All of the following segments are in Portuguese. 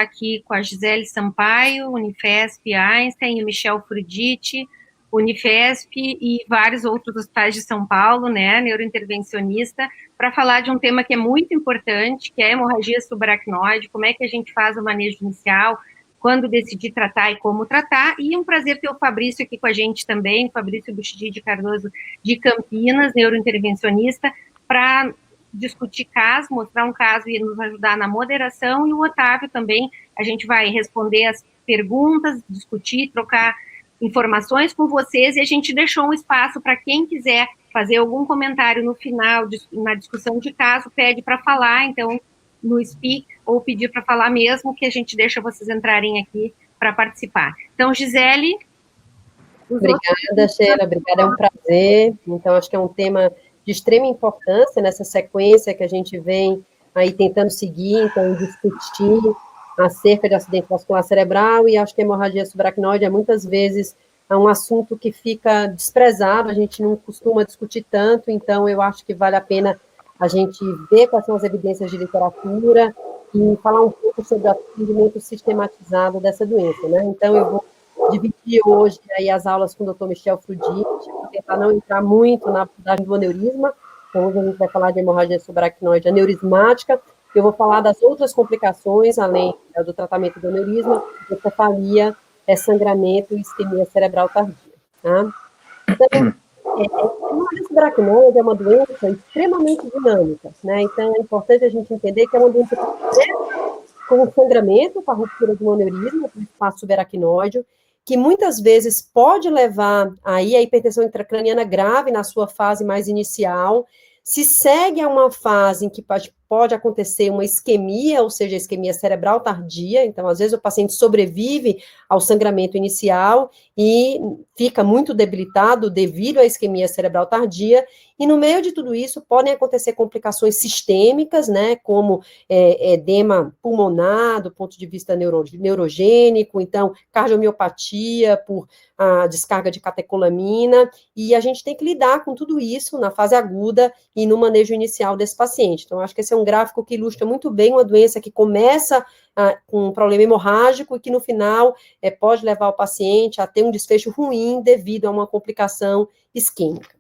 aqui com a Gisele Sampaio, Unifesp, Einstein, e Michel Fruditi, Unifesp e vários outros hospitais de São Paulo, né, neurointervencionista, para falar de um tema que é muito importante, que é a hemorragia subaracnoide, como é que a gente faz o manejo inicial, quando decidir tratar e como tratar, e um prazer ter o Fabrício aqui com a gente também, Fabrício Buxidi de Cardoso de Campinas, neurointervencionista, para discutir caso, mostrar um caso e nos ajudar na moderação, e o Otávio também, a gente vai responder as perguntas, discutir, trocar informações com vocês, e a gente deixou um espaço para quem quiser fazer algum comentário no final, na discussão de caso, pede para falar, então, no Speak, ou pedir para falar mesmo, que a gente deixa vocês entrarem aqui para participar. Então, Gisele... Obrigada, Sheila, obrigada, é um prazer. Então, acho que é um tema de extrema importância nessa sequência que a gente vem aí tentando seguir, então, discutir acerca de acidente vascular cerebral, e acho que a hemorragia subaracnoide é muitas vezes um assunto que fica desprezado, a gente não costuma discutir tanto, então eu acho que vale a pena a gente ver quais são as evidências de literatura e falar um pouco sobre o atendimento sistematizado dessa doença, né? Então, eu vou dividir hoje aí as aulas com o Dr. Michel Fruditi, vou tentar não entrar muito na abordagem do aneurisma, então hoje a gente vai falar de hemorragia subaracnoide aneurismática, eu vou falar das outras complicações, além do tratamento do aneurisma, cefalia, sangramento e isquemia cerebral tardia. Tá? Então, a hemorragia subaracnoide é uma doença extremamente dinâmica, né? Então, é importante a gente entender que é uma doença que começa com o sangramento, com a ruptura do aneurisma, do espaço subaracnoide, que muitas vezes pode levar aí a hipertensão intracraniana grave na sua fase mais inicial, se segue a uma fase em que pode acontecer uma isquemia, ou seja, isquemia cerebral tardia, então, às vezes, o paciente sobrevive ao sangramento inicial e fica muito debilitado devido à isquemia cerebral tardia, e no meio de tudo isso podem acontecer complicações sistêmicas, né, como edema pulmonar, do ponto de vista neurogênico, então, cardiomiopatia por a descarga de catecolamina, e a gente tem que lidar com tudo isso na fase aguda e no manejo inicial desse paciente. Então, acho que esse é um gráfico que ilustra muito bem uma doença que começa com um problema hemorrágico e que, no final, pode levar o paciente a ter um desfecho ruim devido a uma complicação isquêmica.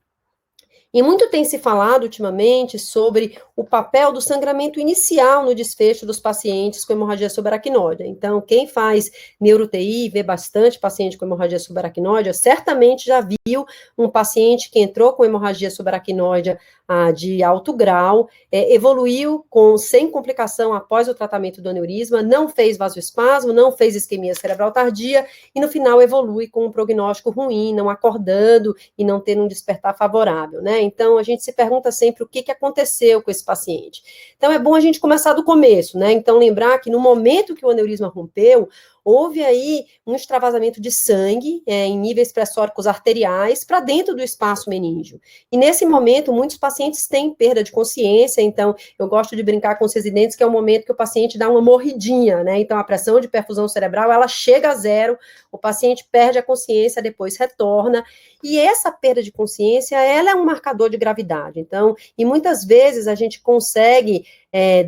E muito tem se falado ultimamente sobre o papel do sangramento inicial no desfecho dos pacientes com hemorragia subaracnoide. Então, quem faz neuro-UTI, vê bastante paciente com hemorragia subaracnoide, certamente já viu um paciente que entrou com hemorragia subaracnoide de alto grau, evoluiu sem complicação após o tratamento do aneurisma, não fez vasoespasmo, não fez isquemia cerebral tardia, e no final evolui com um prognóstico ruim, não acordando e não tendo um despertar favorável, né? Então, a gente se pergunta sempre o que aconteceu com esse paciente. Então, é bom a gente começar do começo, né? Então, lembrar que no momento que o aneurisma rompeu, houve aí um extravasamento de sangue em níveis pressóricos arteriais para dentro do espaço meníngeo. E nesse momento, muitos pacientes têm perda de consciência, então eu gosto de brincar com os residentes que é o momento que o paciente dá uma morridinha, né? Então a pressão de perfusão cerebral, ela chega a zero, o paciente perde a consciência, depois retorna, e essa perda de consciência, ela é um marcador de gravidade. Então, e muitas vezes a gente consegue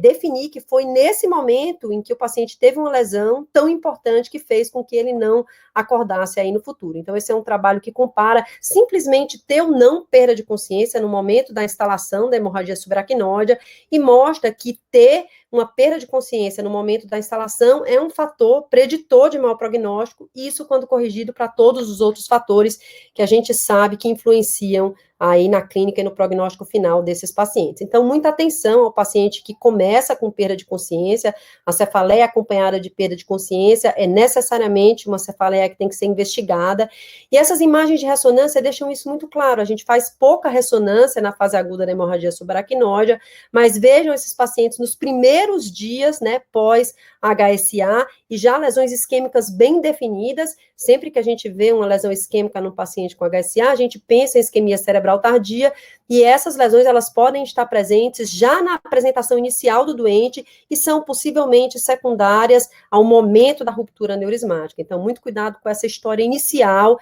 definir que foi nesse momento em que o paciente teve uma lesão tão importante que fez com que ele não acordasse aí no futuro. Então, esse é um trabalho que compara simplesmente ter ou não perda de consciência no momento da instalação da hemorragia subaracnoide e mostra que ter uma perda de consciência no momento da instalação é um fator preditor de mau prognóstico, isso quando corrigido para todos os outros fatores que a gente sabe que influenciam aí na clínica e no prognóstico final desses pacientes. Então, muita atenção ao paciente que começa com perda de consciência, a cefaleia acompanhada de perda de consciência é necessariamente uma cefaleia que tem que ser investigada, e essas imagens de ressonância deixam isso muito claro, a gente faz pouca ressonância na fase aguda da hemorragia subaracnoide, mas vejam esses pacientes nos primeiros dias, né, pós HSA, e já lesões isquêmicas bem definidas. Sempre que a gente vê uma lesão isquêmica no paciente com HSA, a gente pensa em isquemia cerebral tardia, e essas lesões, elas podem estar presentes já na apresentação inicial do doente, e são possivelmente secundárias ao momento da ruptura neurismática. Então, muito cuidado com essa história inicial,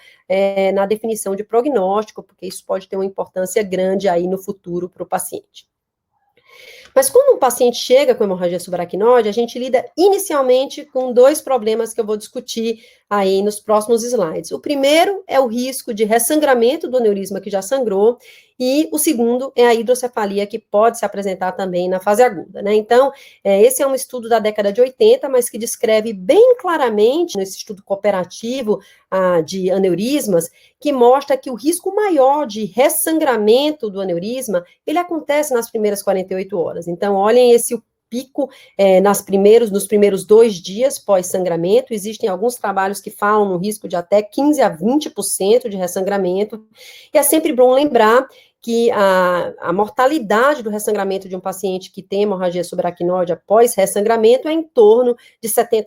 na definição de prognóstico, porque isso pode ter uma importância grande aí no futuro para o paciente. Mas quando um paciente chega com hemorragia subaracnoide, a gente lida inicialmente com 2 problemas que eu vou discutir aí nos próximos slides. O primeiro é o risco de ressangramento do aneurisma que já sangrou, e o segundo é a hidrocefalia, que pode se apresentar também na fase aguda, né? Então, esse é um estudo da década de 80, mas que descreve bem claramente, nesse estudo cooperativo de aneurismas, que mostra que o risco maior de ressangramento do aneurisma, ele acontece nas primeiras 48 horas. Então, olhem esse pico nos primeiros 2 dias pós-sangramento. Existem alguns trabalhos que falam no risco de até 15 a 20% de ressangramento. E é sempre bom lembrar que a mortalidade do ressangramento de um paciente que tem hemorragia subaracnoide após ressangramento é em torno de 70%.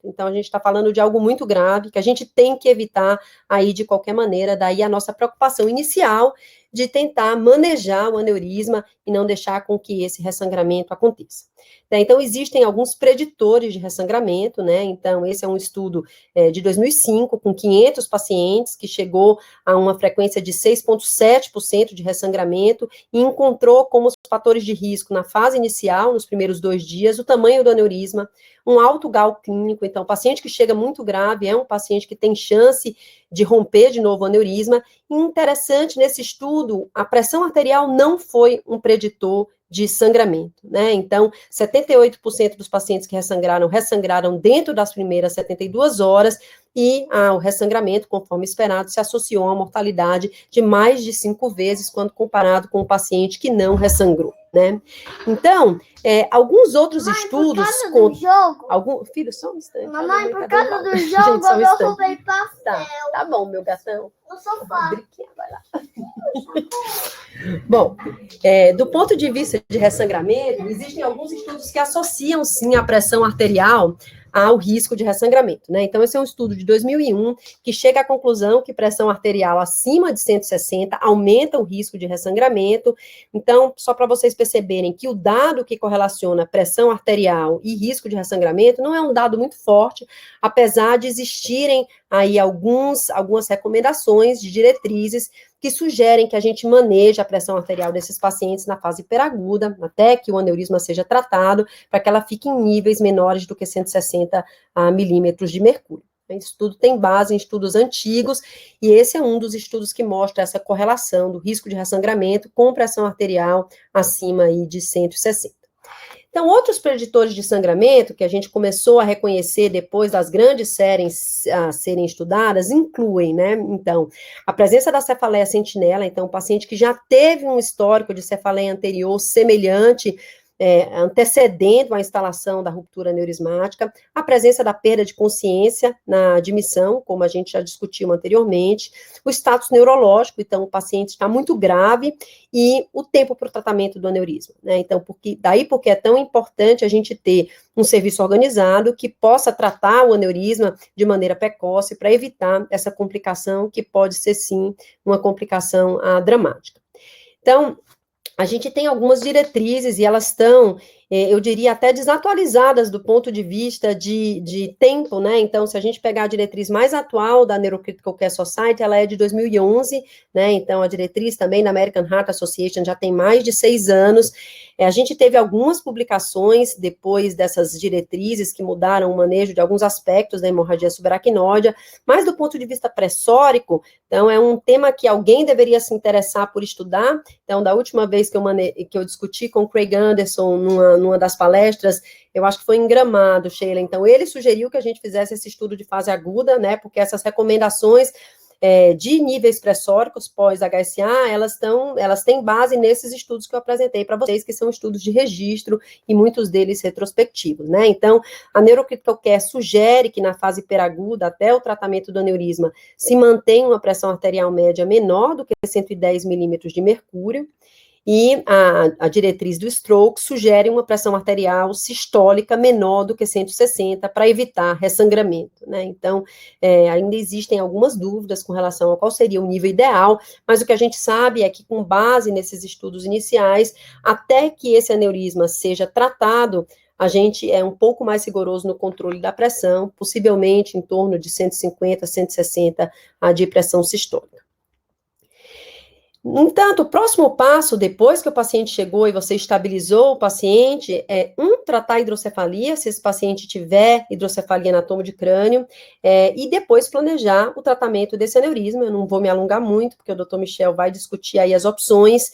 Então, a gente está falando de algo muito grave, que a gente tem que evitar aí de qualquer maneira, daí a nossa preocupação inicial de tentar manejar o aneurisma e não deixar com que esse ressangramento aconteça. Então, existem alguns preditores de ressangramento, né? Então, esse é um estudo de 2005, com 500 pacientes, que chegou a uma frequência de 6,7% de ressangramento, e encontrou como os fatores de risco na fase inicial, nos primeiros 2 dias, o tamanho do aneurisma, um alto GAL clínico. Então, o paciente que chega muito grave é um paciente que tem chance de romper de novo o aneurisma. E interessante, nesse estudo, a pressão arterial não foi um preditor de sangramento, né? Então, 78% dos pacientes que ressangraram dentro das primeiras 72 horas, e o ressangramento, conforme esperado, se associou a uma mortalidade de mais de 5 vezes quando comparado com o paciente que não ressangrou, né? Então, alguns outros estudos... Por causa do jogo... Filho, só um instante. Mamãe, por causa do jogo, eu roubei pastel. Tá bom, meu gatão. No sofá. Vai lá. Bom, do ponto de vista de ressangramento, existem alguns estudos que associam, sim, a pressão arterial ao risco de ressangramento, né? Então, esse é um estudo de 2001 que chega à conclusão que pressão arterial acima de 160 aumenta o risco de ressangramento. Então, só para vocês perceberem que o dado que correlaciona pressão arterial e risco de ressangramento não é um dado muito forte, apesar de existirem aí algumas recomendações de diretrizes que sugerem que a gente maneje a pressão arterial desses pacientes na fase hiperaguda, até que o aneurisma seja tratado, para que ela fique em níveis menores do que 160 milímetros de mercúrio. Isso tudo tem base em estudos antigos, e esse é um dos estudos que mostra essa correlação do risco de ressangramento com pressão arterial acima aí de 160. Então, outros preditores de sangramento que a gente começou a reconhecer depois das grandes séries a serem estudadas incluem, né, então, a presença da cefaleia sentinela. Então, o paciente que já teve um histórico de cefaleia anterior semelhante, antecedendo a instalação da ruptura aneurismática, a presença da perda de consciência na admissão, como a gente já discutiu anteriormente, o status neurológico. Então, o paciente está muito grave, e o tempo para o tratamento do aneurisma, né? Então, porque é tão importante a gente ter um serviço organizado que possa tratar o aneurisma de maneira precoce para evitar essa complicação, que pode ser, sim, uma complicação dramática. Então, a gente tem algumas diretrizes, e elas estão, eu diria, até desatualizadas do ponto de vista de tempo, né? Então, se a gente pegar a diretriz mais atual da Neurocritical Care Society, ela é de 2011, né? Então, a diretriz também da American Heart Association já tem mais de 6 anos. A gente teve algumas publicações depois dessas diretrizes que mudaram o manejo de alguns aspectos da hemorragia subaracnoide, mas do ponto de vista pressórico, então, é um tema que alguém deveria se interessar por estudar. Então, da última vez que eu discuti com o Craig Anderson numa das palestras, eu acho que foi em Gramado, Sheila. Então, ele sugeriu que a gente fizesse esse estudo de fase aguda, né, porque essas recomendações de níveis pressóricos pós-HSA, elas têm base nesses estudos que eu apresentei para vocês, que são estudos de registro, e muitos deles retrospectivos, né? Então, a Neurocritical Care sugere que na fase hiperaguda, até o tratamento do aneurisma, se mantenha uma pressão arterial média menor do que 110 milímetros de mercúrio, e a diretriz do stroke sugere uma pressão arterial sistólica menor do que 160 para evitar ressangramento, né? Então, ainda existem algumas dúvidas com relação a qual seria o nível ideal, mas o que a gente sabe é que, com base nesses estudos iniciais, até que esse aneurisma seja tratado, a gente é um pouco mais rigoroso no controle da pressão, possivelmente em torno de 150, 160 de pressão sistólica. No entanto, o próximo passo, depois que o paciente chegou e você estabilizou o paciente, é, tratar a hidrocefalia, se esse paciente tiver hidrocefalia na toma de crânio, e depois planejar o tratamento desse aneurisma. Eu não vou me alongar muito, porque o Dr. Michel vai discutir aí as opções,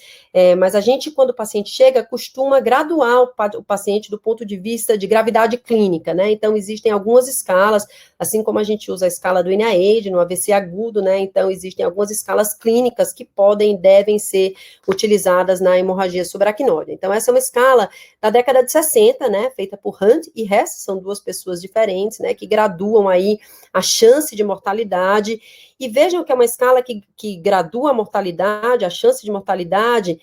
mas a gente, quando o paciente chega, costuma graduar o paciente do ponto de vista de gravidade clínica, né? Então, existem algumas escalas, assim como a gente usa a escala do NIH, no AVC agudo, né? Então, existem algumas escalas clínicas que podem e devem ser utilizadas na hemorragia subaracnoide. Então, essa é uma escala da década de 60, né? Feita por Hunt e Hess, são duas pessoas diferentes, né? Que graduam aí a chance de mortalidade. E vejam que é uma escala que gradua a mortalidade, a chance de mortalidade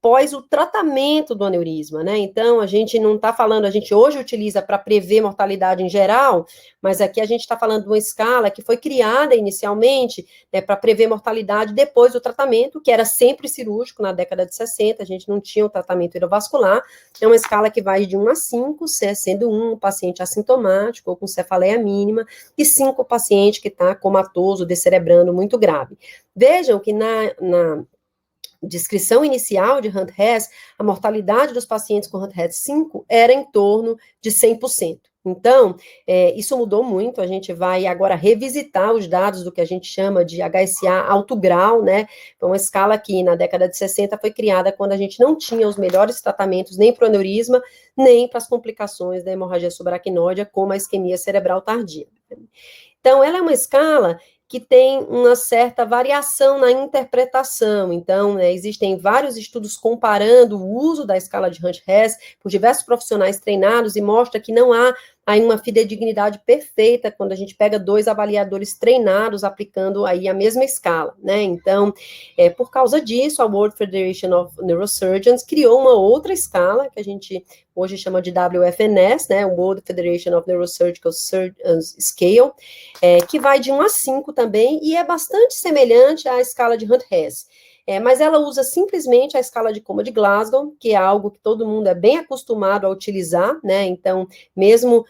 pós o tratamento do aneurisma, né? Então, a gente não está falando, a gente hoje utiliza para prever mortalidade em geral, mas aqui a gente está falando de uma escala que foi criada inicialmente, né, para prever mortalidade depois do tratamento, que era sempre cirúrgico na década de 60, a gente não tinha o tratamento endovascular, é uma escala que vai de 1 a 5, sendo 1 paciente assintomático ou com cefaleia mínima, e 5 paciente que está comatoso, descerebrando muito grave. Vejam que na descrição inicial de Hunt-Hess, a mortalidade dos pacientes com Hunt-Hess 5 era em torno de 100%. Então, isso mudou muito, a gente vai agora revisitar os dados do que a gente chama de HSA alto grau, né, então uma escala que na década de 60 foi criada quando a gente não tinha os melhores tratamentos nem para o aneurisma, nem para as complicações da hemorragia subaracnoide, como a isquemia cerebral tardia. Então, ela é uma escala que tem uma certa variação na interpretação. Então, existem vários estudos comparando o uso da escala de Hunt-Hess por diversos profissionais treinados e mostra que não há aí uma fidedignidade perfeita quando a gente pega 2 avaliadores treinados aplicando aí a mesma escala, né? Então, por causa disso, a World Federation of Neurosurgeons criou uma outra escala que a gente hoje chama de WFNS, né? World Federation of Neurosurgical Scale, que vai de 1 a 5 também e é bastante semelhante à escala de Hunt-Hess. Mas ela usa simplesmente a escala de coma de Glasgow, que é algo que todo mundo é bem acostumado a utilizar, né? Então, mesmo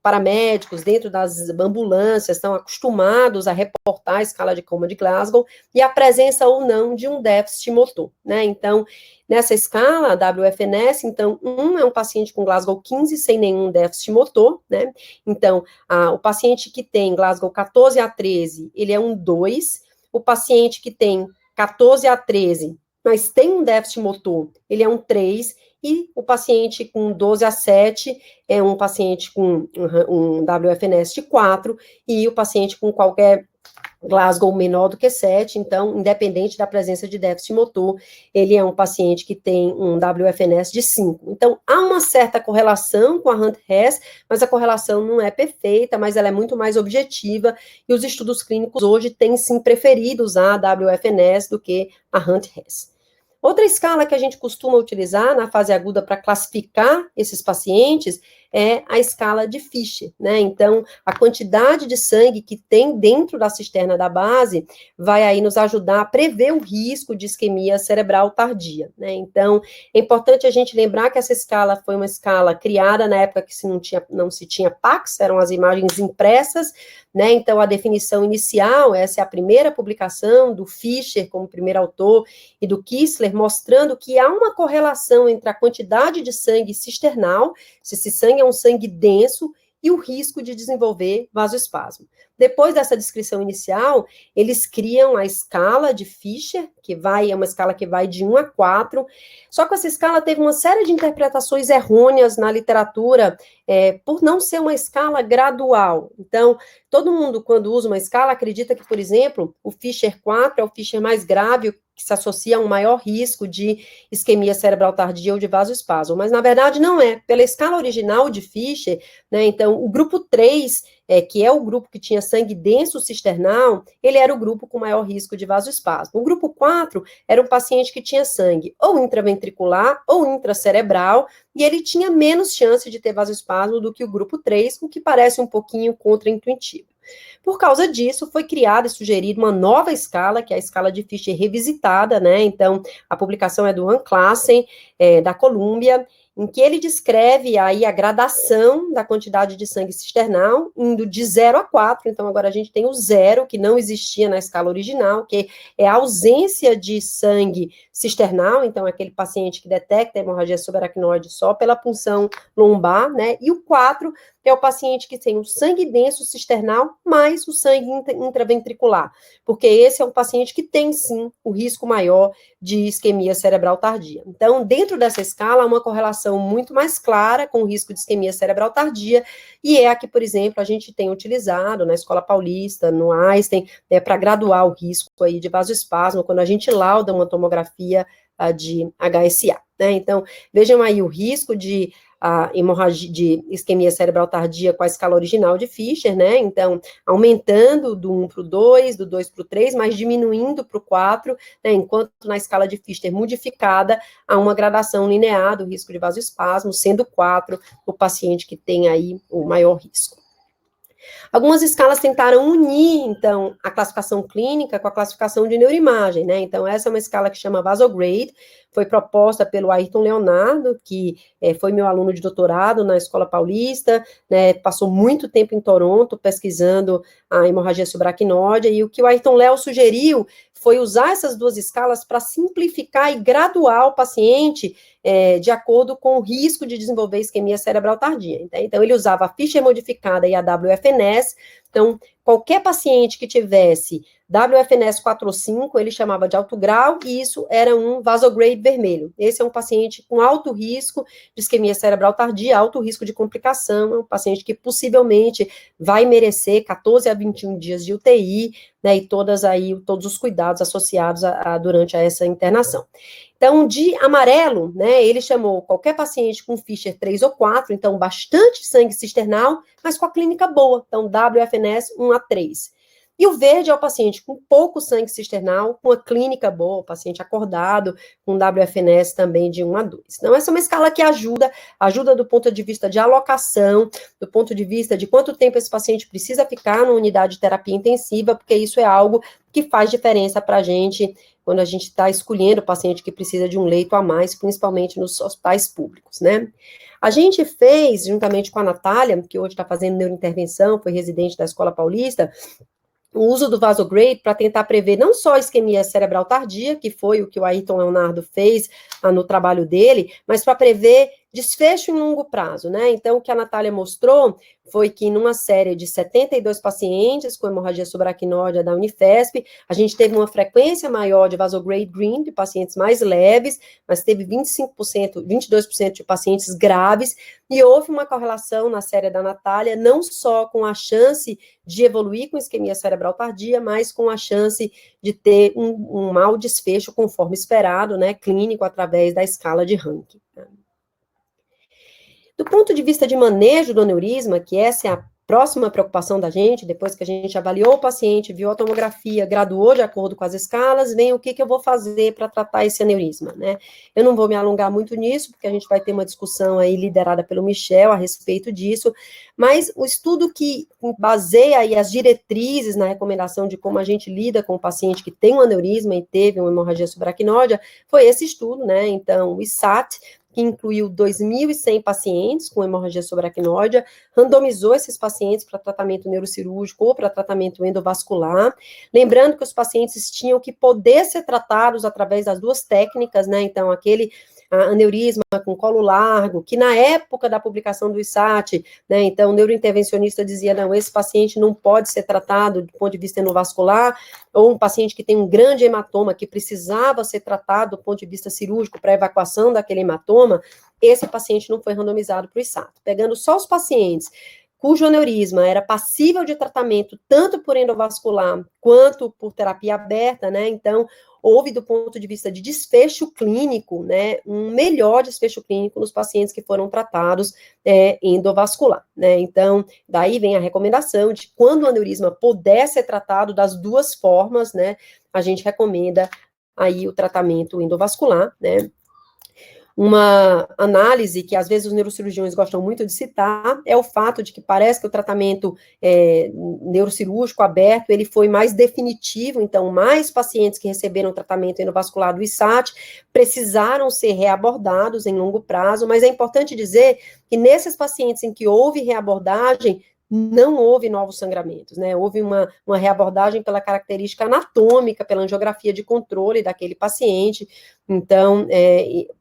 paramédicos, dentro das ambulâncias, estão acostumados a reportar a escala de coma de Glasgow e a presença ou não de um déficit motor, né? Então, nessa escala, a WFNS, então, é um paciente com Glasgow 15 sem nenhum déficit motor, né? Então, o paciente que tem Glasgow 14 a 13, ele é um 2, o paciente que tem 14 a 13, mas tem um déficit motor, ele é um 3, e o paciente com 12 a 7 é um paciente com um WFNS de 4, e o paciente com qualquer Glasgow menor do que 7, então, independente da presença de déficit motor, ele é um paciente que tem um WFNS de 5. Então, há uma certa correlação com a Hunt-Hess, mas a correlação não é perfeita, mas ela é muito mais objetiva, e os estudos clínicos hoje têm, sim, preferido usar a WFNS do que a Hunt-Hess. Outra escala que a gente costuma utilizar na fase aguda para classificar esses pacientes é a escala de Fisher, né? Então, a quantidade de sangue que tem dentro da cisterna da base vai aí nos ajudar a prever o risco de isquemia cerebral tardia, né? Então, é importante a gente lembrar que essa escala foi uma escala criada na época que não se tinha Pax, eram as imagens impressas, né? Então, a definição inicial, essa é a primeira publicação do Fisher como primeiro autor e do Kistler, mostrando que há uma correlação entre a quantidade de sangue cisternal, se esse sangue é um sangue denso, e o risco de desenvolver vasoespasmo. Depois dessa descrição inicial, eles criam a escala de Fisher, é uma escala que vai de 1 a 4, só que essa escala teve uma série de interpretações errôneas na literatura, por não ser uma escala gradual. Então, todo mundo, quando usa uma escala, acredita que, por exemplo, o Fisher 4 é o Fisher mais grave, que se associa a um maior risco de isquemia cerebral tardia ou de vasoespasmo, mas na verdade não é. Pela escala original de Fisher, né, então o grupo 3, que é o grupo que tinha sangue denso cisternal, ele era o grupo com maior risco de vasoespasmo. O grupo 4 era um paciente que tinha sangue ou intraventricular ou intracerebral, e ele tinha menos chance de ter vasoespasmo do que o grupo 3, o que parece um pouquinho contraintuitivo. Por causa disso, foi criada e sugerida uma nova escala, que é a escala de Fisher revisitada, né? Então, a publicação é do Van Klassen, da Colômbia, em que ele descreve aí a gradação da quantidade de sangue cisternal, indo de 0 a 4, então agora a gente tem o 0, que não existia na escala original, que é a ausência de sangue cisternal, então aquele paciente que detecta a hemorragia subaracnoide só pela punção lombar, né, e o 4 é o paciente que tem o sangue denso cisternal mais o sangue intraventricular, porque esse é um paciente que tem, sim, o risco maior de isquemia cerebral tardia. Então, dentro dessa escala, há uma correlação muito mais clara com o risco de isquemia cerebral tardia, e é a que, por exemplo, a gente tem utilizado na Escola Paulista, no Einstein, para graduar o risco aí de vasoespasmo, quando a gente lauda uma tomografia de HSA, né? Então, vejam aí o risco de hemorragia de isquemia cerebral tardia com a escala original de Fischer, né? Então, aumentando do 1 para o 2, do 2 para o 3, mas diminuindo para o 4, né? Enquanto na escala de Fischer modificada, há uma gradação linear do risco de vasoespasmo, sendo 4 o paciente que tem aí o maior risco. Algumas escalas tentaram unir, então, a classificação clínica com a classificação de neuroimagem, né? Então, essa é uma escala que chama Vasograde, foi proposta pelo Ayrton Leonardo, que foi meu aluno de doutorado na Escola Paulista, né? Passou muito tempo em Toronto pesquisando a hemorragia subaracnoide, e o que o Ayrton Léo sugeriu foi usar essas duas escalas para simplificar e graduar o paciente de acordo com o risco de desenvolver isquemia cerebral tardia. Então, ele usava a Fischer modificada e a WFNS. Então, qualquer paciente que tivesse WFNS 4 ou 5, ele chamava de alto grau, e isso era um vasograde vermelho. Esse é um paciente com alto risco de isquemia cerebral tardia, alto risco de complicação, é um paciente que possivelmente vai merecer 14 a 21 dias de UTI, né, e todos os cuidados associados durante essa internação. Então, de amarelo, né, ele chamou qualquer paciente com Fischer 3 ou 4, então bastante sangue cisternal, mas com a clínica boa, então WFNS 1 a 3. E o verde é o paciente com pouco sangue cisternal, com a clínica boa, o paciente acordado, com WFNS também de 1 a 2. Então, essa é uma escala que ajuda do ponto de vista de alocação, do ponto de vista de quanto tempo esse paciente precisa ficar na unidade de terapia intensiva, porque isso é algo que faz diferença para a gente, quando a gente está escolhendo o paciente que precisa de um leito a mais, principalmente nos hospitais públicos, né? A gente fez, juntamente com a Natália, que hoje está fazendo neurointervenção, foi residente da Escola Paulista, o uso do Vasograde para tentar prever não só a isquemia cerebral tardia, que foi o que o Ayrton Leonardo fez no trabalho dele, mas para prever desfecho em longo prazo, né? Então, o que a Natália mostrou foi que numa série de 72 pacientes com hemorragia subaracnoide da Unifesp, a gente teve uma frequência maior de Vasograde Green, de pacientes mais leves, mas teve 25%, 22% de pacientes graves, e houve uma correlação na série da Natália, não só com a chance de evoluir com isquemia cerebral tardia, mas com a chance de ter um mau desfecho conforme esperado, né, clínico, através da escala de Rankin. Do ponto de vista de manejo do aneurisma, que essa é a próxima preocupação da gente, depois que a gente avaliou o paciente, viu a tomografia, graduou de acordo com as escalas, vem o que eu vou fazer para tratar esse aneurisma, né? Eu não vou me alongar muito nisso, porque a gente vai ter uma discussão aí liderada pelo Michel a respeito disso, mas o estudo que baseia aí as diretrizes na recomendação de como a gente lida com o paciente que tem um aneurisma e teve uma hemorragia subaracnoide, foi esse estudo, né? Então, o ISAT, que incluiu 2.100 pacientes com hemorragia subaracnoide, randomizou esses pacientes para tratamento neurocirúrgico ou para tratamento endovascular, lembrando que os pacientes tinham que poder ser tratados através das duas técnicas, né, então aquele aneurisma com colo largo, que na época da publicação do ISAT, né, então o neurointervencionista dizia, não, esse paciente não pode ser tratado do ponto de vista endovascular, ou um paciente que tem um grande hematoma, que precisava ser tratado do ponto de vista cirúrgico para evacuação daquele hematoma, esse paciente não foi randomizado para o ISAT. Pegando só os pacientes cujo aneurisma era passível de tratamento tanto por endovascular quanto por terapia aberta, né, então houve do ponto de vista de desfecho clínico, né, um melhor desfecho clínico nos pacientes que foram tratados endovascular, né, então daí vem a recomendação de quando o aneurisma puder ser tratado das duas formas, né, a gente recomenda aí o tratamento endovascular, né. Uma análise que, às vezes, os neurocirurgiões gostam muito de citar é o fato de que parece que o tratamento neurocirúrgico aberto, ele foi mais definitivo, então, mais pacientes que receberam tratamento endovascular do ISAT precisaram ser reabordados em longo prazo, mas é importante dizer que nesses pacientes em que houve reabordagem, não houve novos sangramentos, né? Houve uma reabordagem pela característica anatômica, pela angiografia de controle daquele paciente. Então,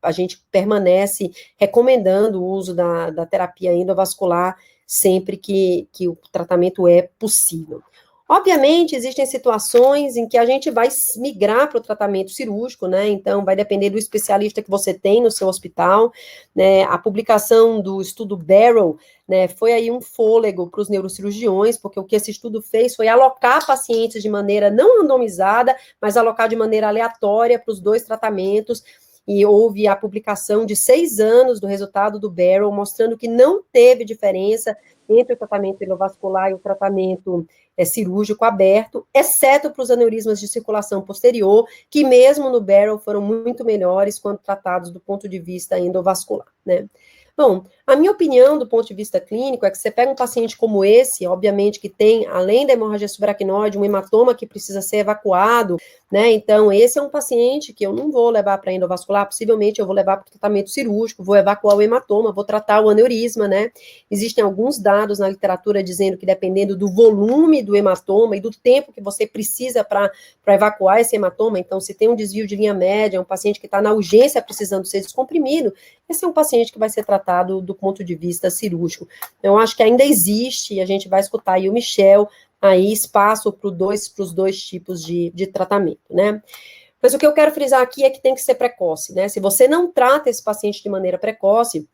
a gente permanece recomendando o uso da terapia endovascular sempre que o tratamento é possível. Obviamente, existem situações em que a gente vai migrar para o tratamento cirúrgico, né? Então, vai depender do especialista que você tem no seu hospital, né? A publicação do estudo Barrow, né, foi aí um fôlego para os neurocirurgiões, porque o que esse estudo fez foi alocar pacientes de maneira não randomizada, mas alocar de maneira aleatória para os dois tratamentos, e houve a publicação de 6 anos do resultado do Barrow, mostrando que não teve diferença entre o tratamento endovascular e o tratamento cirúrgico aberto, exceto para os aneurismas de circulação posterior, que mesmo no Barrow foram muito melhores quando tratados do ponto de vista endovascular, né? Bom, a minha opinião do ponto de vista clínico é que você pega um paciente como esse, obviamente que tem, além da hemorragia subaracnoide, um hematoma que precisa ser evacuado, né, então esse é um paciente que eu não vou levar para endovascular, possivelmente eu vou levar para o tratamento cirúrgico, vou evacuar o hematoma, vou tratar o aneurisma, né, existem alguns dados na literatura dizendo que dependendo do volume do hematoma e do tempo que você precisa para evacuar esse hematoma, então se tem um desvio de linha média, um paciente que está na urgência precisando ser descomprimido, esse é um paciente que vai ser tratado do ponto de vista cirúrgico. Eu acho que ainda existe, e a gente vai escutar aí o Michel, aí espaço para os dois tipos de tratamento, né? Mas o que eu quero frisar aqui é que tem que ser precoce, né? Se você não trata esse paciente de maneira precoce,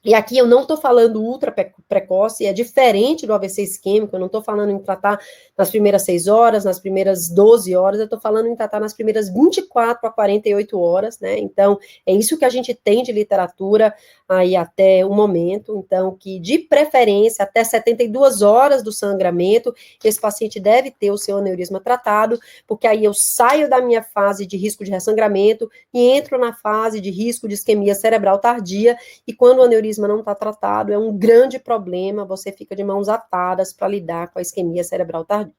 e aqui eu não estou falando ultra precoce, é diferente do AVC isquêmico, eu não estou falando em tratar nas primeiras 6 horas, nas primeiras 12 horas, eu estou falando em tratar nas primeiras 24 a 48 horas, né? Então, é isso que a gente tem de literatura aí até o momento, então, que de preferência, até 72 horas do sangramento, esse paciente deve ter o seu aneurisma tratado, porque aí eu saio da minha fase de risco de ressangramento e entro na fase de risco de isquemia cerebral tardia, e quando o aneurisma não está tratado, é um grande problema, você fica de mãos atadas para lidar com a isquemia cerebral tardia.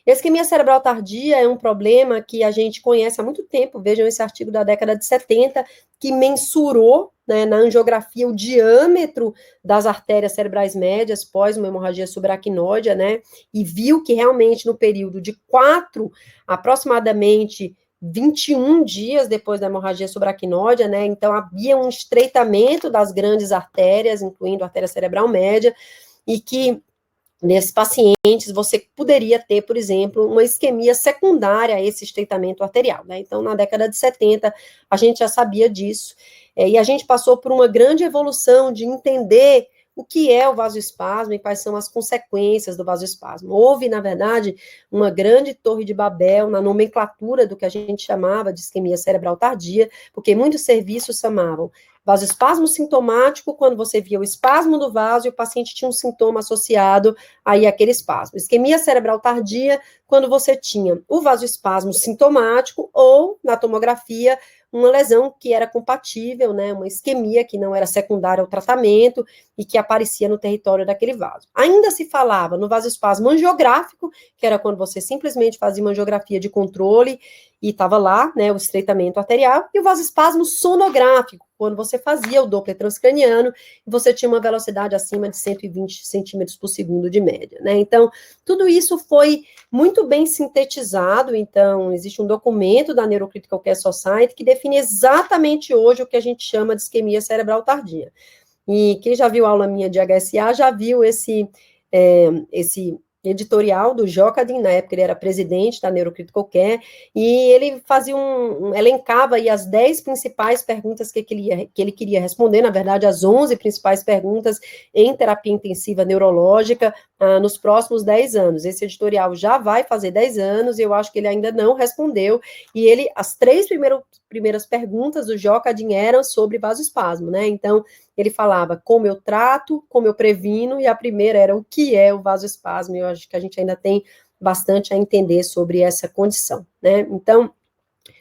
E a isquemia cerebral tardia é um problema que a gente conhece há muito tempo, vejam esse artigo da década de 70, que mensurou, né, na angiografia o diâmetro das artérias cerebrais médias pós uma hemorragia subaracnoide, né, e viu que realmente no período de 4, aproximadamente 21 dias depois da hemorragia subaracnoide, né, então havia um estreitamento das grandes artérias, incluindo a artéria cerebral média, e que nesses pacientes você poderia ter, por exemplo, uma isquemia secundária a esse estreitamento arterial, né, então na década de 70 a gente já sabia disso, e a gente passou por uma grande evolução de entender o que é o vasoespasmo e quais são as consequências do vasoespasmo. Houve, na verdade, uma grande torre de Babel na nomenclatura do que a gente chamava de isquemia cerebral tardia, porque muitos serviços chamavam vasoespasmo sintomático quando você via o espasmo do vaso e o paciente tinha um sintoma associado aí àquele espasmo. Isquemia cerebral tardia quando você tinha o vasoespasmo sintomático ou, na tomografia, uma lesão que era compatível, né, uma isquemia que não era secundária ao tratamento e que aparecia no território daquele vaso. Ainda se falava no vasoespasmo angiográfico, que era quando você simplesmente fazia uma angiografia de controle e estava lá, né, o estreitamento arterial, e o vasoespasmo sonográfico, quando você fazia o Doppler transcraniano e você tinha uma velocidade acima de 120 centímetros por segundo de média, né, então, tudo isso foi muito bem sintetizado, então, existe um documento da Neurocritical Care Society que define exatamente hoje o que a gente chama de isquemia cerebral tardia. E quem já viu aula minha de HSA já viu esse editorial do Jocadin, na época ele era presidente da Neurocritical Care, e ele fazia elencava aí as 10 principais perguntas que ele queria responder, na verdade, as 11 principais perguntas em terapia intensiva neurológica nos próximos 10 anos. Esse editorial já vai fazer 10 anos, e eu acho que ele ainda não respondeu, e as 3 primeiras perguntas do Jocadin eram sobre vasoespasmo, né, então, ele falava como eu trato, como eu previno, e a primeira era o que é o vasoespasmo, e eu acho que a gente ainda tem bastante a entender sobre essa condição, né, então,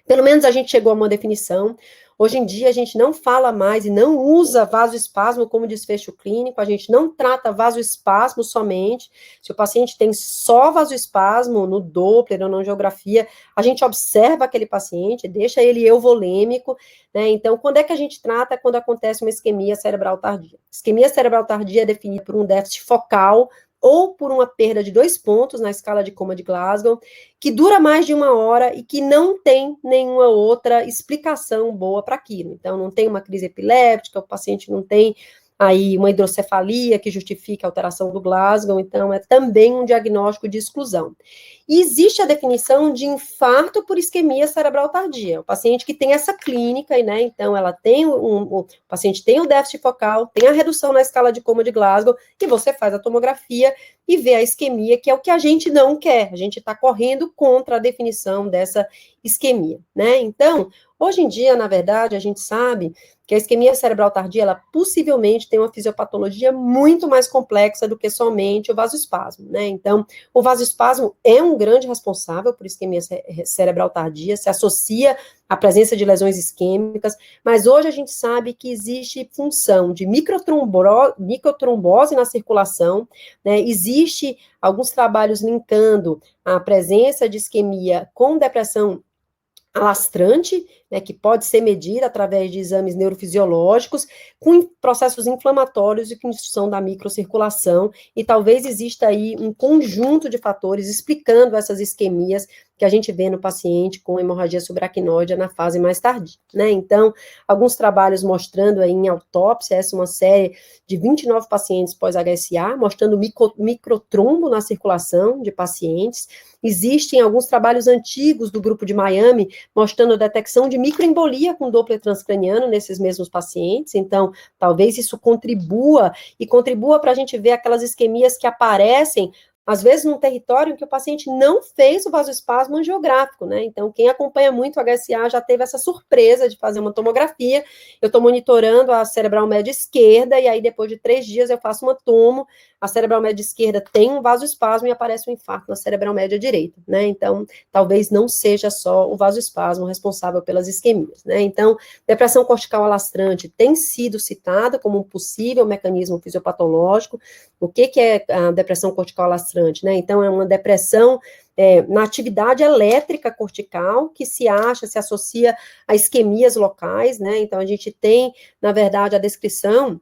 pelo menos a gente chegou a uma definição. Hoje em dia, a gente não fala mais e não usa vasoespasmo como desfecho clínico, a gente não trata vasoespasmo somente. Se o paciente tem só vasoespasmo no Doppler ou na angiografia, a gente observa aquele paciente, deixa ele euvolêmico, né? Então, quando é que a gente trata? Quando acontece uma isquemia cerebral tardia. Isquemia cerebral tardia é definida por um déficit focal ou por uma perda de 2 pontos na escala de coma de Glasgow, que dura mais de 1 hora e que não tem nenhuma outra explicação boa para aquilo. Então, não tem uma crise epiléptica, o paciente não tem aí uma hidrocefalia que justifica a alteração do Glasgow, então é também um diagnóstico de exclusão. E existe a definição de infarto por isquemia cerebral tardia, o paciente que tem essa clínica, né, então ela tem o paciente tem o déficit focal, tem a redução na escala de coma de Glasgow, e você faz a tomografia e vê a isquemia, que é o que a gente não quer, a gente está correndo contra a definição dessa isquemia, né, então, hoje em dia, na verdade, a gente sabe que a isquemia cerebral tardia, ela possivelmente tem uma fisiopatologia muito mais complexa do que somente o vasoespasmo, né? Então, o vasoespasmo é um grande responsável por isquemia cerebral tardia, se associa à presença de lesões isquêmicas, mas hoje a gente sabe que existe função de microtrombose na circulação, né? Existe alguns trabalhos linkando a presença de isquemia com depressão alastrante, né, que pode ser medida através de exames neurofisiológicos, com processos inflamatórios e com instrução da microcirculação, e talvez exista aí um conjunto de fatores explicando essas isquemias que a gente vê no paciente com hemorragia subaracnoide na fase mais tardia, né? Então, alguns trabalhos mostrando aí em autópsia, essa é uma série de 29 pacientes pós-HSA, mostrando microtrombo na circulação de pacientes. Existem alguns trabalhos antigos do grupo de Miami, mostrando a detecção de microembolia com Doppler transcraniano nesses mesmos pacientes, então, talvez isso contribua para a gente ver aquelas isquemias que aparecem às vezes num território em que o paciente não fez o vasoespasmo angiográfico, né, então quem acompanha muito o HSA já teve essa surpresa de fazer uma tomografia, eu estou monitorando a cerebral média esquerda, e aí depois de 3 dias eu faço uma tomo, a cerebral média esquerda tem um vasoespasmo e aparece um infarto na cerebral média direita, né, então talvez não seja só o vasoespasmo responsável pelas isquemias, né, então depressão cortical alastrante tem sido citada como um possível mecanismo fisiopatológico. O que é a depressão cortical alastrante, né? Então, é uma depressão na atividade elétrica cortical, que se associa a isquemias locais, né? Então, a gente tem, na verdade, a descrição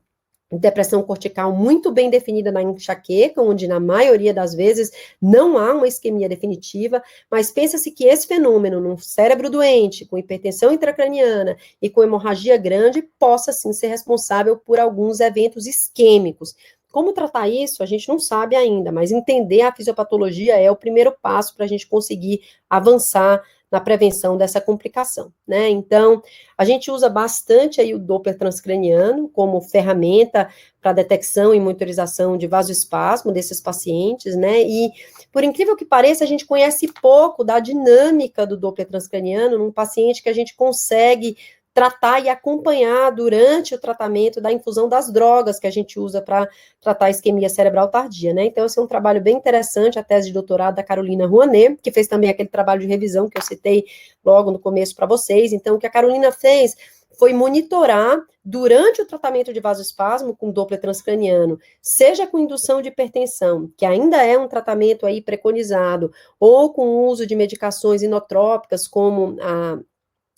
de depressão cortical muito bem definida na enxaqueca, onde, na maioria das vezes, não há uma isquemia definitiva, mas pensa-se que esse fenômeno, num cérebro doente, com hipertensão intracraniana e com hemorragia grande, possa, sim, ser responsável por alguns eventos isquêmicos. Como tratar isso, a gente não sabe ainda, mas entender a fisiopatologia é o primeiro passo para a gente conseguir avançar na prevenção dessa complicação, né? Então, a gente usa bastante aí o Doppler transcraniano como ferramenta para detecção e monitorização de vasoespasmo desses pacientes, né? E, por incrível que pareça, a gente conhece pouco da dinâmica do Doppler transcraniano num paciente que a gente consegue tratar e acompanhar durante o tratamento da infusão das drogas que a gente usa para tratar a isquemia cerebral tardia, né? Então, esse é um trabalho bem interessante, a tese de doutorado da Carolina Rouanet, que fez também aquele trabalho de revisão que eu citei logo no começo para vocês. Então, o que a Carolina fez foi monitorar durante o tratamento de vasoespasmo com Doppler transcraniano, seja com indução de hipertensão, que ainda é um tratamento aí preconizado, ou com o uso de medicações inotrópicas como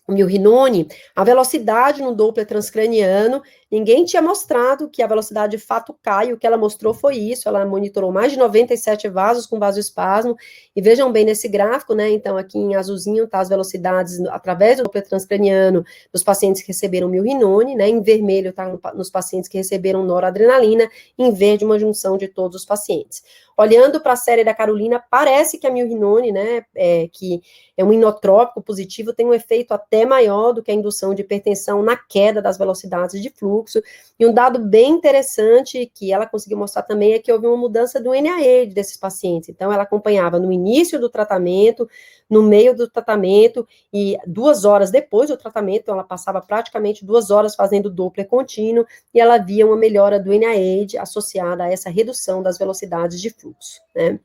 o milrinone, a velocidade no Doppler transcraniano, ninguém tinha mostrado que a velocidade de fato cai, o que ela mostrou foi isso, ela monitorou mais de 97 vasos com vasoespasmo, e vejam bem nesse gráfico, né, então aqui em azulzinho tá as velocidades através do Doppler transcraniano dos pacientes que receberam milrinone, né, em vermelho tá nos pacientes que receberam noradrenalina, em verde uma junção de todos os pacientes. Olhando para a série da Carolina, parece que a milrinone, né, que é um inotrópico positivo, tem um efeito até maior do que a indução de hipertensão na queda das velocidades de fluxo, e um dado bem interessante que ela conseguiu mostrar também é que houve uma mudança do NIH desses pacientes, então ela acompanhava no início do tratamento, no meio do tratamento, e 2 horas depois do tratamento, então ela passava praticamente 2 horas fazendo Doppler contínuo, e ela via uma melhora do NIH associada a essa redução das velocidades de fluxo, né.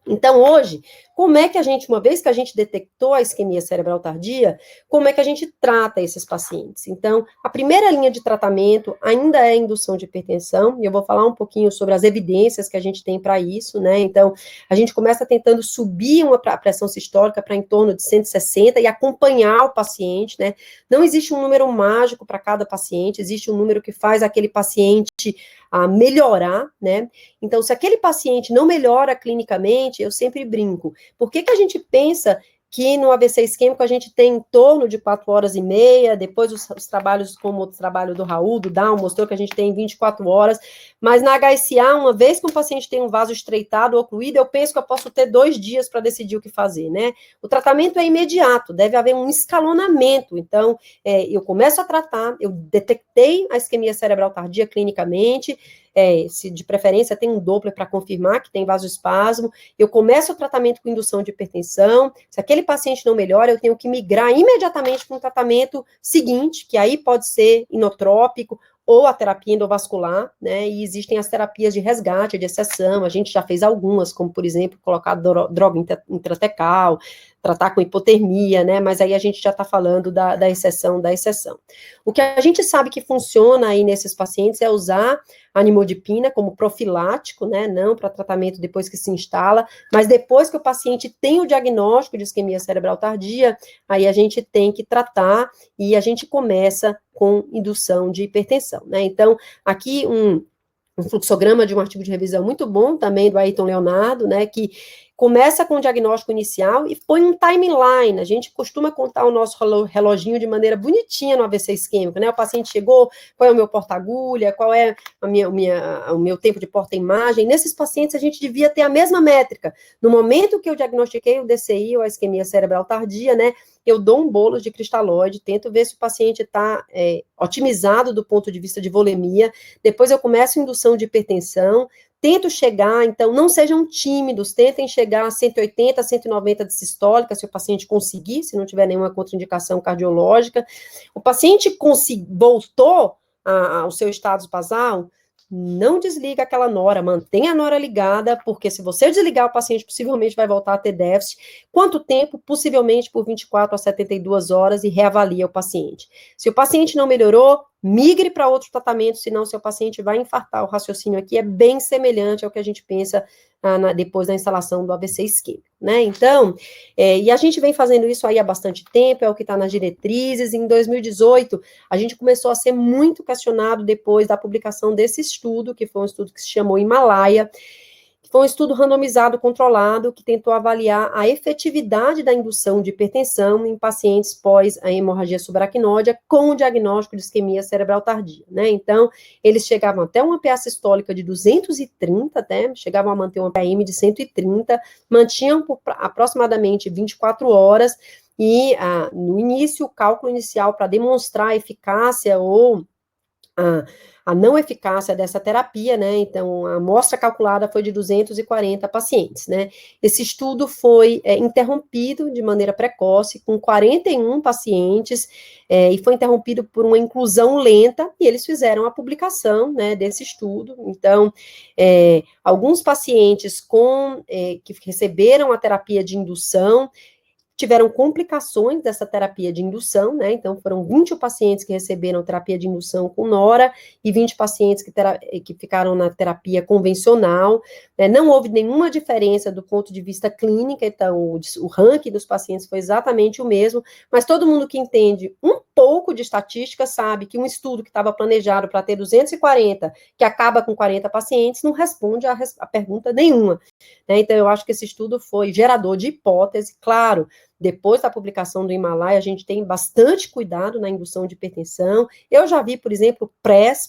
Então, hoje, como é que a gente, uma vez que a gente detectou a isquemia cerebral tardia, como é que a gente trata esses pacientes? Então, a primeira linha de tratamento ainda é a indução de hipertensão, e eu vou falar um pouquinho sobre as evidências que a gente tem para isso, né? Então, a gente começa tentando subir a pressão sistólica para em torno de 160 e acompanhar o paciente, né? Não existe um número mágico para cada paciente, existe um número que faz aquele paciente a melhorar, né? Então, se aquele paciente não melhora clinicamente, eu sempre brinco. Por que a gente pensa que no AVC isquêmico a gente tem em torno de 4 horas e meia, depois os trabalhos, como o trabalho do Raul, do Down, mostrou que a gente tem 24 horas, mas na HSA, uma vez que um paciente tem um vaso estreitado ou ocluído, eu penso que eu posso ter 2 dias para decidir o que fazer, né? O tratamento é imediato, deve haver um escalonamento, então, eu começo a tratar, eu detectei a isquemia cerebral tardia clinicamente, se de preferência tem um Doppler para confirmar que tem vasoespasmo, eu começo o tratamento com indução de hipertensão, se aquele paciente não melhora, eu tenho que migrar imediatamente para um tratamento seguinte, que aí pode ser inotrópico, ou a terapia endovascular, né, e existem as terapias de resgate, de exceção, a gente já fez algumas, como, por exemplo, colocar droga intratecal, tratar com hipotermia, né, mas aí a gente já está falando da exceção da exceção. O que a gente sabe que funciona aí nesses pacientes é usar a nimodipina como profilático, né, não para tratamento depois que se instala, mas depois que o paciente tem o diagnóstico de isquemia cerebral tardia, aí a gente tem que tratar e a gente começa com indução de hipertensão, né? Então, aqui um fluxograma de um artigo de revisão muito bom também do Ayrton Leonardo, né, que começa com o diagnóstico inicial e põe um timeline. A gente costuma contar o nosso reloginho de maneira bonitinha no AVC isquêmico, né? O paciente chegou, qual é o meu porta-agulha, qual é o meu tempo de porta-imagem. Nesses pacientes, a gente devia ter a mesma métrica. No momento que eu diagnostiquei o DCI ou a isquemia cerebral tardia, né, eu dou um bolo de cristalóide, tento ver se o paciente está otimizado do ponto de vista de volemia, depois eu começo a indução de hipertensão, tento chegar, então, não sejam tímidos, tentem chegar a 180, 190 de sistólica, se o paciente conseguir, se não tiver nenhuma contraindicação cardiológica. O paciente voltou ao seu estado basal, não desliga aquela nora, mantenha a nora ligada, porque se você desligar, o paciente possivelmente vai voltar a ter déficit. Quanto tempo? Possivelmente por 24 a 72 horas e reavalia o paciente. Se o paciente não melhorou, migre para outro tratamento, senão seu paciente vai infartar. O raciocínio aqui é bem semelhante ao que a gente pensa depois da instalação do AVC isquêmico, né? Então, e a gente vem fazendo isso aí há bastante tempo, é o que está nas diretrizes. Em 2018, a gente começou a ser muito questionado depois da publicação desse estudo, que foi um estudo que se chamou Himalaia, foi um estudo randomizado, controlado, que tentou avaliar a efetividade da indução de hipertensão em pacientes pós a hemorragia subaracnóide com o diagnóstico de isquemia cerebral tardia, né? Então, eles chegavam até uma PA sistólica de 230, até, chegavam a manter uma PM de 130, mantinham por aproximadamente 24 horas, e no início, o cálculo inicial para demonstrar a eficácia ou a não eficácia dessa terapia, né, então a amostra calculada foi de 240 pacientes, né, esse estudo foi interrompido de maneira precoce, com 41 pacientes, e foi interrompido por uma inclusão lenta, e eles fizeram a publicação, né, desse estudo. Então, alguns pacientes que receberam a terapia de indução, tiveram complicações dessa terapia de indução, né, então foram 20 pacientes que receberam terapia de indução com nora, e 20 pacientes que ficaram na terapia convencional, né, não houve nenhuma diferença do ponto de vista clínico, então o ranking dos pacientes foi exatamente o mesmo, mas todo mundo que entende um pouco de estatística sabe que um estudo que estava planejado para ter 240, que acaba com 40 pacientes, não responde a pergunta nenhuma, né, então eu acho que esse estudo foi gerador de hipótese, claro. Depois da publicação do Himalaia, a gente tem bastante cuidado na indução de hipertensão. Eu já vi, por exemplo,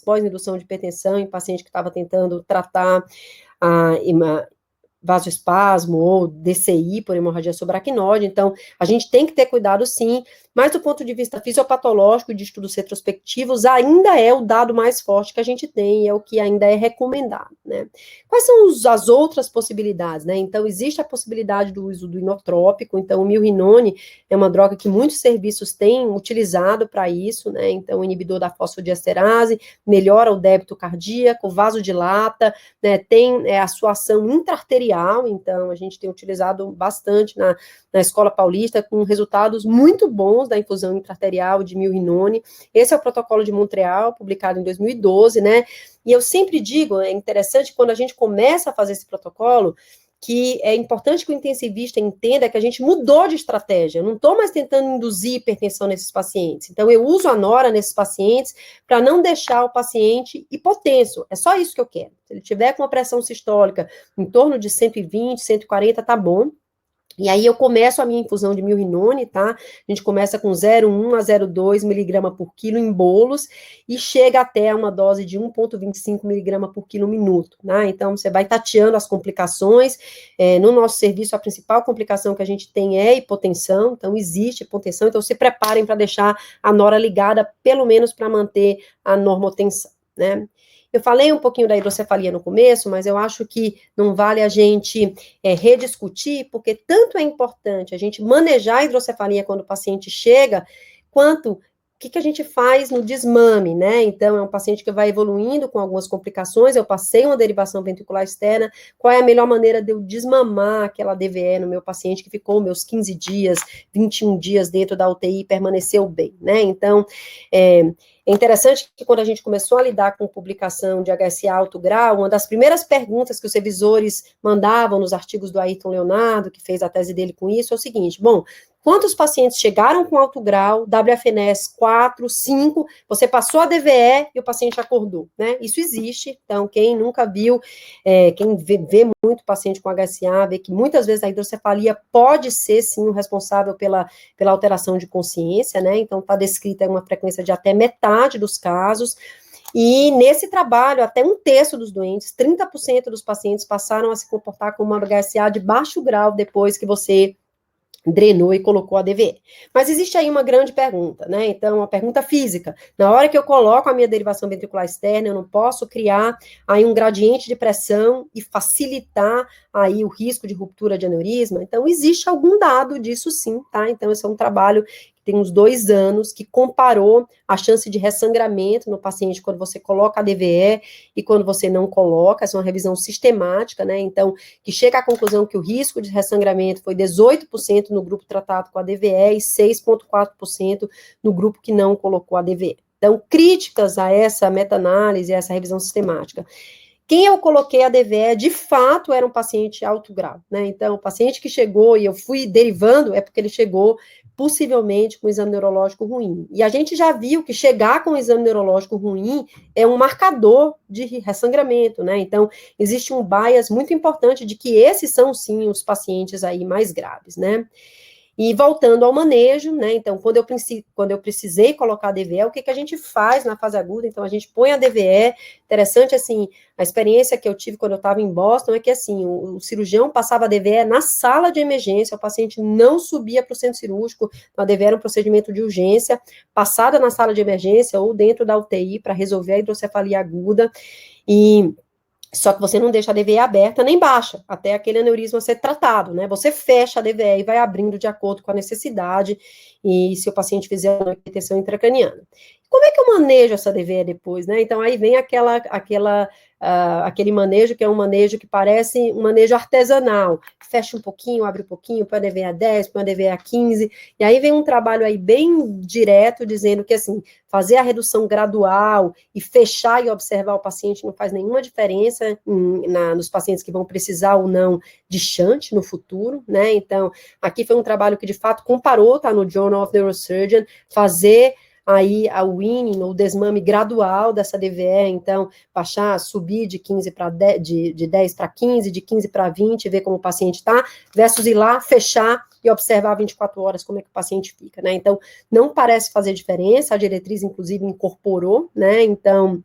pós-indução de hipertensão em paciente que estava tentando tratar vasoespasmo ou DCI por hemorragia subaracnóide, então a gente tem que ter cuidado sim, mas do ponto de vista fisiopatológico e de estudos retrospectivos, ainda é o dado mais forte que a gente tem, é o que ainda é recomendado, né. Quais são as outras possibilidades, né? Então existe a possibilidade do uso do inotrópico, então o milrinone é uma droga que muitos serviços têm utilizado para isso, né, então o inibidor da fosfodiesterase, melhora o débito cardíaco, vasodilata, né, tem a sua ação intraarterial, arterial, então a gente tem utilizado bastante na Escola Paulista, com resultados muito bons da infusão intra-arterial de milrinone. Esse é o protocolo de Montreal, publicado em 2012, né? E eu sempre digo, é interessante quando a gente começa a fazer esse protocolo, que é importante que o intensivista entenda que a gente mudou de estratégia, eu não estou mais tentando induzir hipertensão nesses pacientes, então eu uso a nora nesses pacientes para não deixar o paciente hipotenso, é só isso que eu quero. Se ele tiver com uma pressão sistólica em torno de 120, 140, tá bom. E aí eu começo a minha infusão de milrinone, tá? A gente começa com 0,1 a 0,2 miligrama por quilo em bolos e chega até uma dose de 1,25 miligrama por quilo minuto, né? Então, você vai tateando as complicações. No nosso serviço, a principal complicação que a gente tem é hipotensão, então existe hipotensão, então se preparem para deixar a nora ligada, pelo menos para manter a normotensão, né? Eu falei um pouquinho da hidrocefalia no começo, mas eu acho que não vale a gente rediscutir, porque tanto é importante a gente manejar a hidrocefalia quando o paciente chega, quanto o que a gente faz no desmame, né? Então, é um paciente que vai evoluindo com algumas complicações, eu passei uma derivação ventricular externa, qual é a melhor maneira de eu desmamar aquela DVE no meu paciente que ficou meus 15 dias, 21 dias dentro da UTI e permaneceu bem, né? Então, é interessante que quando a gente começou a lidar com publicação de HSA alto grau, uma das primeiras perguntas que os revisores mandavam nos artigos do Ayrton Leonardo, que fez a tese dele com isso, é o seguinte: bom, quantos pacientes chegaram com alto grau, WFNS 4, 5, você passou a DVE e o paciente acordou, né? Isso existe, então quem nunca viu, quem vê muito paciente com HSA, vê que muitas vezes a hidrocefalia pode ser, sim, o responsável pela alteração de consciência, né? Então está descrita uma frequência de até metade dos casos. E nesse trabalho, até um terço dos doentes, 30% dos pacientes passaram a se comportar como uma HSA de baixo grau depois que você drenou e colocou a DVE. Mas existe aí uma grande pergunta, né? Então, uma pergunta física. Na hora que eu coloco a minha derivação ventricular externa, eu não posso criar aí um gradiente de pressão e facilitar aí o risco de ruptura de aneurisma? Então, existe algum dado disso sim, tá? Então, esse é um trabalho tem uns 2 anos, que comparou a chance de ressangramento no paciente quando você coloca a DVE e quando você não coloca. Essa é uma revisão sistemática, né? Então, que chega à conclusão que o risco de ressangramento foi 18% no grupo tratado com a DVE e 6,4% no grupo que não colocou a DVE. Então, críticas a essa meta-análise, a essa revisão sistemática. Quem eu coloquei a DVE, de fato, era um paciente alto grau, né? Então, o paciente que chegou e eu fui derivando é porque ele chegou possivelmente com um exame neurológico ruim. E a gente já viu que chegar com um exame neurológico ruim é um marcador de ressangramento, né? Então, existe um bias muito importante de que esses são, sim, os pacientes aí mais graves, né? E voltando ao manejo, né, então, quando eu precisei colocar a DVE, o que a gente faz na fase aguda? Então, a gente põe a DVE, interessante, assim, a experiência que eu tive quando eu estava em Boston é que, assim, o cirurgião passava a DVE na sala de emergência, o paciente não subia para o centro cirúrgico, a DVE era um procedimento de urgência, passada na sala de emergência ou dentro da UTI para resolver a hidrocefalia aguda, e só que você não deixa a DVE aberta nem baixa, até aquele aneurisma ser tratado, né? Você fecha a DVE e vai abrindo de acordo com a necessidade, e se o paciente fizer uma hipertensão intracraniana. Como é que eu manejo essa DVE depois, né? Então, aí vem aquele manejo que é um manejo que parece um manejo artesanal. Fecha um pouquinho, abre um pouquinho, põe a DVE a 10, põe a DVE a 15, e aí vem um trabalho aí bem direto, dizendo que, assim, fazer a redução gradual e fechar e observar o paciente não faz nenhuma diferença nos pacientes que vão precisar ou não de shunt no futuro, né? Então, aqui foi um trabalho que, de fato, comparou, tá no Journal of Neurosurgeon, fazer aí a weaning, ou desmame gradual dessa DVE, então, subir de 15 para 10, de 10 para 15, de 15 para 20, ver como o paciente está, versus ir lá, fechar e observar 24 horas como é que o paciente fica, né? Então, não parece fazer diferença, a diretriz, inclusive, incorporou, né? Então,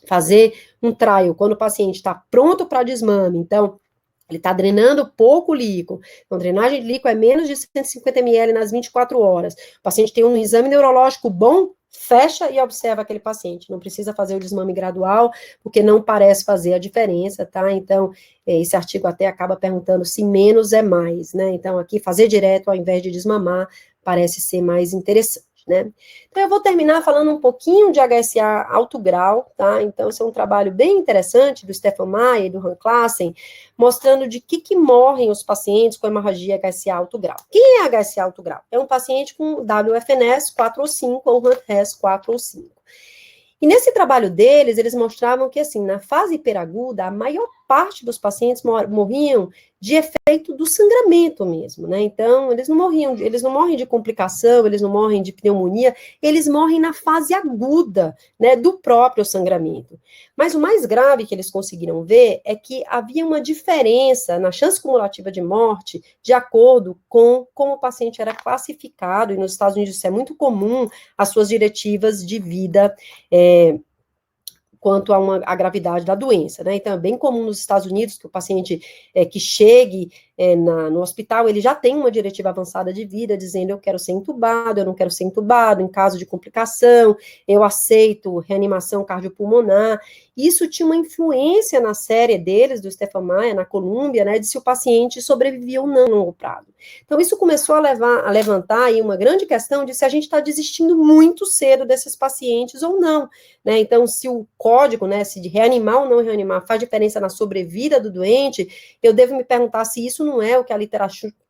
fazer um trial quando o paciente está pronto para desmame, então, ele está drenando pouco líquido. Então, drenagem de líquido é menos de 150 ml nas 24 horas. O paciente tem um exame neurológico bom, fecha e observa aquele paciente. Não precisa fazer o desmame gradual, porque não parece fazer a diferença, tá? Então, esse artigo até acaba perguntando se menos é mais, né? Então, aqui, fazer direto ao invés de desmamar parece ser mais interessante. né? Então, eu vou terminar falando um pouquinho de HSA alto grau, tá? Então, esse é um trabalho bem interessante do Stefan Mayer e do Han Klassen, mostrando de que morrem os pacientes com hemorragia HSA alto grau. Quem é HSA alto grau? É um paciente com WFNS 4 ou 5, ou HUNT-HES 4 ou 5. E nesse trabalho deles, eles mostravam que, assim, na fase hiperaguda, a maior parte dos pacientes morriam de efeito do sangramento mesmo, né? Então, eles não morrem de complicação, eles não morrem de pneumonia, eles morrem na fase aguda, né, do próprio sangramento. Mas o mais grave que eles conseguiram ver é que havia uma diferença na chance cumulativa de morte de acordo com como o paciente era classificado, e nos Estados Unidos isso é muito comum, as suas diretivas de vida, quanto a gravidade da doença, né? Então, é bem comum nos Estados Unidos que o paciente que chegue no hospital, ele já tem uma diretiva avançada de vida, dizendo, eu quero ser entubado, eu não quero ser entubado, em caso de complicação, eu aceito reanimação cardiopulmonar. Isso tinha uma influência na série deles, do Stefan Mayer, na Colômbia, né, de se o paciente sobrevivia ou não no longo prazo. Então, isso começou a levantar aí uma grande questão de se a gente está desistindo muito cedo desses pacientes ou não, né? Então, se o código, né, se de reanimar ou não reanimar faz diferença na sobrevida do doente, eu devo me perguntar se isso não é o que a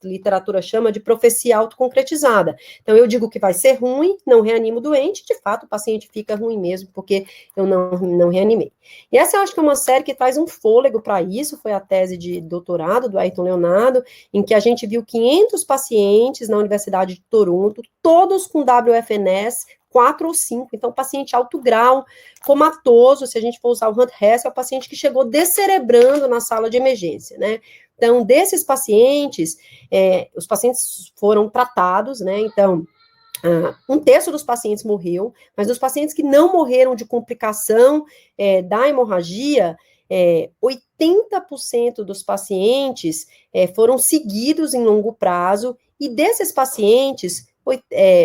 literatura chama de profecia autoconcretizada. Então, eu digo que vai ser ruim, não reanimo o doente, de fato, o paciente fica ruim mesmo, porque eu não reanimei. E essa eu acho que é uma série que traz um fôlego para isso, foi a tese de doutorado do Ayrton Leonardo, em que a gente viu 500 pacientes na Universidade de Toronto, todos com WFNS 4 ou 5, então paciente alto grau, comatoso, se a gente for usar o HUNT-HES, é o paciente que chegou descerebrando na sala de emergência, né? Então, desses pacientes, os pacientes foram tratados, né? Então, um terço dos pacientes morreu, mas dos pacientes que não morreram de complicação da hemorragia, 80% dos pacientes foram seguidos em longo prazo, e desses pacientes,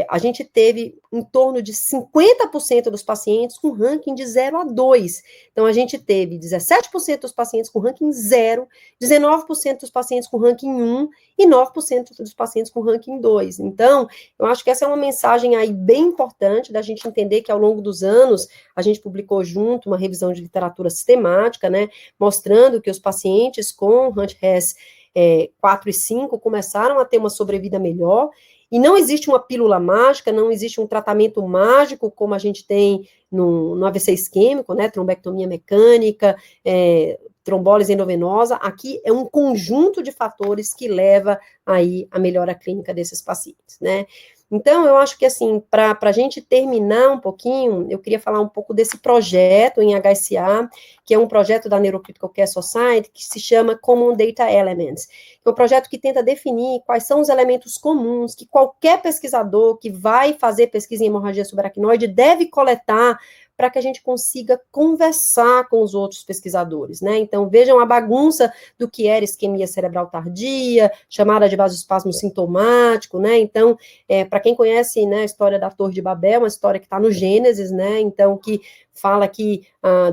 a gente teve em torno de 50% dos pacientes com ranking de 0 a 2. Então, a gente teve 17% dos pacientes com ranking 0, 19% dos pacientes com ranking 1 e 9% dos pacientes com ranking 2. Então, eu acho que essa é uma mensagem aí bem importante da gente entender que ao longo dos anos, a gente publicou junto uma revisão de literatura sistemática, né, mostrando que os pacientes com HUNT-HES 4 e 5 começaram a ter uma sobrevida melhor. E não existe uma pílula mágica, não existe um tratamento mágico, como a gente tem no AVC isquêmico, né, trombectomia mecânica, trombólise endovenosa. Aqui é um conjunto de fatores que leva aí a melhora clínica desses pacientes, né. Então, eu acho que, assim, para a gente terminar um pouquinho, eu queria falar um pouco desse projeto em HSA, que é um projeto da Neurocritical Care Society, que se chama Common Data Elements. É um projeto que tenta definir quais são os elementos comuns que qualquer pesquisador que vai fazer pesquisa em hemorragia subaracnoide deve coletar para que a gente consiga conversar com os outros pesquisadores, né? Então, vejam a bagunça do que era isquemia cerebral tardia, chamada de vasoespasmo sintomático, né? Então, para quem conhece, né, a história da Torre de Babel, uma história que está no Gênesis, né? Então, que fala que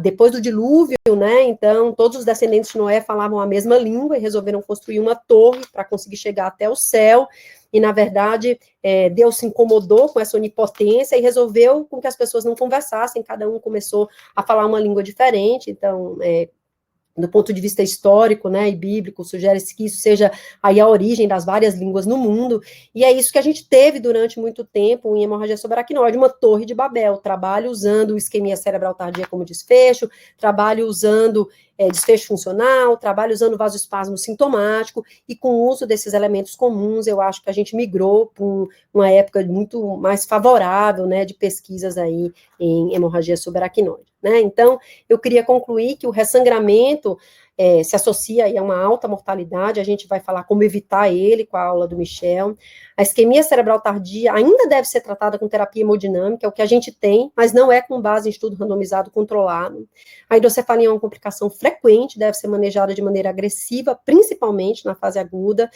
depois do dilúvio, né, então todos os descendentes de Noé falavam a mesma língua e resolveram construir uma torre para conseguir chegar até o céu, e na verdade Deus se incomodou com essa onipotência e resolveu com que as pessoas não conversassem, cada um começou a falar uma língua diferente. Então, do ponto de vista histórico, né, e bíblico, sugere-se que isso seja aí a origem das várias línguas no mundo, e é isso que a gente teve durante muito tempo em hemorragia subaracnoide, uma torre de Babel, trabalho usando isquemia cerebral tardia como desfecho, trabalho usando desfecho funcional, trabalho usando vasoespasmo sintomático, e com o uso desses elementos comuns, eu acho que a gente migrou para uma época muito mais favorável, né, de pesquisas aí em hemorragia subaracnoide, né. Então, eu queria concluir que o ressangramento se associa aí a uma alta mortalidade, a gente vai falar como evitar ele com a aula do Michel. A isquemia cerebral tardia ainda deve ser tratada com terapia hemodinâmica, é o que a gente tem, mas não é com base em estudo randomizado controlado. A hidrocefalia é uma complicação frequente, deve ser manejada de maneira agressiva, principalmente na fase aguda,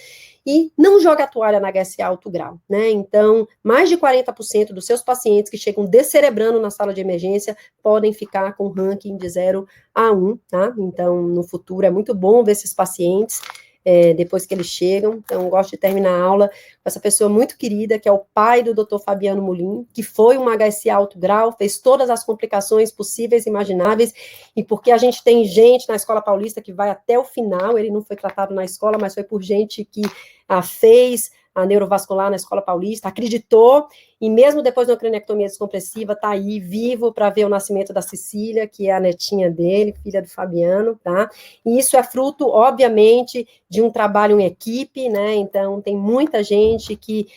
e não joga a toalha na HSA alto grau, né? Então, mais de 40% dos seus pacientes que chegam descerebrando na sala de emergência podem ficar com ranking de 0 a 1, tá? Então, no futuro é muito bom ver esses pacientes. depois que eles chegam. Então, gosto de terminar a aula com essa pessoa muito querida, que é o pai do Dr. Fabiano Molim, que foi um HSA alto grau, fez todas as complicações possíveis e imagináveis, e porque a gente tem gente na Escola Paulista que vai até o final, ele não foi tratado na escola, mas foi por gente que fez a neurovascular na Escola Paulista, acreditou, e mesmo depois da cranectomia descompressiva, está aí vivo para ver o nascimento da Cecília, que é a netinha dele, filha do Fabiano, tá? E isso é fruto, obviamente, de um trabalho em equipe, né? Então, tem muita gente que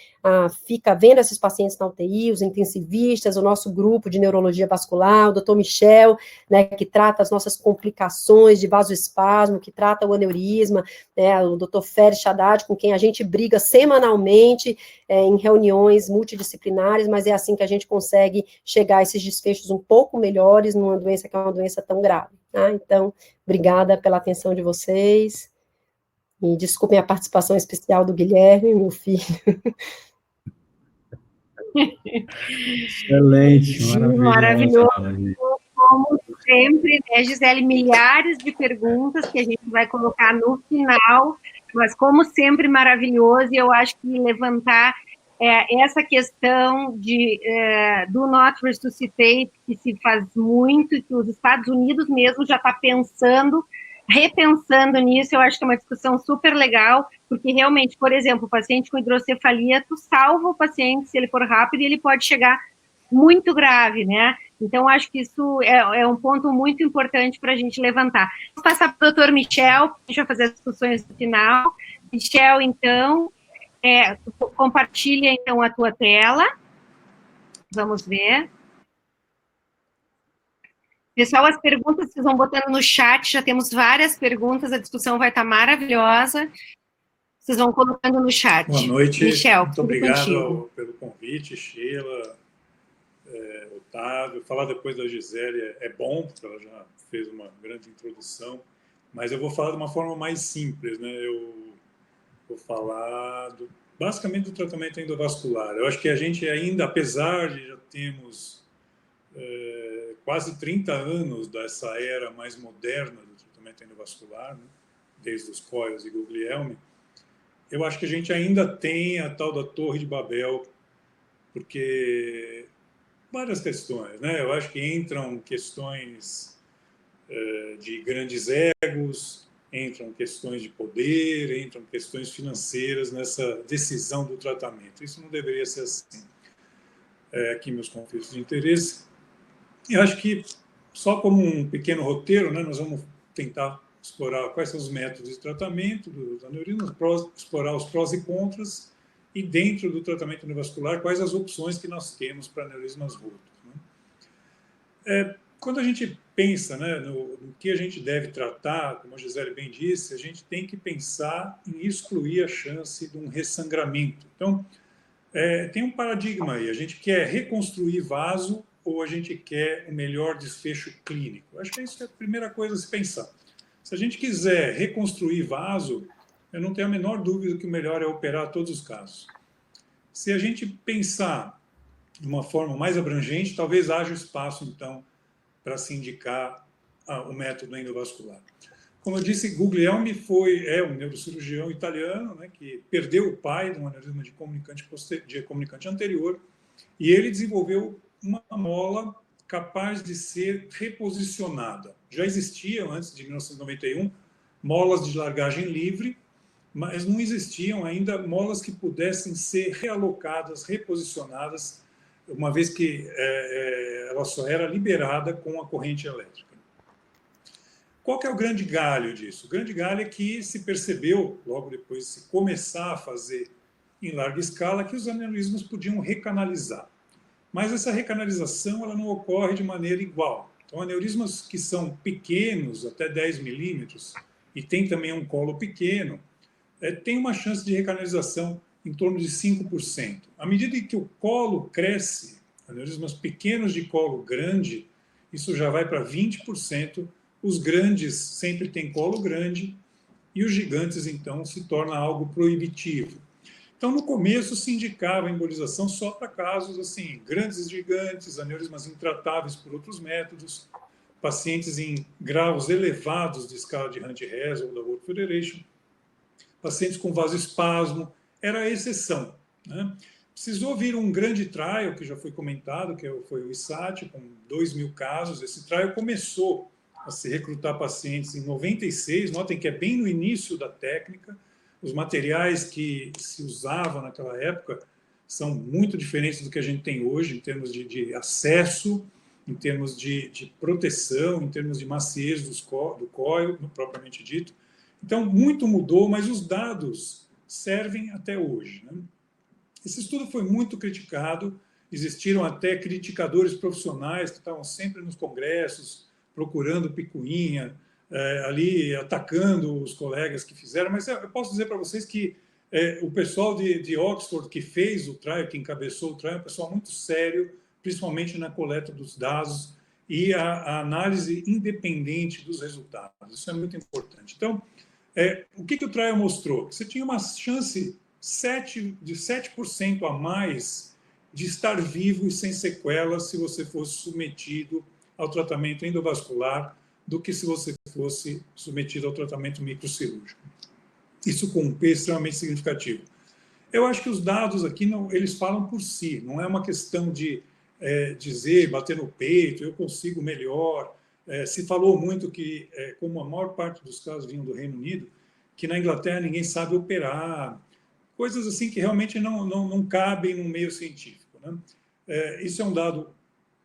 fica vendo esses pacientes na UTI, os intensivistas, o nosso grupo de neurologia vascular, o doutor Michel, né, que trata as nossas complicações de vasoespasmo, que trata o aneurisma, né, o doutor Félix Haddad, com quem a gente briga semanalmente em reuniões multidisciplinares, mas é assim que a gente consegue chegar a esses desfechos um pouco melhores numa doença que é uma doença tão grave. Tá? Então, obrigada pela atenção de vocês, e desculpem a participação especial do Guilherme, meu filho. Excelente, maravilhoso. Como sempre, né, Gisele, milhares de perguntas que a gente vai colocar no final, mas como sempre maravilhoso, e eu acho que levantar essa questão do not resuscitate, que se faz muito, e que os Estados Unidos mesmo já está repensando nisso, eu acho que é uma discussão super legal, porque realmente, por exemplo, o paciente com hidrocefalia, tu salva o paciente se ele for rápido e ele pode chegar muito grave, né? Então, acho que isso é um ponto muito importante para a gente levantar. Vou passar para o doutor Michel, a gente vai fazer as discussões no final. Michel, então, compartilha, então, a tua tela. Vamos ver. Pessoal, as perguntas vocês vão botando no chat, já temos várias perguntas, a discussão vai estar maravilhosa. Vocês vão colocando no chat. Boa noite, Michel, muito obrigado pelo convite, Sheila, Otávio. Falar depois da Gisele é bom, porque ela já fez uma grande introdução, mas eu vou falar de uma forma mais simples, né? Eu vou falar basicamente do tratamento endovascular. Eu acho que a gente ainda, apesar de já termos quase 30 anos dessa era mais moderna do tratamento endovascular, né? Desde os Coils e Guglielmi, eu acho que a gente ainda tem a tal da Torre de Babel, porque várias questões, né? Eu acho que entram questões de grandes egos, entram questões de poder, entram questões financeiras nessa decisão do tratamento. Isso não deveria ser assim. Aqui meus conflitos de interesse. Eu acho que, só como um pequeno roteiro, né, nós vamos tentar explorar quais são os métodos de tratamento dos aneurismas, explorar os prós e contras, e dentro do tratamento endovascular, quais as opções que nós temos para aneurismas rotos. Né? Quando a gente pensa, né, no que a gente deve tratar, como a Gisele bem disse, a gente tem que pensar em excluir a chance de um ressangramento. Então, tem um paradigma aí, a gente quer reconstruir vaso ou a gente quer o melhor desfecho clínico? Acho que isso é a primeira coisa a se pensar. Se a gente quiser reconstruir vaso, eu não tenho a menor dúvida que o melhor é operar todos os casos. Se a gente pensar de uma forma mais abrangente, talvez haja espaço, então, para se indicar o método endovascular. Como eu disse, Guglielmi é um neurocirurgião italiano, né, que perdeu o pai de um aneurisma de comunicante anterior, e ele desenvolveu uma mola capaz de ser reposicionada. Já existiam, antes de 1991, molas de largagem livre, mas não existiam ainda molas que pudessem ser realocadas, reposicionadas, uma vez que ela só era liberada com a corrente elétrica. Qual que é o grande galho disso? O grande galho é que se percebeu, logo depois de se começar a fazer em larga escala, que os aneurismas podiam recanalizar. Mas essa recanalização ela não ocorre de maneira igual. Então, aneurismas que são pequenos, até 10 milímetros, e tem também um colo pequeno, tem uma chance de recanalização em torno de 5%. À medida que o colo cresce, aneurismas pequenos de colo grande, isso já vai para 20%. Os grandes sempre têm colo grande e os gigantes, então, se torna algo proibitivo. Então, no começo, se indicava a embolização só para casos assim, grandes gigantes, aneurismas intratáveis por outros métodos, pacientes em graus elevados de escala de Hunt-Hess ou da World Federation. pacientes com vasoespasmo, era a exceção, né? Precisou vir um grande trial, que já foi comentado, que foi o ISAT, com 2.000 casos. Esse trial começou a se recrutar pacientes em 96, notem que é bem no início da técnica. Os materiais que se usavam naquela época são muito diferentes do que a gente tem hoje, em termos de acesso, em termos de proteção, em termos de maciez do coil, propriamente dito. Então, muito mudou, mas os dados servem até hoje, né? Esse estudo foi muito criticado, existiram até criticadores profissionais que estavam sempre nos congressos, procurando picuinha, ali atacando os colegas que fizeram, mas eu posso dizer para vocês que o pessoal de Oxford que fez o trial, que encabeçou o trial, é um pessoal muito sério, principalmente na coleta dos dados e a análise independente dos resultados. Isso é muito importante. Então, o que o trial mostrou? Você tinha uma chance de 7% a mais de estar vivo e sem sequelas se você fosse submetido ao tratamento endovascular do que se você fosse submetido ao tratamento microcirúrgico. Isso com um P extremamente significativo. Eu acho que os dados aqui, eles falam por si, não é uma questão de dizer, bater no peito, eu consigo melhor. Se falou muito que, como a maior parte dos casos vinham do Reino Unido, que na Inglaterra ninguém sabe operar, coisas assim que realmente não cabem no meio científico, né? Isso é um dado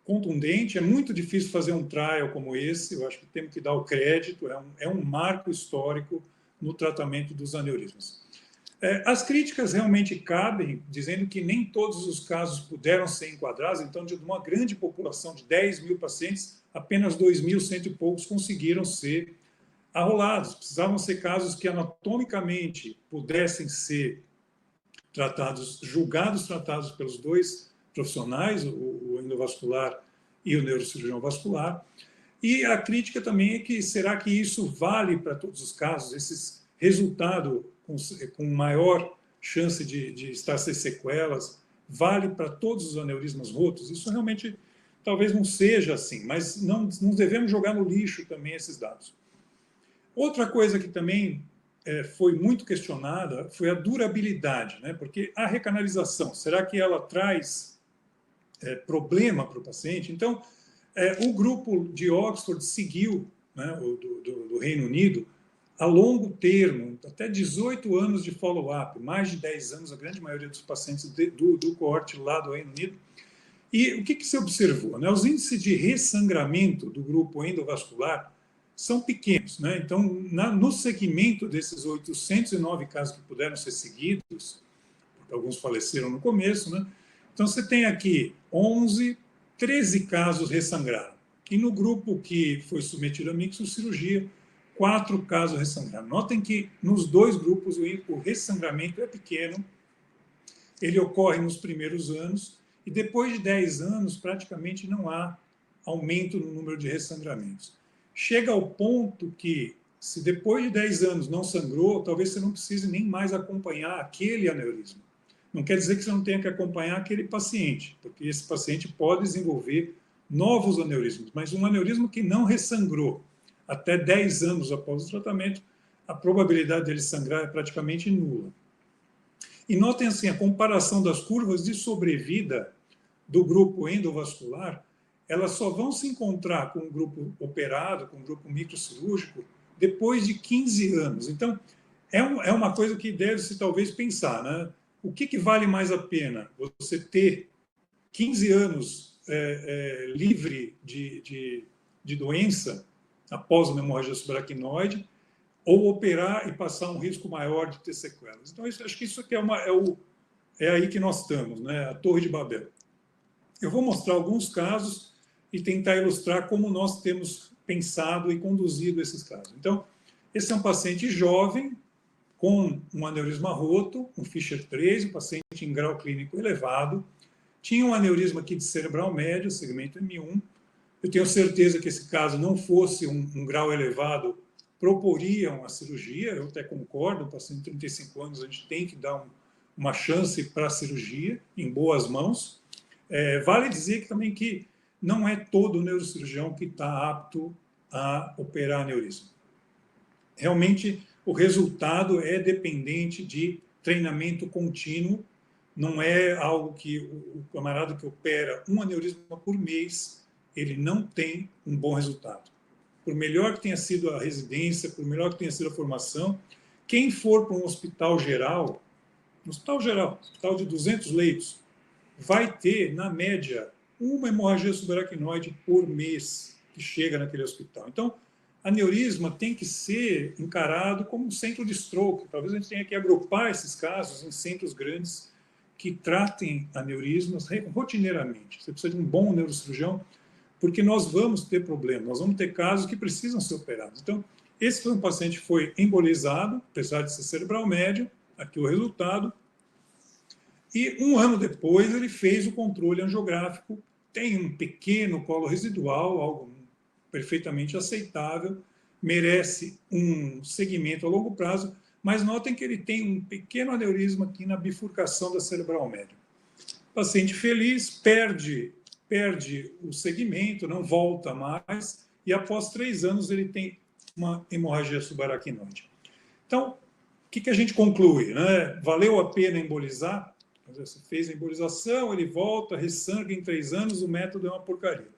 contundente, é muito difícil fazer um trial como esse, eu acho que temos que dar o crédito, é um marco histórico no tratamento dos aneurismas. As críticas realmente cabem, dizendo que nem todos os casos puderam ser enquadrados, então, de uma grande população de 10.000 pacientes, apenas 2.100 e poucos conseguiram ser arrolados. Precisavam ser casos que anatomicamente pudessem ser tratados pelos dois profissionais, o endovascular e o neurocirurgião vascular. E a crítica também é que será que isso vale para todos os casos, esse resultado com maior chance de estar sem sequelas, vale para todos os aneurismas rotos? Isso realmente talvez não seja assim, mas não devemos jogar no lixo também esses dados. Outra coisa que também foi muito questionada foi a durabilidade, né? Porque a recanalização, será que ela traz problema para o paciente? Então, o grupo de Oxford seguiu, né, do Reino Unido, a longo termo, até 18 anos de follow-up, mais de 10 anos, a grande maioria dos pacientes do coorte lá do Reino Unido. E o que se observou, né? Os índices de ressangramento do grupo endovascular são pequenos, né? Então, no segmento desses 809 casos que puderam ser seguidos, porque alguns faleceram no começo, né? Então, você tem aqui 13 casos ressangraram. E no grupo que foi submetido à microcirurgia, 4 casos ressangraram. Notem que nos dois grupos o ressangramento é pequeno, ele ocorre nos primeiros anos, e depois de 10 anos, praticamente não há aumento no número de ressangramentos. Chega ao ponto que, se depois de 10 anos não sangrou, talvez você não precise nem mais acompanhar aquele aneurisma. Não quer dizer que você não tenha que acompanhar aquele paciente, porque esse paciente pode desenvolver novos aneurismas, mas um aneurisma que não ressangrou até 10 anos após o tratamento, a probabilidade dele sangrar é praticamente nula. E notem assim, a comparação das curvas de sobrevida do grupo endovascular, elas só vão se encontrar com o grupo operado, com o grupo microcirúrgico, depois de 15 anos. Então, é uma coisa que deve-se talvez pensar, né? O que vale mais a pena? Você ter 15 anos livre de doença após uma hemorragia subaracnoide, ou operar e passar um risco maior de ter sequelas? Então, acho que isso aqui é aí que nós estamos, né? A Torre de Babel. Eu vou mostrar alguns casos e tentar ilustrar como nós temos pensado e conduzido esses casos. Então, esse é um paciente jovem, com um aneurisma roto, um Fischer 3, um paciente em grau clínico elevado, tinha um aneurisma aqui de cerebral médio, segmento M1. Eu tenho certeza que esse caso não fosse um grau elevado, proporia uma cirurgia, eu até concordo, um paciente de 35 anos, a gente tem que dar uma chance para a cirurgia, em boas mãos. Vale dizer que também que não é todo neurocirurgião que está apto a operar aneurisma. Realmente, o resultado é dependente de treinamento contínuo, não é algo que o camarada que opera um aneurisma por mês, ele não tem um bom resultado. Por melhor que tenha sido a residência, por melhor que tenha sido a formação, quem for para um hospital geral, hospital de 200 leitos, vai ter, na média, uma hemorragia subaracnoide por mês que chega naquele hospital. Então, aneurisma tem que ser encarado como um centro de stroke. Talvez a gente tenha que agrupar esses casos em centros grandes que tratem aneurismas rotineiramente. Você precisa de um bom neurocirurgião, porque nós vamos ter problemas, nós vamos ter casos que precisam ser operados. Então, esse foi um paciente que foi embolizado, apesar de ser cerebral médio, aqui o resultado, e 1 ano depois ele fez o controle angiográfico, tem um pequeno colo residual, algo perfeitamente aceitável, merece um segmento a longo prazo, mas notem que ele tem um pequeno aneurisma aqui na bifurcação da cerebral média. Paciente feliz, perde o segmento, não volta mais, e após 3 anos ele tem uma hemorragia subaracnoide. Então, o que a gente conclui, né? Valeu a pena embolizar? Você fez a embolização, ele volta, ressangue em 3 anos, o método é uma porcaria.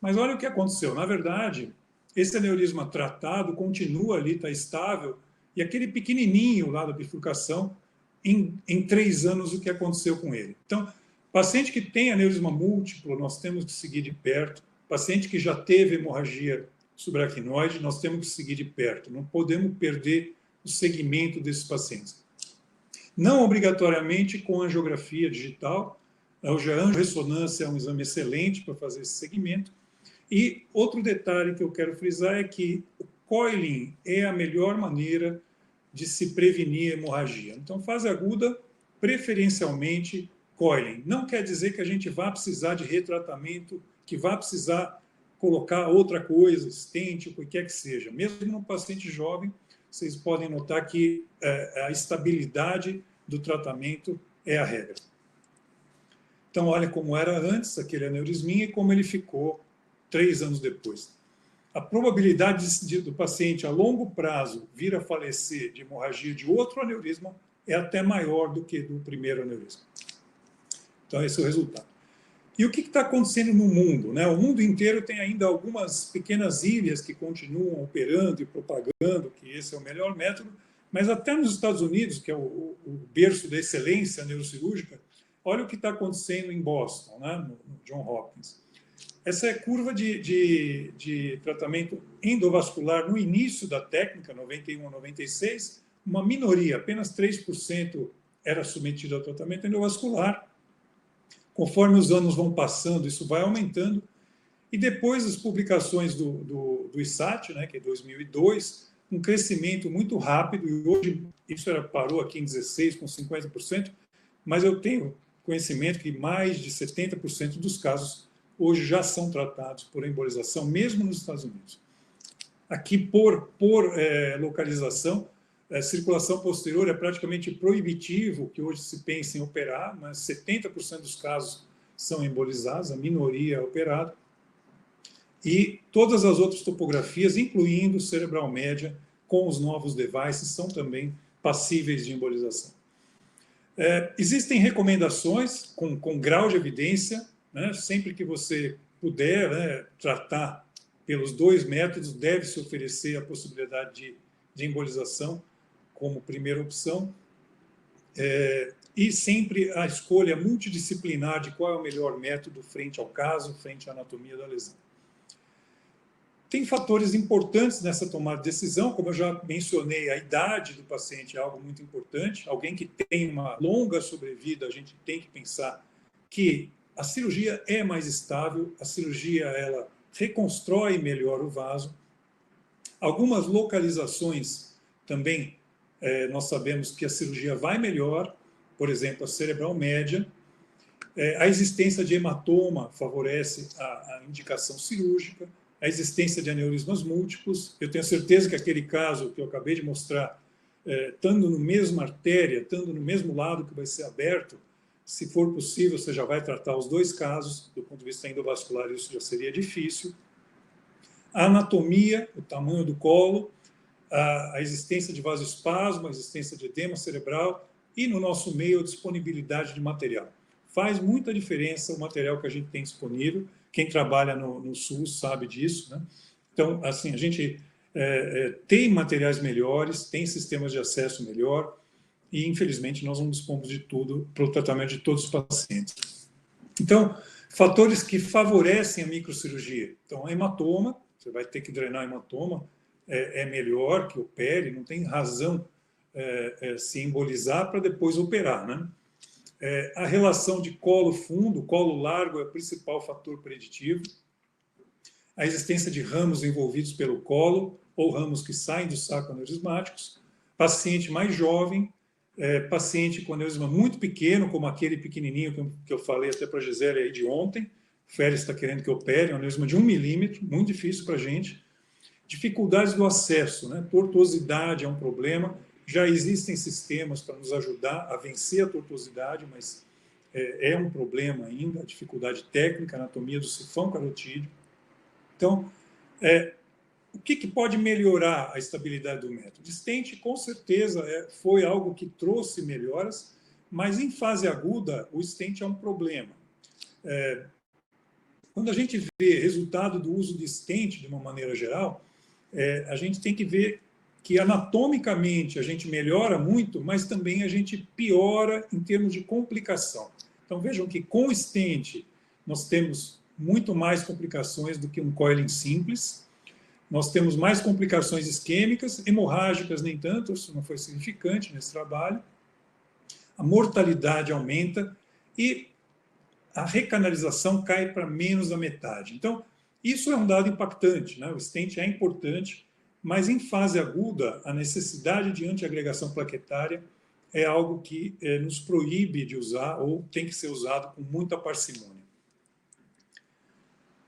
Mas olha o que aconteceu. Na verdade, esse aneurisma tratado continua ali, está estável, e aquele pequenininho lá da bifurcação, em 3 anos, o que aconteceu com ele? Então, paciente que tem aneurisma múltiplo, nós temos que seguir de perto. Paciente que já teve hemorragia subaracnoide, nós temos que seguir de perto. Não podemos perder o segmento desses pacientes. Não obrigatoriamente com angiografia digital. A angiorressonância é um exame excelente para fazer esse segmento. E outro detalhe que eu quero frisar é que o coiling é a melhor maneira de se prevenir a hemorragia. Então, fase aguda, preferencialmente coiling. Não quer dizer que a gente vá precisar de retratamento, que vá precisar colocar outra coisa, stent, o que quer que seja. Mesmo no paciente jovem, vocês podem notar que a estabilidade do tratamento é a regra. Então, olha como era antes, aquele aneurisminha, e como ele ficou 3 anos depois. A probabilidade do paciente a longo prazo vir a falecer de hemorragia de outro aneurisma é até maior do que do primeiro aneurisma. Então, esse é o resultado. E o que está acontecendo no mundo, né? O mundo inteiro tem ainda algumas pequenas ilhas que continuam operando e propagando que esse é o melhor método, mas até nos Estados Unidos, que é o berço da excelência neurocirúrgica, olha o que está acontecendo em Boston, né? No Johns Hopkins. Essa é a curva de tratamento endovascular no início da técnica, 91 a 96, uma minoria, apenas 3% era submetido ao tratamento endovascular. Conforme os anos vão passando, isso vai aumentando. E depois das publicações do ISAT, né, que é 2002, um crescimento muito rápido, e hoje isso parou aqui em 16, com 50%, mas eu tenho conhecimento que mais de 70% dos casos hoje já são tratados por embolização, mesmo nos Estados Unidos. Aqui, por localização, circulação posterior é praticamente proibitivo, que hoje se pensa em operar, mas 70% dos casos são embolizados, a minoria é operada. E todas as outras topografias, incluindo cerebral média, com os novos devices, são também passíveis de embolização. Existem recomendações com grau de evidência, né? Sempre que você puder, né, tratar pelos 2 métodos, deve-se oferecer a possibilidade de embolização como primeira opção, e sempre a escolha multidisciplinar de qual é o melhor método frente ao caso, frente à anatomia da lesão. Tem fatores importantes nessa tomada de decisão, como eu já mencionei, a idade do paciente é algo muito importante. Alguém que tem uma longa sobrevida, a gente tem que pensar que a cirurgia é mais estável, a cirurgia ela reconstrói melhor o vaso. Algumas localizações também, nós sabemos que a cirurgia vai melhor, por exemplo, a cerebral média. A existência de hematoma favorece a indicação cirúrgica, a existência de aneurismas múltiplos. Eu tenho certeza que aquele caso que eu acabei de mostrar, estando na mesma artéria, estando no mesmo lado que vai ser aberto, se for possível, você já vai tratar os 2 casos, do ponto de vista endovascular, isso já seria difícil. A anatomia, o tamanho do colo, a existência de vasoespasmo, a existência de edema cerebral e, no nosso meio, a disponibilidade de material. Faz muita diferença o material que a gente tem disponível. Quem trabalha no SUS sabe disso, né? Então, assim, a gente tem materiais melhores, tem sistemas de acesso melhor e, infelizmente, nós não dispomos de tudo para o tratamento de todos os pacientes. Então, fatores que favorecem a microcirurgia. Então, a hematoma, você vai ter que drenar hematoma, é melhor que opere, não tem razão se embolizar para depois operar, né? A relação de colo fundo, colo largo é o principal fator preditivo. A existência de ramos envolvidos pelo colo ou ramos que saem do saco aneurismáticos. Paciente mais jovem, paciente com aneurisma muito pequeno, como aquele pequenininho que eu falei até para a Gisele aí de ontem. O Félix está querendo que opere, um aneurisma de 1 milímetro, muito difícil para a gente. Dificuldades do acesso, né? Tortuosidade é um problema. Já existem sistemas para nos ajudar a vencer a tortuosidade, mas é um problema ainda, a dificuldade técnica, a anatomia do sifão carotídeo. Então, o que pode melhorar a estabilidade do método? O stent, com certeza, foi algo que trouxe melhoras, mas em fase aguda, o stent é um problema. Quando a gente vê resultado do uso de stent, de uma maneira geral, a gente tem que ver que anatomicamente a gente melhora muito, mas também a gente piora em termos de complicação. Então vejam que com o stent nós temos muito mais complicações do que um coiling simples, nós temos mais complicações isquêmicas, hemorrágicas nem tanto, isso não foi significante nesse trabalho, a mortalidade aumenta e a recanalização cai para menos da metade. Então, isso é um dado impactante, né? O stent é importante, mas em fase aguda, a necessidade de antiagregação plaquetária é algo que nos proíbe de usar ou tem que ser usado com muita parcimônia.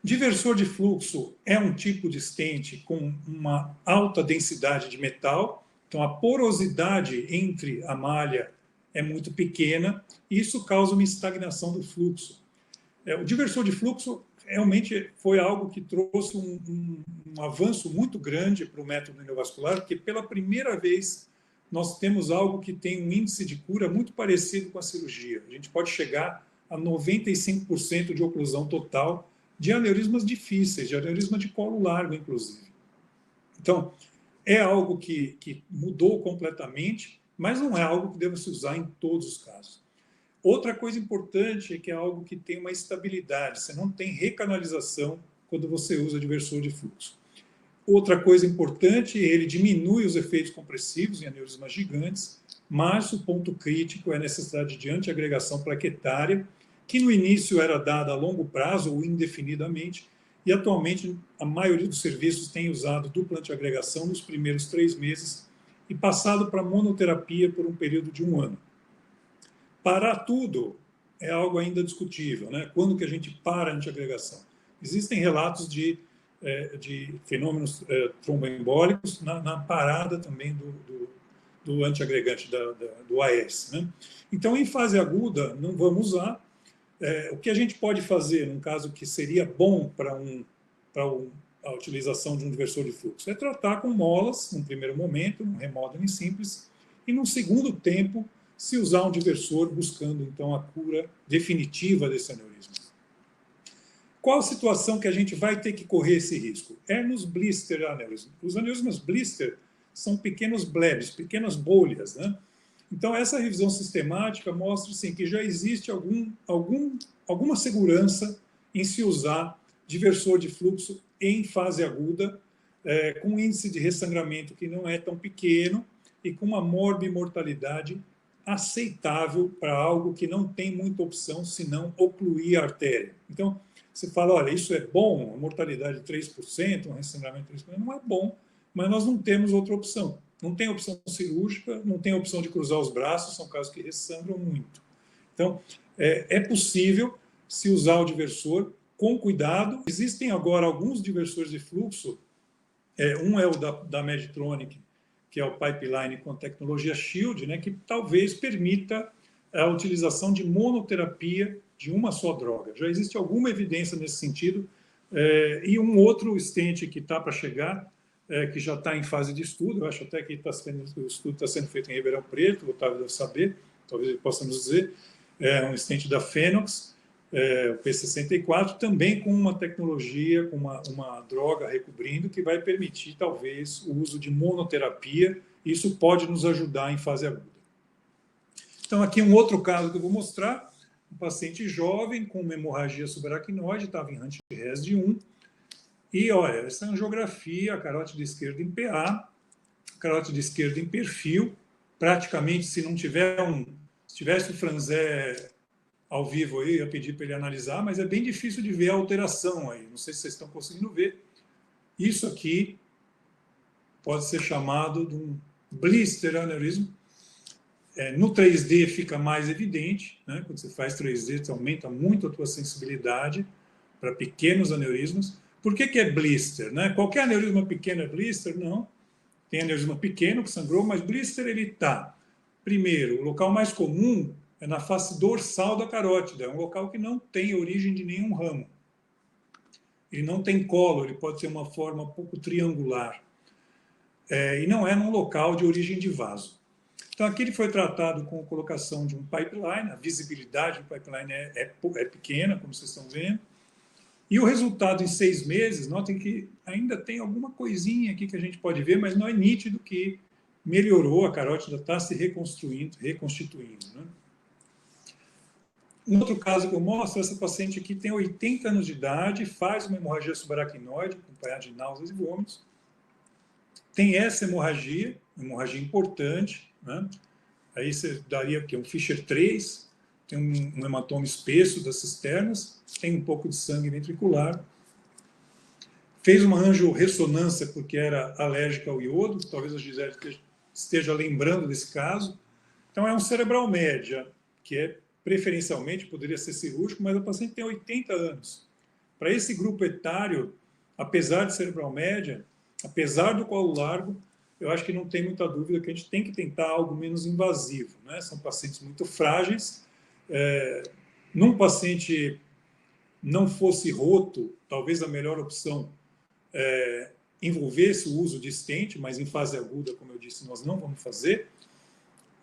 Diversor de fluxo é um tipo de stent com uma alta densidade de metal, então a porosidade entre a malha é muito pequena e isso causa uma estagnação do fluxo. O diversor de fluxo realmente foi algo que trouxe um avanço muito grande para o método endovascular, porque pela primeira vez nós temos algo que tem um índice de cura muito parecido com a cirurgia. A gente pode chegar a 95% de oclusão total de aneurismas difíceis, de aneurisma de colo largo, inclusive. Então, é algo que mudou completamente, mas não é algo que deva se usar em todos os casos. Outra coisa importante é que é algo que tem uma estabilidade, você não tem recanalização quando você usa diversor de fluxo. Outra coisa importante, ele diminui os efeitos compressivos em aneurismas gigantes, mas o ponto crítico é a necessidade de antiagregação plaquetária, que no início era dada a longo prazo ou indefinidamente, e atualmente a maioria dos serviços tem usado dupla antiagregação nos primeiros 3 meses e passado para monoterapia por um período de 1 ano. Parar tudo é algo ainda discutível, né? Quando que a gente para a antiagregação? Existem relatos de fenômenos tromboembólicos na parada também do antiagregante, do AS, né? Então, em fase aguda, não vamos usar. O que a gente pode fazer, num caso que seria bom para a utilização de um diversor de fluxo, é tratar com molas, num primeiro momento, um remodeling simples, e num segundo tempo, se usar um diversor, buscando, então, a cura definitiva desse aneurisma. Qual a situação que a gente vai ter que correr esse risco? É nos blister aneurismas. Os aneurismas blister são pequenos blebs, pequenas bolhas, né? Então, essa revisão sistemática mostra assim, que já existe alguma segurança em se usar diversor de fluxo em fase aguda, com um índice de ressangramento que não é tão pequeno e com uma morbimortalidade aceitável para algo que não tem muita opção senão ocluir a artéria. Então, você fala, olha, isso é bom, a mortalidade de 3%, um ressangramento de 3%, não é bom, mas nós não temos outra opção. Não tem opção cirúrgica, não tem opção de cruzar os braços, são casos que ressangram muito. Então, é possível se usar o diversor com cuidado. Existem agora alguns diversores de fluxo, um é o da Medtronic, que é o Pipeline com tecnologia Shield, né, que talvez permita a utilização de monoterapia de uma só droga. Já existe alguma evidência nesse sentido, e um outro stent que está para chegar que já está em fase de estudo. Eu acho até que o estudo está sendo feito em Ribeirão Preto, o Otávio deve saber, talvez ele possa nos dizer. É um stent da Phenox, o P64, também com uma tecnologia, com uma droga recobrindo, que vai permitir, talvez, o uso de monoterapia. Isso pode nos ajudar em fase aguda. Então, aqui um outro caso que eu vou mostrar, um paciente jovem com uma hemorragia subaracnoide, estava em HUNT-RES de 1, e olha, essa angiografia, a carótida esquerda em PA, a carótida esquerda em perfil, praticamente, se tivesse o Franzé ao vivo aí, eu ia pedir para ele analisar, mas é bem difícil de ver a alteração aí, não sei se vocês estão conseguindo ver. Isso aqui pode ser chamado de um blister aneurisma. No 3D fica mais evidente, né? Quando você faz 3D, você aumenta muito a tua sensibilidade para pequenos aneurismas. Por que é blister? Né? Qualquer aneurisma pequeno é blister? Não. Tem aneurisma pequeno que sangrou, mas blister ele está. Primeiro, o local mais comum é na face dorsal da carótida, é um local que não tem origem de nenhum ramo. Ele não tem colo, ele pode ter uma forma um pouco triangular. E não é num local de origem de vaso. Então, aqui ele foi tratado com a colocação de um pipeline, a visibilidade do pipeline é pequena, como vocês estão vendo. E o resultado em 6 meses, notem que ainda tem alguma coisinha aqui que a gente pode ver, mas não é nítido que melhorou, a carótida está se reconstituindo. Né? Um outro caso que eu mostro, essa paciente aqui tem 80 anos de idade, faz uma hemorragia subaracnoide, acompanhada de náuseas e vômitos. Tem essa hemorragia importante, né? Aí você daria aqui um Fischer 3, tem um hematoma espesso das cisternas, tem um pouco de sangue ventricular. Fez uma angiorressonância porque era alérgica ao iodo, talvez a Gisele esteja lembrando desse caso. Então é um cerebral média, que preferencialmente poderia ser cirúrgico, mas a paciente tem 80 anos. Para esse grupo etário, apesar de cerebral média, apesar do colo largo, eu acho que não tem muita dúvida que a gente tem que tentar algo menos invasivo. Né? São pacientes muito frágeis. Num paciente não fosse roto, talvez a melhor opção envolvesse o uso de stent, mas em fase aguda, como eu disse, nós não vamos fazer.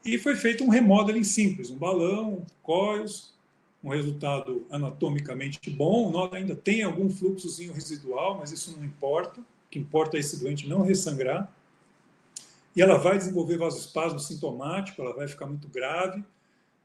E foi feito um remodeling simples, um balão, coils, um resultado anatomicamente bom. Nós ainda tem algum fluxozinho residual, mas isso não importa. O que importa é esse doente não ressangrar. E ela vai desenvolver vasoespasmo sintomático, ela vai ficar muito grave.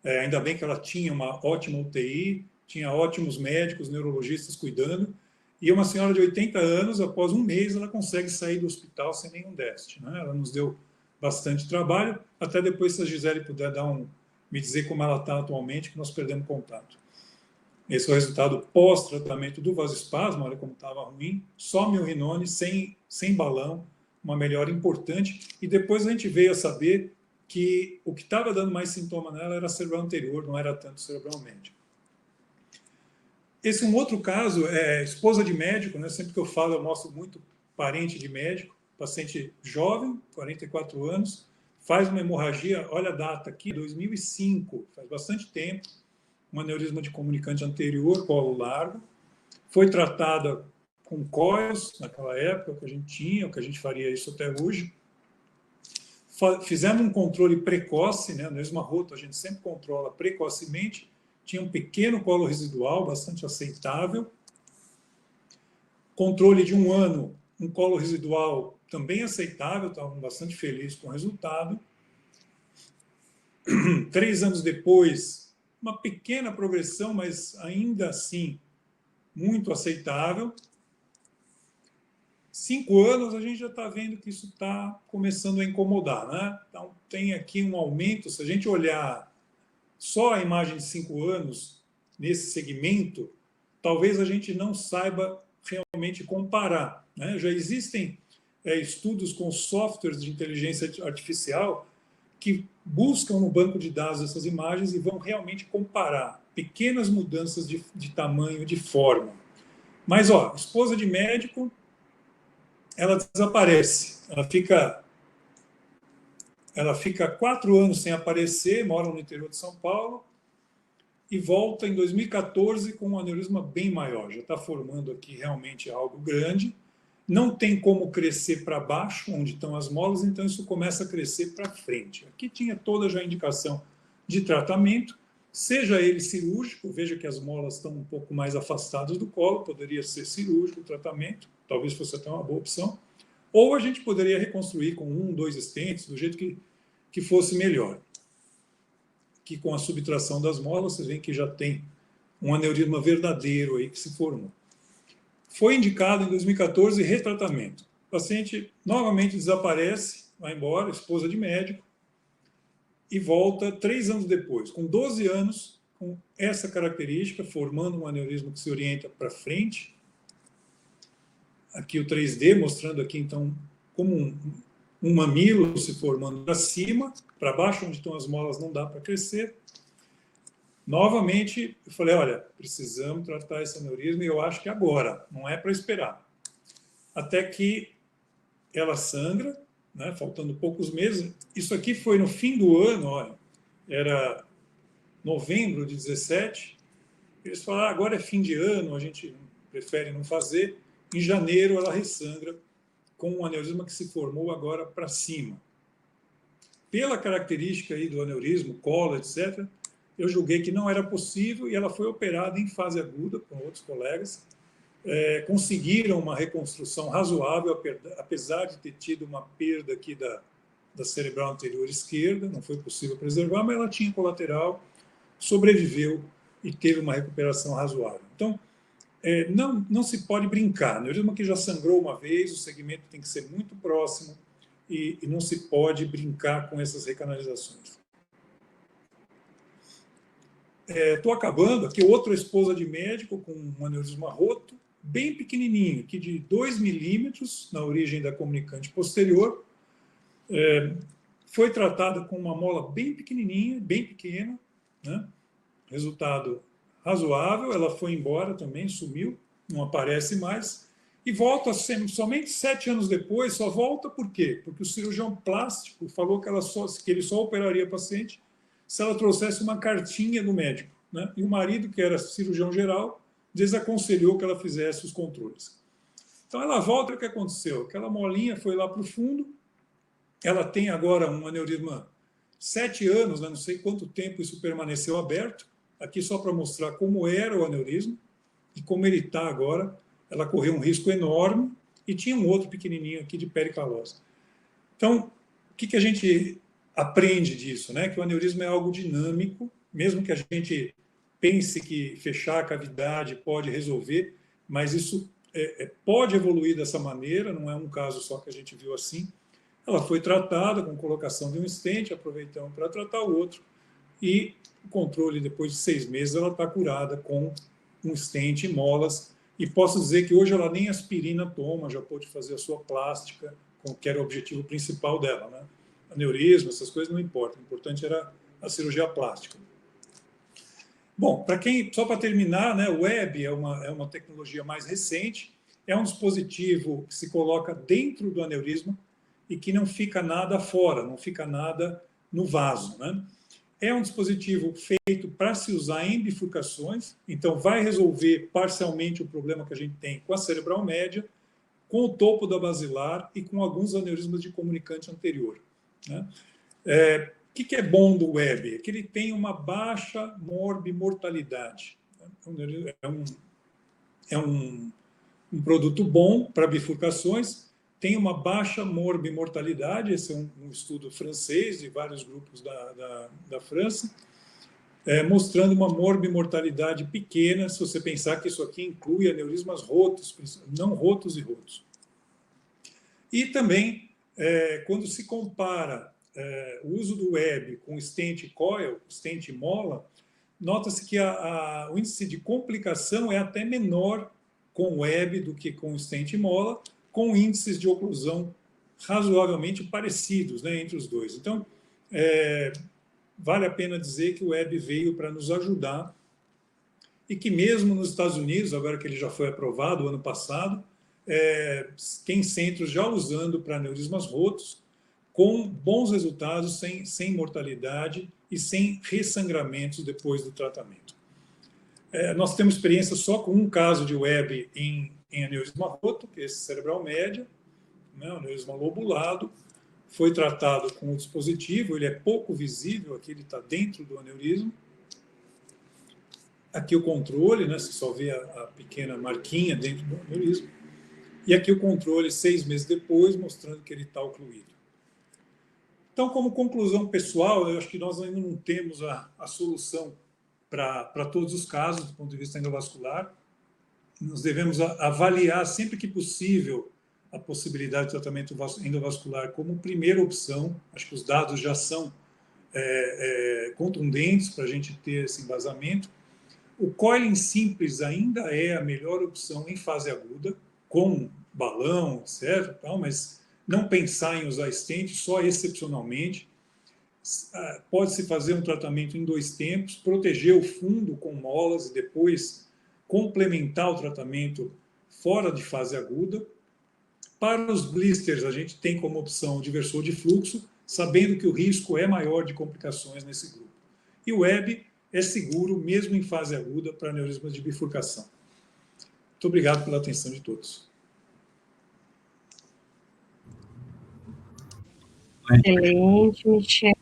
Ainda bem que ela tinha uma ótima UTI, tinha ótimos médicos, neurologistas cuidando. E uma senhora de 80 anos, após um mês, ela consegue sair do hospital sem nenhum déficit. Né? Ela nos deu bastante trabalho. Até depois, se a Gisele puder me dizer como ela está atualmente, que nós perdemos contato. Esse é o resultado pós-tratamento do vasoespasmo, olha como estava ruim, só milrinone, sem balão, uma melhora importante. E depois a gente veio a saber que o que estava dando mais sintoma nela era cerebral anterior, não era tanto cerebral médio. Esse é um outro caso, esposa de médico, né? Sempre que eu falo, eu mostro muito parente de médico, paciente jovem, 44 anos, faz uma hemorragia, olha a data aqui, 2005, faz bastante tempo, um aneurisma de comunicante anterior, colo largo, foi tratada com coils, naquela época, o que a gente tinha, o que a gente faria isso até hoje. Fizemos um controle precoce, né? Aneurisma roto a gente sempre controla precocemente, tinha um pequeno colo residual, bastante aceitável. Controle de 1 ano, um colo residual também aceitável, estavam bastante felizes com o resultado. 3 anos depois, uma pequena progressão, mas ainda assim muito aceitável. 5 anos, a gente já está vendo que isso está começando a incomodar, né? Então, tem aqui um aumento. Se a gente olhar só a imagem de 5 anos nesse segmento, talvez a gente não saiba realmente comparar. Né? Já existem estudos com softwares de inteligência artificial que buscam no banco de dados essas imagens e vão realmente comparar pequenas mudanças de tamanho, de forma. Mas, esposa de médico, ela desaparece. Ela fica 4 anos sem aparecer, mora no interior de São Paulo, e volta em 2014 com um aneurisma bem maior. Já está formando aqui realmente algo grande. não tem como crescer para baixo, onde estão as molas, então isso começa a crescer para frente. Aqui tinha toda já a indicação de tratamento, seja ele cirúrgico, veja que as molas estão um pouco mais afastadas do colo, poderia ser cirúrgico o tratamento, talvez fosse até uma boa opção, ou a gente poderia reconstruir com 1, 2 stents, do jeito que fosse melhor. Que com a subtração das molas, vocês veem que já tem um aneurisma verdadeiro aí que se formou. Foi indicado em 2014 retratamento. O paciente novamente desaparece, vai embora, esposa de médico, e volta 3 anos depois, com 12 anos, com essa característica, formando um aneurisma que se orienta para frente. Aqui o 3D, mostrando aqui, então, como um mamilo se formando para cima, para baixo, onde estão as molas, não dá para crescer. Novamente, eu falei, olha, precisamos tratar esse aneurisma e eu acho que agora, não é para esperar. Até que ela sangra, né, faltando poucos meses. Isso aqui foi no fim do ano, olha, era novembro de 17. Eles falaram, agora é fim de ano, a gente prefere não fazer. Em janeiro, ela ressangra com um aneurisma que se formou agora para cima. Pela característica aí do aneurisma, cola, etc., eu julguei que não era possível e ela foi operada em fase aguda com outros colegas. Conseguiram uma reconstrução razoável, apesar de ter tido uma perda aqui da cerebral anterior esquerda, não foi possível preservar, mas ela tinha colateral, sobreviveu e teve uma recuperação razoável. Então, não se pode brincar. Aneurisma que já sangrou uma vez, o segmento tem que ser muito próximo e não se pode brincar com essas recanalizações. Estou acabando aqui, outra esposa de médico com um aneurisma roto, bem pequenininho, aqui de 2 milímetros na origem da comunicante posterior. Foi tratada com uma mola bem pequenininha, bem pequena, né? Resultado razoável. Ela foi embora também, sumiu, não aparece mais. E volta somente 7 anos depois, só volta por quê? Porque o cirurgião plástico falou que ele só operaria a paciente se ela trouxesse uma cartinha do médico, né? E o marido, que era cirurgião geral, desaconselhou que ela fizesse os controles. Então ela volta, o que aconteceu? Aquela molinha foi lá para o fundo, ela tem agora um aneurisma 7 anos, né? Não sei quanto tempo isso permaneceu aberto, aqui só para mostrar como era o aneurisma e como ele está agora. Ela correu um risco enorme e tinha um outro pequenininho aqui de pericalose. Então, o que a gente aprende disso, né? Que o aneurisma é algo dinâmico, mesmo que a gente pense que fechar a cavidade pode resolver, mas isso pode evoluir dessa maneira, não é um caso só que a gente viu assim. Ela foi tratada com colocação de um stent, aproveitamos para tratar o outro, e o controle, depois de 6 meses, ela está curada com um stent e molas, e posso dizer que hoje ela nem aspirina toma, já pôde fazer a sua plástica, que era o objetivo principal dela, né? Aneurisma, essas coisas não importam, o importante era a cirurgia plástica. Bom, só para terminar, né, o web é uma tecnologia mais recente, é um dispositivo que se coloca dentro do aneurisma e que não fica nada fora, não fica nada no vaso, né? É um dispositivo feito para se usar em bifurcações, então vai resolver parcialmente o problema que a gente tem com a cerebral média, com o topo da basilar e com alguns aneurismas de comunicante anterior, né? O que é bom do web? É que ele tem uma baixa morbimortalidade. É um produto bom para bifurcações, tem uma baixa morbimortalidade, esse é um estudo francês, de vários grupos da França, mostrando uma morbimortalidade pequena, se você pensar que isso aqui inclui aneurismas rotos, não rotos e rotos. E também, quando se compara o uso do web com stent coil, stent mola, nota-se que o índice de complicação é até menor com web do que com stent mola, com índices de oclusão razoavelmente parecidos, né, entre os dois. Então, vale a pena dizer que o web veio para nos ajudar e que mesmo nos Estados Unidos, agora que ele já foi aprovado ano passado, tem centros já usando para aneurismas rotos, com bons resultados, sem mortalidade e sem ressangramentos depois do tratamento. Nós temos experiência só com um caso de web em em aneurisma roto, que é esse cerebral médio, né, aneurisma lobulado, foi tratado com o dispositivo, ele é pouco visível, aqui ele está dentro do aneurisma. Aqui o controle, né, você só vê a pequena marquinha dentro do aneurisma. E aqui o controle 6 meses depois, mostrando que ele está ocluído. Então, como conclusão pessoal, eu acho que nós ainda não temos a solução para todos os casos, do ponto de vista endovascular. Nós devemos avaliar, sempre que possível, a possibilidade de tratamento endovascular como primeira opção. Acho que os dados já são contundentes para a gente ter esse embasamento. O coiling simples ainda é a melhor opção em fase aguda, com balão, etc., mas não pensar em usar stent só excepcionalmente. Pode-se fazer um tratamento em 2 tempos, proteger o fundo com molas e depois complementar o tratamento fora de fase aguda. Para os blisters, a gente tem como opção o diversor de fluxo, sabendo que o risco é maior de complicações nesse grupo. E o web é seguro, mesmo em fase aguda, para aneurismas de bifurcação. Muito obrigado pela atenção de todos. Excelente, Michel.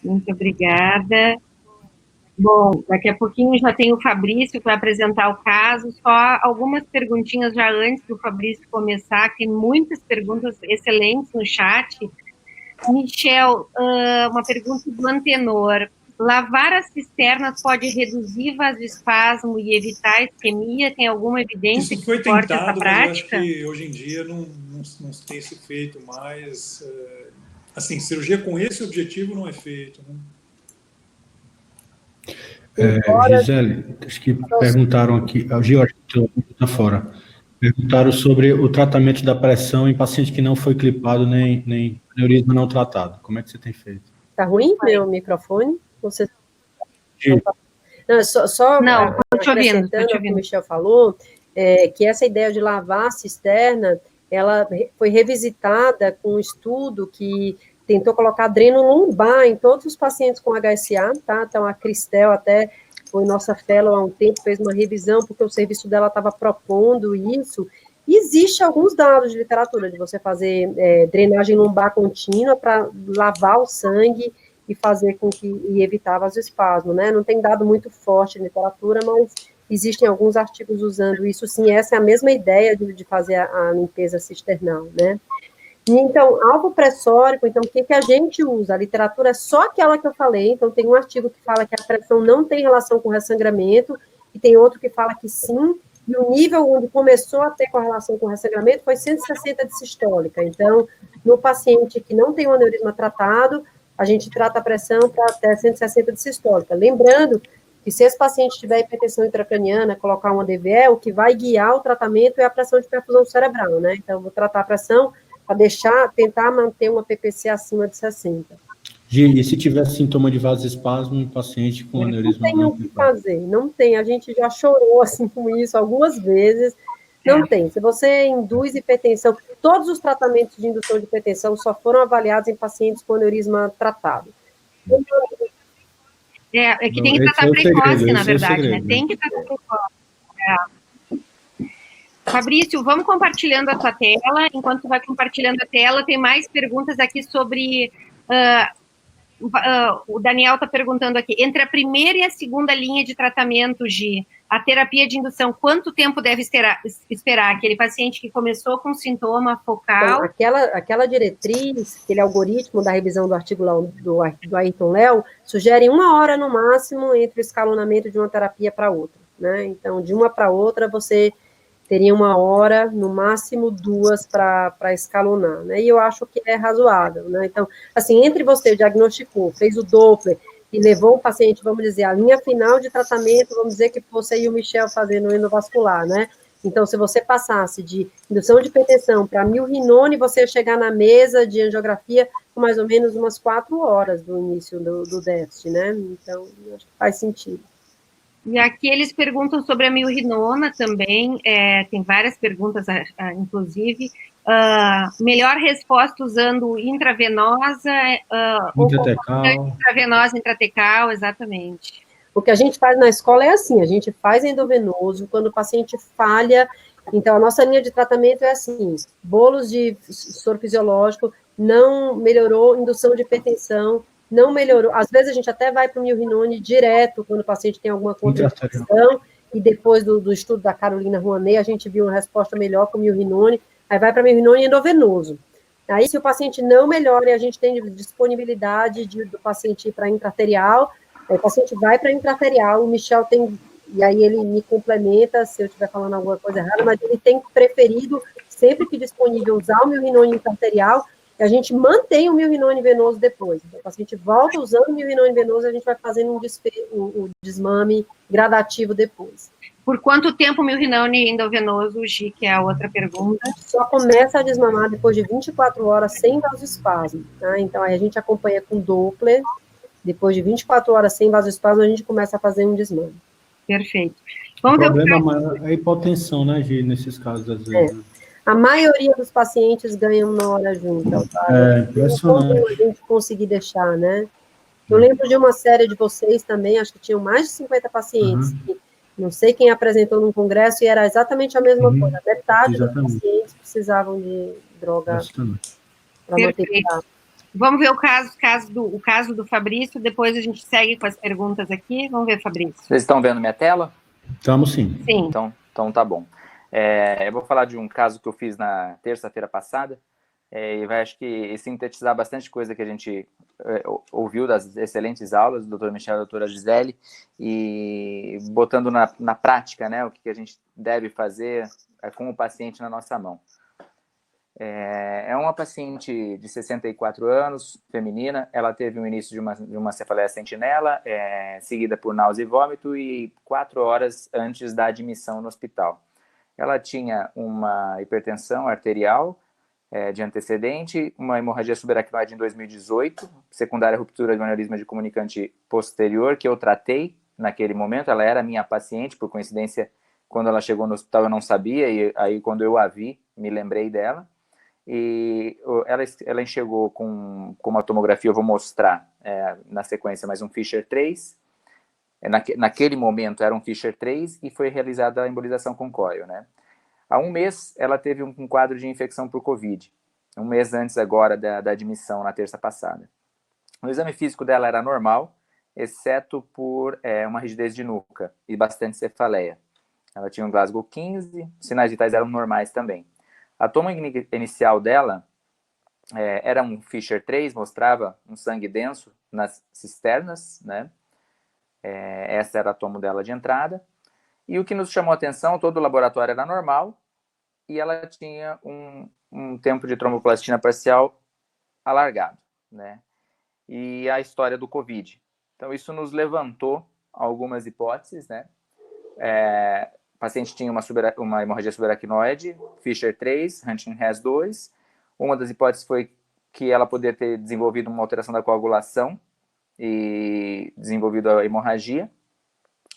Muito obrigada. Bom, daqui a pouquinho já tem o Fabrício para apresentar o caso. Só algumas perguntinhas já antes do Fabrício começar. Tem muitas perguntas excelentes no chat. Michel, uma pergunta do Antenor. Lavar as cisternas pode reduzir vasoespasmo e evitar isquemia? Tem alguma evidência Isso foi que suporte essa tentado, mas eu acho prática? que hoje em dia não tem se feito mais. Assim, cirurgia com esse objetivo não é feito, né? Gisele, acho que perguntaram aqui, a Gil, acho que está fora, perguntaram sobre o tratamento da pressão em paciente que não foi clipado nem aneurisma não tratado. Como é que você tem feito? Tá ruim meu microfone? Você... Gil. Não, só Não, tô te ouvindo, acrescentando o que o Michel falou, que essa ideia de lavar a cisterna, ela foi revisitada com um estudo que tentou colocar dreno lombar em todos os pacientes com HSA, tá? Então, a Cristel até foi nossa fellow há um tempo, fez uma revisão, porque o serviço dela estava propondo isso. E existe alguns dados de literatura, de você fazer drenagem lombar contínua para lavar o sangue e fazer com que, e evitar vasoespasmo, né? Não tem dado muito forte em literatura, mas existem alguns artigos usando isso, sim, essa é a mesma ideia de fazer a limpeza cisternal, né? Então, alvo pressórico, então, o que a gente usa? A literatura é só aquela que eu falei, então tem um artigo que fala que a pressão não tem relação com ressangramento, e tem outro que fala que sim, e o nível onde começou a ter correlação com ressangramento foi 160 de sistólica. Então, no paciente que não tem um aneurisma tratado, a gente trata a pressão para até 160 de sistólica. Lembrando que se esse paciente tiver hipertensão intracraniana, colocar uma DVE, o que vai guiar o tratamento é a pressão de perfusão cerebral, né? Então, eu vou tratar a pressão para tentar manter uma PPC acima de 60. Gi, e se tiver sintoma de vasoespasmo em paciente com aneurisma não tem o que fazer, não tem, a gente já chorou assim com isso algumas vezes, não tem. Se você induz hipertensão, todos os tratamentos de indução de hipertensão só foram avaliados em pacientes com aneurisma tratado. É que tem que tratar precoce, na verdade, né? Tem que tratar precoce. Fabrício, vamos compartilhando a tua tela. Enquanto tu vai compartilhando a tela, tem mais perguntas aqui sobre... o Daniel está perguntando aqui, entre a primeira e a segunda linha de tratamento, Gi, a terapia de indução, quanto tempo deve esperar? Aquele paciente que começou com sintoma focal... Então, aquela diretriz, aquele algoritmo da revisão do artigo do Ayrton Léo, sugere 1 hora no máximo entre o escalonamento de uma terapia para outra, né? Então, de uma para outra, você teria 1 hora, no máximo 2 para escalonar, né? E eu acho que é razoável, né? Então, assim, entre você diagnosticou, fez o Doppler e levou o paciente, vamos dizer, a linha final de tratamento, vamos dizer que você e o Michel fazendo o endovascular, né? Então, se você passasse de indução de hipertensão para milrinone, você ia chegar na mesa de angiografia com mais ou menos umas 4 horas do início do déficit, né? Então, acho que faz sentido. E aqui eles perguntam sobre a milrinona também, tem várias perguntas, inclusive. Melhor resposta usando intravenosa ou intravenosa, intratecal, exatamente. O que a gente faz na escola é assim, a gente faz endovenoso, quando o paciente falha, Então, a nossa linha de tratamento é assim, bolos de soro fisiológico, não melhorou indução de hipertensão, não melhorou, às vezes a gente até vai para o milrinone direto, quando o paciente tem alguma contraindicação, e depois do estudo da Carolina Rouanet, a gente viu uma resposta melhor com o milrinone, aí vai para milrinone endovenoso. Aí, se o paciente não melhora e a gente tem disponibilidade do paciente ir para intraarterial, aí o paciente vai para intraarterial, o Michel tem, e aí ele me complementa se eu estiver falando alguma coisa errada, mas ele tem preferido, sempre que disponível, usar o milrinone intraarterial, e a gente mantém o milrinone venoso depois. Então, o paciente volta usando o milrinone venoso, e a gente vai fazendo um desmame gradativo depois. Por quanto tempo o milrinone endovenoso, Gi, que é a outra pergunta? Só começa a desmamar depois de 24 horas sem vasoespasmo, tá? Então, aí a gente acompanha com Doppler, depois de 24 horas sem vasoespasmo, a gente começa a fazer um desmame. Perfeito. O problema maior é a hipotensão, né, Gi, nesses casos, às vezes. Né? A maioria dos pacientes ganham na hora junta. Tá? Impressionante. Como a gente conseguir deixar, né? Eu lembro de uma série de vocês também, acho que tinham mais de 50 pacientes, que não sei quem apresentou num congresso, e era exatamente a mesma coisa. Metade dos pacientes precisavam de droga para manter cuidado. Vamos ver o caso do Fabrício, depois a gente segue com as perguntas aqui. Vamos ver, Fabrício. Vocês estão vendo minha tela? Estamos sim. Sim. Então tá bom. Eu vou falar de um caso que eu fiz na terça-feira passada, e vai, acho que, sintetizar bastante coisa que a gente ouviu das excelentes aulas do Dr. Michel e da doutora Gisele, e botando na prática, né, o que a gente deve fazer com o paciente na nossa mão. É uma paciente de 64 anos, feminina. Ela teve o início de uma cefaleia sentinela, seguida por náusea e vômito, e 4 horas antes da admissão no hospital. Ela tinha uma hipertensão arterial de antecedente, uma hemorragia subaracnoide em 2018, secundária ruptura de um aneurisma de comunicante posterior, que eu tratei naquele momento. Ela era minha paciente, por coincidência, quando ela chegou no hospital eu não sabia, e aí quando eu a vi, me lembrei dela. E ela enxergou com uma tomografia, eu vou mostrar na sequência, mais um Fischer 3. Naquele momento era um Fischer 3 e foi realizada a embolização com coil, né? Há um mês ela teve um quadro de infecção por Covid, um mês antes agora da admissão na terça passada. O exame físico dela era normal, exceto por uma rigidez de nuca e bastante cefaleia. Ela tinha um Glasgow 15, sinais vitais eram normais também. A toma inicial dela era um Fischer 3, mostrava um sangue denso nas cisternas, né? Essa era a toma dela de entrada. E o que nos chamou a atenção, todo o laboratório era normal, e ela tinha um tempo de tromboplastina parcial alargado, né? E a história do Covid. Então, isso nos levantou algumas hipóteses, né? O paciente tinha uma hemorragia subaracnoide, Fischer 3, Huntington-Hess 2. Uma das hipóteses foi que ela poderia ter desenvolvido uma alteração da coagulação e desenvolvido a hemorragia.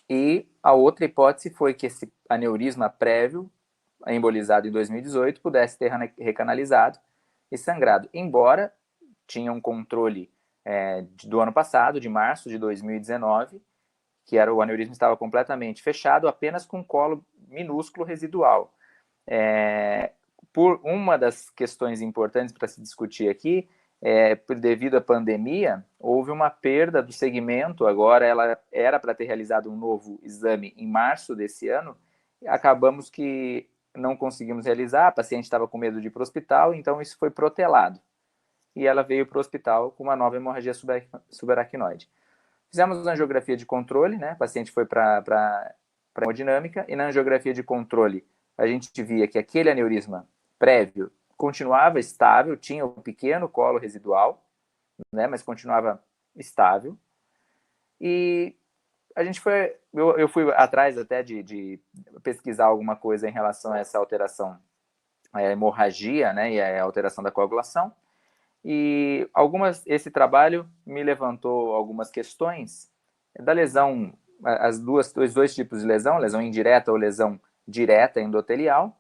E a outra hipótese foi que esse aneurisma prévio, embolizado em 2018, pudesse ter recanalizado e sangrado, embora tinha um controle do ano passado, de março de 2019, que era o aneurisma estava completamente fechado, apenas com colo minúsculo residual. Por uma das questões importantes para se discutir aqui, devido à pandemia, houve uma perda do segmento. Agora ela era para ter realizado um novo exame em março desse ano, acabamos que não conseguimos realizar, a paciente estava com medo de ir para o hospital, então isso foi protelado. E ela veio para o hospital com uma nova hemorragia subaracnoide. Fizemos uma angiografia de controle, né? O paciente foi para a hemodinâmica, e na angiografia de controle a gente via que aquele aneurisma prévio continuava estável, tinha um pequeno colo residual, né? Mas continuava estável. E a gente eu fui atrás até de pesquisar alguma coisa em relação a essa alteração, a hemorragia, né? E a alteração da coagulação. E esse trabalho me levantou algumas questões da lesão, os dois tipos de lesão indireta ou lesão direta endotelial,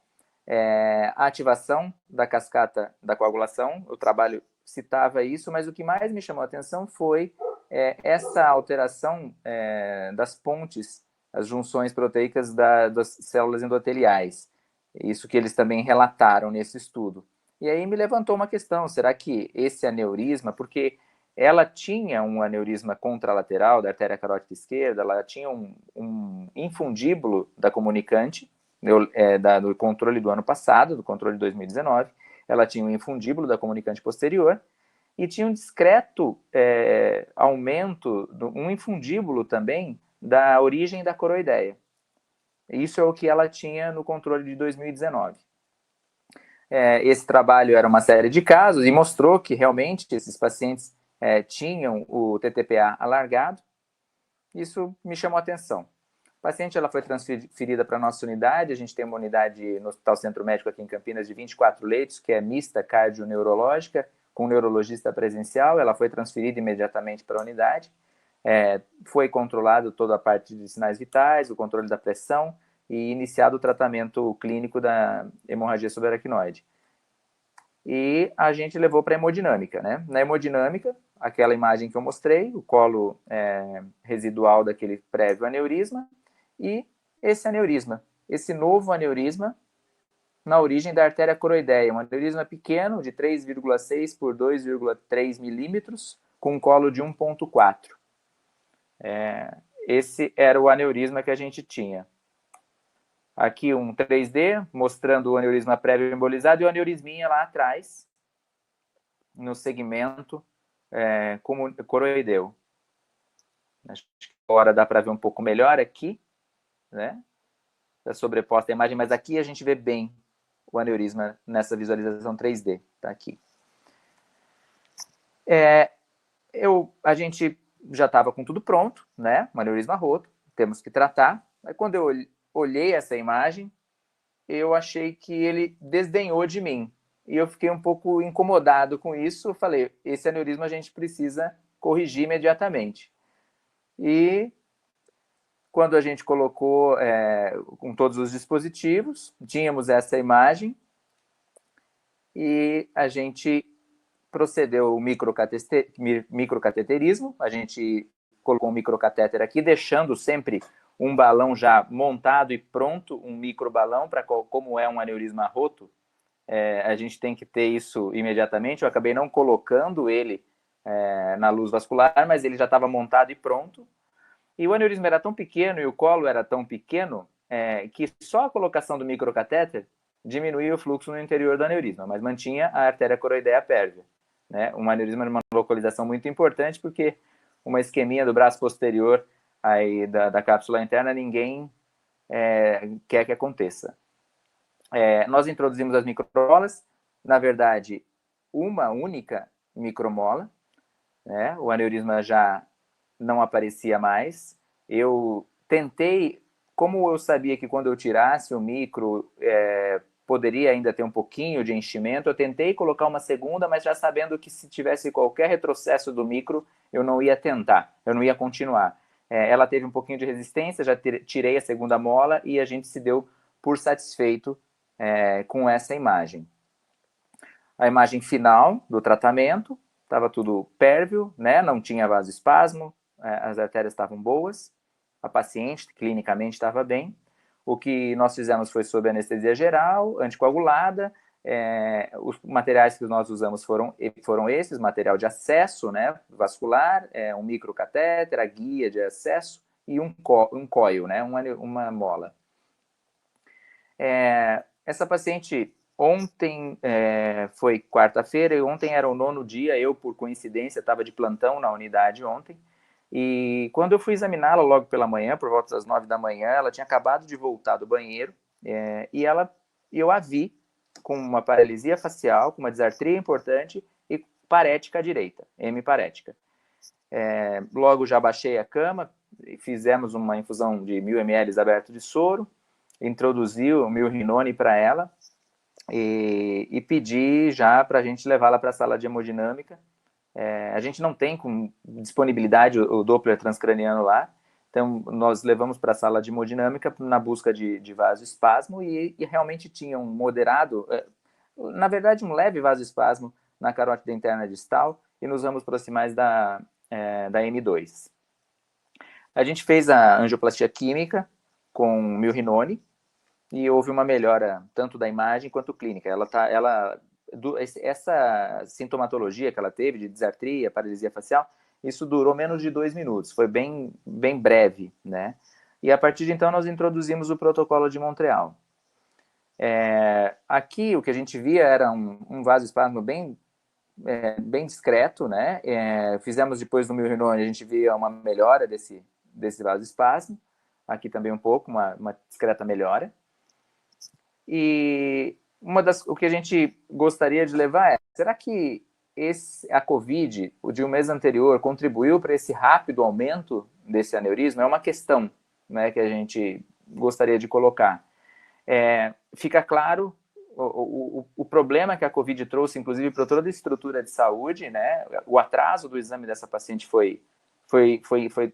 a ativação da cascata da coagulação. O trabalho citava isso, mas o que mais me chamou a atenção foi essa alteração das pontes, as junções proteicas das células endoteliais. Isso que eles também relataram nesse estudo. E aí me levantou uma questão, será que esse aneurisma, porque ela tinha um aneurisma contralateral da artéria carótida esquerda, ela tinha um infundíbulo da comunicante, do controle do ano passado, do controle de 2019, ela tinha um infundíbulo da comunicante posterior, e tinha um discreto aumento, um infundíbulo também, da origem da coroideia. Isso é o que ela tinha no controle de 2019. Esse trabalho era uma série de casos e mostrou que realmente esses pacientes tinham o TTPA alargado. Isso me chamou a atenção. A paciente ela foi transferida para a nossa unidade. A gente tem uma unidade no Hospital Centro Médico aqui em Campinas de 24 leitos, que é mista cardio-neurológica, com neurologista presencial. Ela foi transferida imediatamente para a unidade. Foi controlado toda a parte de sinais vitais, o controle da pressão e iniciado o tratamento clínico da hemorragia subaracnoide. E a gente levou para a hemodinâmica, né? Na hemodinâmica, aquela imagem que eu mostrei, o colo residual daquele prévio aneurisma e esse aneurisma, esse novo aneurisma na origem da artéria coroideia, um aneurisma pequeno de 3,6 por 2,3 milímetros com um colo de 1,4. Esse era o aneurisma que a gente tinha. Aqui um 3D, mostrando o aneurisma prévio embolizado e o aneurisminha lá atrás, no segmento coroideu. Acho que agora dá para ver um pouco melhor aqui, né? Está sobreposta a imagem, mas aqui a gente vê bem o aneurisma nessa visualização 3D. Tá aqui. A gente já estava com tudo pronto, né? Um aneurisma roto, temos que tratar. Aí quando eu olhei essa imagem, eu achei que ele desdenhou de mim. E eu fiquei um pouco incomodado com isso. Eu falei, esse aneurisma a gente precisa corrigir imediatamente. E quando a gente colocou com todos os dispositivos, tínhamos essa imagem e a gente procedeu o microcateterismo. A gente colocou um microcatéter aqui, deixando sempre um balão já montado e pronto, um microbalão, para como é um aneurisma roto, a gente tem que ter isso imediatamente. Eu acabei não colocando ele na luz vascular, mas ele já estava montado e pronto. E o aneurisma era tão pequeno e o colo era tão pequeno que só a colocação do microcatéter diminuía o fluxo no interior do aneurisma, mas mantinha a artéria coroideia pérvia. Né? Um aneurisma de uma localização muito importante, porque uma isquemia do braço posterior aí da cápsula interna, ninguém quer que aconteça. Nós introduzimos as micromolas, na verdade, uma única micromola, né? O aneurisma já não aparecia mais. Eu tentei, como eu sabia que quando eu tirasse o micro, poderia ainda ter um pouquinho de enchimento, eu tentei colocar uma segunda, mas já sabendo que se tivesse qualquer retrocesso do micro, eu não ia tentar, eu não ia continuar. Ela teve um pouquinho de resistência, já tirei a segunda mola e a gente se deu por satisfeito com essa imagem. A imagem final do tratamento, estava tudo pérvio, né? Não tinha vasoespasmo, as artérias estavam boas, a paciente clinicamente estava bem. O que nós fizemos foi sob anestesia geral, anticoagulada. Os materiais que nós usamos foram esses, material de acesso, né, vascular, um microcatéter, a guia de acesso e um coil, né, uma mola. Essa paciente ontem foi quarta-feira e ontem era o 9º dia, eu por coincidência estava de plantão na unidade ontem, e quando eu fui examiná-la logo pela manhã, por volta das 9 da manhã, ela tinha acabado de voltar do banheiro e eu a vi com uma paralisia facial, com uma disartria importante e parética à direita, hemiparética. Logo já baixei a cama, fizemos uma infusão de 1000 ml aberto de soro, introduzi o milrinone para ela e pedi já para a gente levá-la para a sala de hemodinâmica. A gente não tem com disponibilidade o Doppler transcraniano lá, então nós levamos para a sala de hemodinâmica na busca de vasoespasmo e realmente tinha um moderado, na verdade um leve vasoespasmo na carótida interna distal e nos ramos proximais da M2. A gente fez a angioplastia química com milrinone, e houve uma melhora tanto da imagem quanto clínica. Essa sintomatologia que ela teve de disartria, paralisia facial, isso durou menos de 2 minutos, foi bem breve, né? E a partir de então nós introduzimos o protocolo de Montreal. Aqui o que a gente via era um vasoespasmo bem discreto, né? Fizemos depois no Milrinone, a gente via uma melhora desse vasoespasmo, aqui também um pouco, uma discreta melhora. E o que a gente gostaria de levar será que a COVID, o de um mês anterior, contribuiu para esse rápido aumento desse aneurisma? É uma questão, né, que a gente gostaria de colocar. Fica claro o problema que a COVID trouxe, inclusive, para toda a estrutura de saúde, né? O atraso do exame dessa paciente foi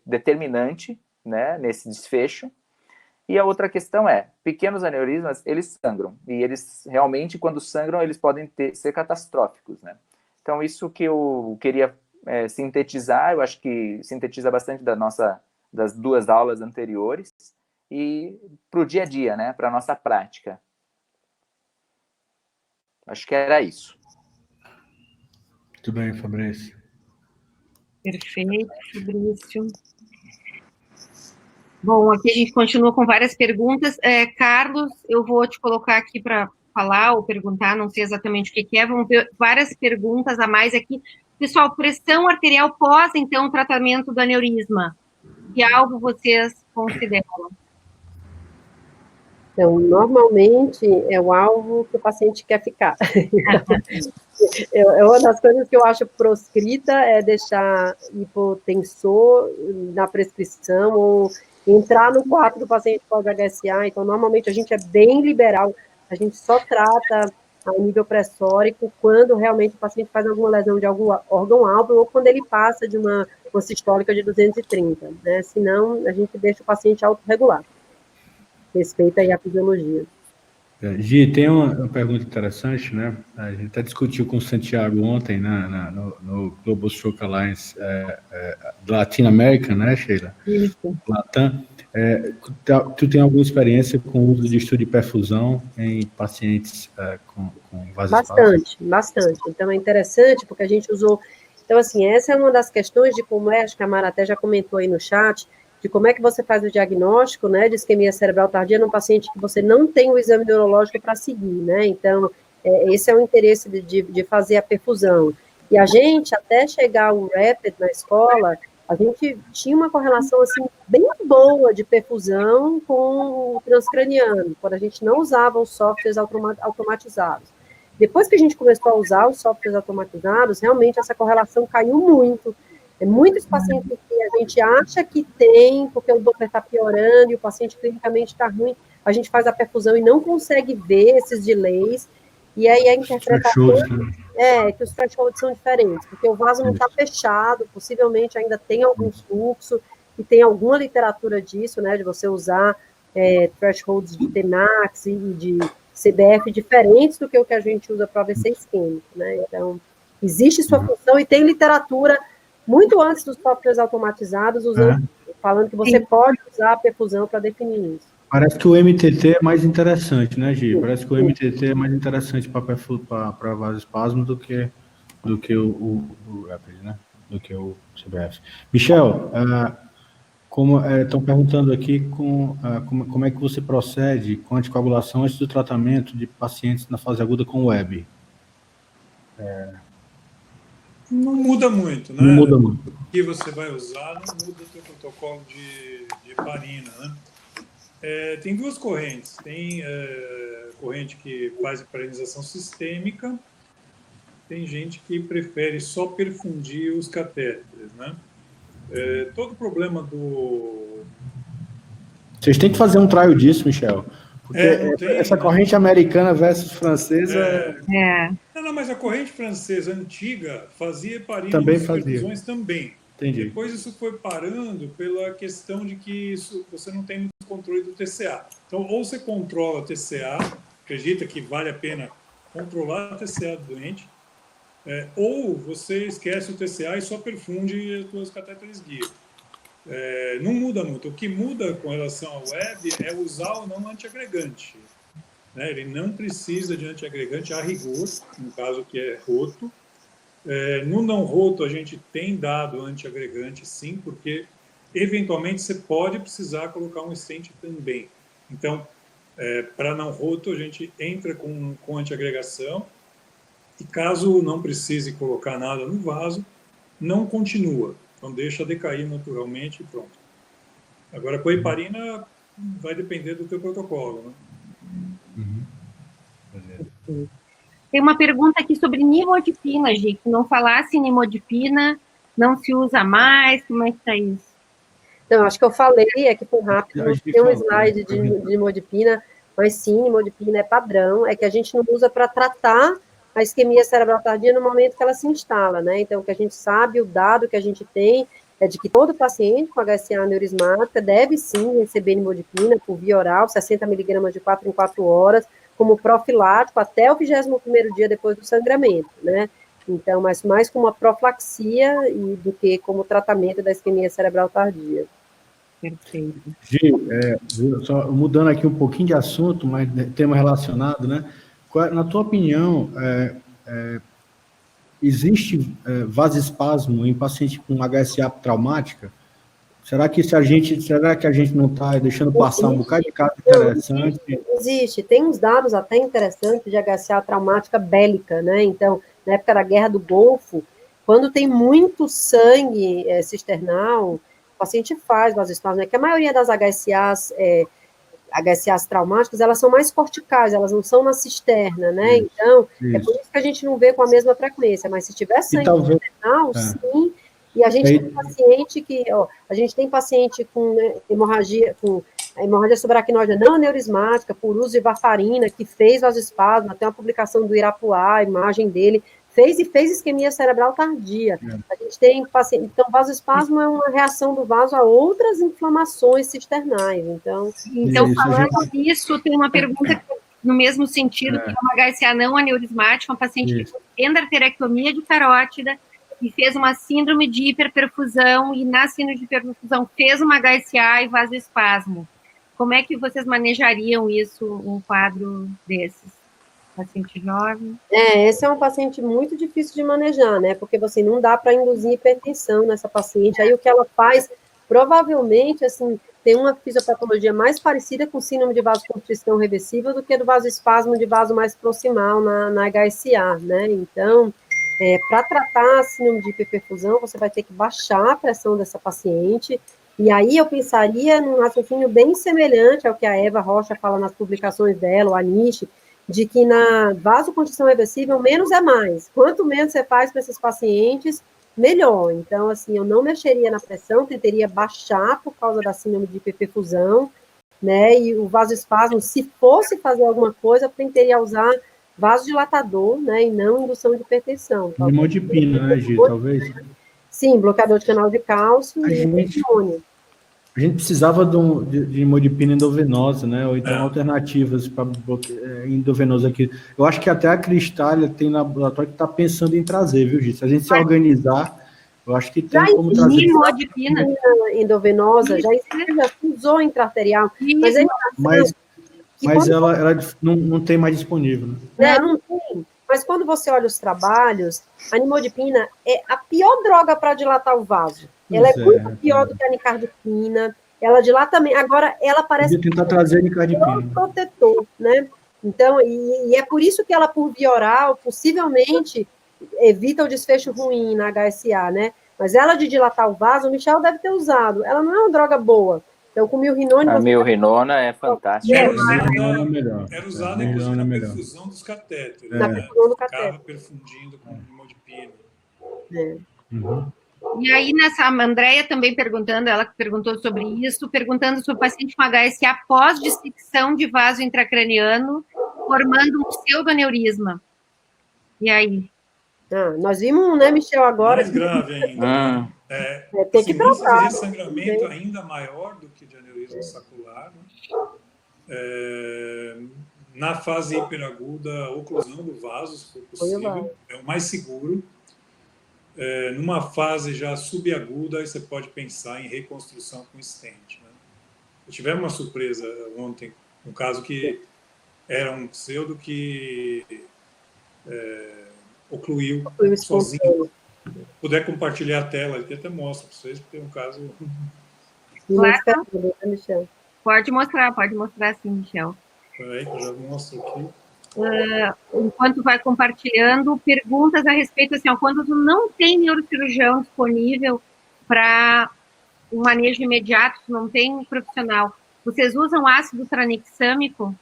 determinante, né, nesse desfecho. E a outra questão pequenos aneurismas, eles sangram, e eles realmente, quando sangram, eles podem ser catastróficos, né? Então, isso que eu queria sintetizar, eu acho que sintetiza bastante das 2 aulas anteriores, e para o dia a dia, né, para a nossa prática. Acho que era isso. Muito bem, Fabrício. Perfeito, Fabrício. Bom, aqui a gente continua com várias perguntas. Carlos, eu vou te colocar aqui para falar ou perguntar, não sei exatamente o que é. Vamos ver várias perguntas a mais aqui. Pessoal, pressão arterial pós, então, tratamento do aneurisma. Que algo vocês consideram? Então, normalmente é o alvo que o paciente quer ficar. Uma das coisas que eu acho proscrita é deixar hipotensor na prescrição ou entrar no quarto do paciente pós-HSA. Então, normalmente a gente é bem liberal, a gente só trata a nível pressórico quando realmente o paciente faz alguma lesão de algum órgão-alvo ou quando ele passa de uma sistólica de 230, né? Senão, a gente deixa o paciente autorregular. Respeita aí a fisiologia. Gi, tem uma pergunta interessante, né? A gente até discutiu com o Santiago ontem, né, no Global Stroke Alliance Latin America, né, Sheila? Isso. Latam. Tu tem alguma experiência com o uso de estudo de perfusão em pacientes com vasoespasmo? Bastante. Então, é interessante porque a gente usou... Então, assim, essa é uma das questões de como acho que a Mara até já comentou aí no chat, de como é que você faz o diagnóstico, né, de isquemia cerebral tardia num paciente que você não tem o exame neurológico para seguir, né, então, esse é o interesse de fazer a perfusão. E a gente, até chegar ao RAPID na escola, a gente tinha uma correlação, assim, bem boa de perfusão com o transcraniano, quando a gente não usava os softwares automatizados. Depois que a gente começou a usar os softwares automatizados, realmente essa correlação caiu muito. Muitos pacientes que a gente acha que tem, porque o Doppler está piorando e o paciente clinicamente está ruim, a gente faz a perfusão e não consegue ver esses delays, e aí a interpretação que os thresholds são diferentes, porque o vaso não está fechado, possivelmente ainda tem algum fluxo, e tem alguma literatura disso, né, de você usar thresholds de TMAX e de CBF diferentes do que o que a gente usa para AVC isquêmico, né, então existe sua função e tem literatura muito antes dos softwares automatizados, falando que você pode usar a perfusão para definir isso. Parece que o MTT é mais interessante, né, Gi? Parece que o MTT é mais interessante para vasoespasmo do que o RAPID, né? Do que o CBF. Michel, estão perguntando aqui como é que você procede com a anticoagulação antes do tratamento de pacientes na fase aguda com web. Não muda muito, né? Não muda muito. O que você vai usar não muda o seu protocolo de heparina, né? Tem 2 correntes. Tem corrente que faz heparinização sistêmica, tem gente que prefere só perfundir os catéteres, né? Todo o problema do... Vocês têm que fazer um trial disso, Michel. Porque essa corrente americana versus francesa... Não, mas a corrente francesa antiga fazia heparina também nas perfusões também. Entendi. Depois isso foi parando pela questão de que você não tem muito controle do TCA. Então, ou você controla o TCA, acredita que vale a pena controlar o TCA do doente, ou você esquece o TCA e só perfunde os catéteres guia. não muda muito. O que muda com relação ao web é usar ou não antiagregante. Né? Ele não precisa de antiagregante a rigor, no caso que é roto. No não roto, a gente tem dado antiagregante, sim, porque eventualmente você pode precisar colocar um stent também. Então, para não roto, a gente entra com antiagregação e caso não precise colocar nada no vaso, não continua. Então, deixa decair naturalmente e pronto. Agora, com a heparina, vai depender do teu protocolo, né? Tem uma pergunta aqui sobre nimodipina, Gi, que não falasse em nimodipina, não se usa mais, como é que está isso? Então, acho que eu falei aqui por rápido, não tem um slide de nimodipina, mas sim, nimodipina é padrão, é que a gente não usa para tratar a isquemia cerebral tardia no momento que ela se instala, né? Então, o que a gente sabe, o dado que a gente tem é de que todo paciente com HSA aneurismática deve sim receber nimodipina por via oral, 60 miligramas de 4 em 4 horas, como profilático até o 21º dia depois do sangramento, né? Então, mas mais como uma profilaxia do que como tratamento da isquemia cerebral tardia. Perfeito. Gi, só mudando aqui um pouquinho de assunto, mas tema relacionado, né? Na tua opinião, existe vasoespasmo em paciente com HSA traumática? Será que a gente não está deixando passar um bocado de caso interessante? Existe. Tem uns dados até interessantes de HSA traumática bélica, né? Então, na época da Guerra do Golfo, quando tem muito sangue cisternal, o paciente faz vasoespasmo, né? Que a maioria das HSAs traumáticas, elas são mais corticais, elas não são na cisterna, né? Isso, então, é por isso que a gente não vê com a mesma frequência, mas se tiver sangue cisternal, sim. E a gente tem paciente a gente tem paciente com hemorragia subaracnoide não aneurismática, por uso de varfarina, que fez vasoespasmo, até uma publicação do Irapuá, a imagem dele, fez isquemia cerebral tardia. A gente tem paciente, então vasoespasmo é uma reação do vaso a outras inflamações cisternais, então falando nisso, tem uma pergunta no mesmo sentido, que é uma HSA não aneurismática, uma paciente que tem endarterectomia de carótida, e fez uma síndrome de hiperperfusão, e na síndrome de hiperperfusão fez uma HSA e vasoespasmo. Como é que vocês manejariam isso, um quadro desses? Paciente jovem? Esse é um paciente muito difícil de manejar, né? Porque você não dá para induzir hipertensão nessa paciente. Aí o que ela faz, provavelmente, assim, tem uma fisiopatologia mais parecida com síndrome de vasoconstrição reversível do que do vasoespasmo de vaso mais proximal na HSA, né? Então, para tratar a síndrome de hiperperfusão, você vai ter que baixar a pressão dessa paciente, e aí eu pensaria num raciocínio bem semelhante ao que a Eva Rocha fala nas publicações dela, o Anish, de que na vasoconstrição reversível, menos é mais. Quanto menos você faz para esses pacientes, melhor. Então, assim, eu não mexeria na pressão, tentaria baixar por causa da síndrome de hiperperfusão, né, e o vasoespasmo, se fosse fazer alguma coisa, eu tentaria usar vasodilatador, né, e não indução de hipertensão. Nimodipina, né, Gi, talvez? Sim, bloqueador de canal de cálcio e hormônio. A gente precisava de nimodipina endovenosa, né, ou então alternativas para endovenosa aqui. Eu acho que até a Cristália tem laboratório que está pensando em trazer, viu, Gi? Se a gente se organizar, eu acho que tem como trazer. Nimodipina endovenosa, já usou intraarterial, mas ela não tem mais disponível, né? Não tem. Mas quando você olha os trabalhos, a nimodipina é a pior droga para dilatar o vaso. Ela é muito pior do que a nicardipina. Ela dilata também. Agora, ela parece tentar trazer a nicardipina. Um protetor, né? Então, e é por isso que ela, por via oral, possivelmente evita o desfecho ruim na HSA, né? Mas ela de dilatar o vaso, o Michel deve ter usado. Ela não é uma droga boa. Então, com milrinone... A milrinona é fantástica. Era usada, inclusive, na perfusão dos catéteres. Na perfusão do catéter. Ficava perfundindo com nimodipina. E aí, a Andréia também perguntando, ela perguntou sobre isso, perguntando sobre o paciente com HSA após dissecção de vaso intracraniano, formando um pseudoaneurisma. E aí? Nós vimos, né, Michel, agora... Mais grave ainda. Tem que tratar. De ressangramento ainda maior do que de aneurisma sacular. Né? Na fase hiperaguda, oclusão do vaso, se for possível. É o mais seguro. numa fase já subaguda, aí você pode pensar em reconstrução com stent, né? Tivemos uma surpresa ontem, um caso que era um pseudo que ocluiu sozinho. Se puder compartilhar a tela, aqui até mostra para vocês, porque é um caso... Claro. Pode mostrar sim, Michel. Peraí, que eu já mostro aqui. Enquanto vai compartilhando, perguntas a respeito, assim, quando tu não tem neurocirurgião disponível para um manejo imediato, tu não tem profissional, vocês usam ácido tranexâmico?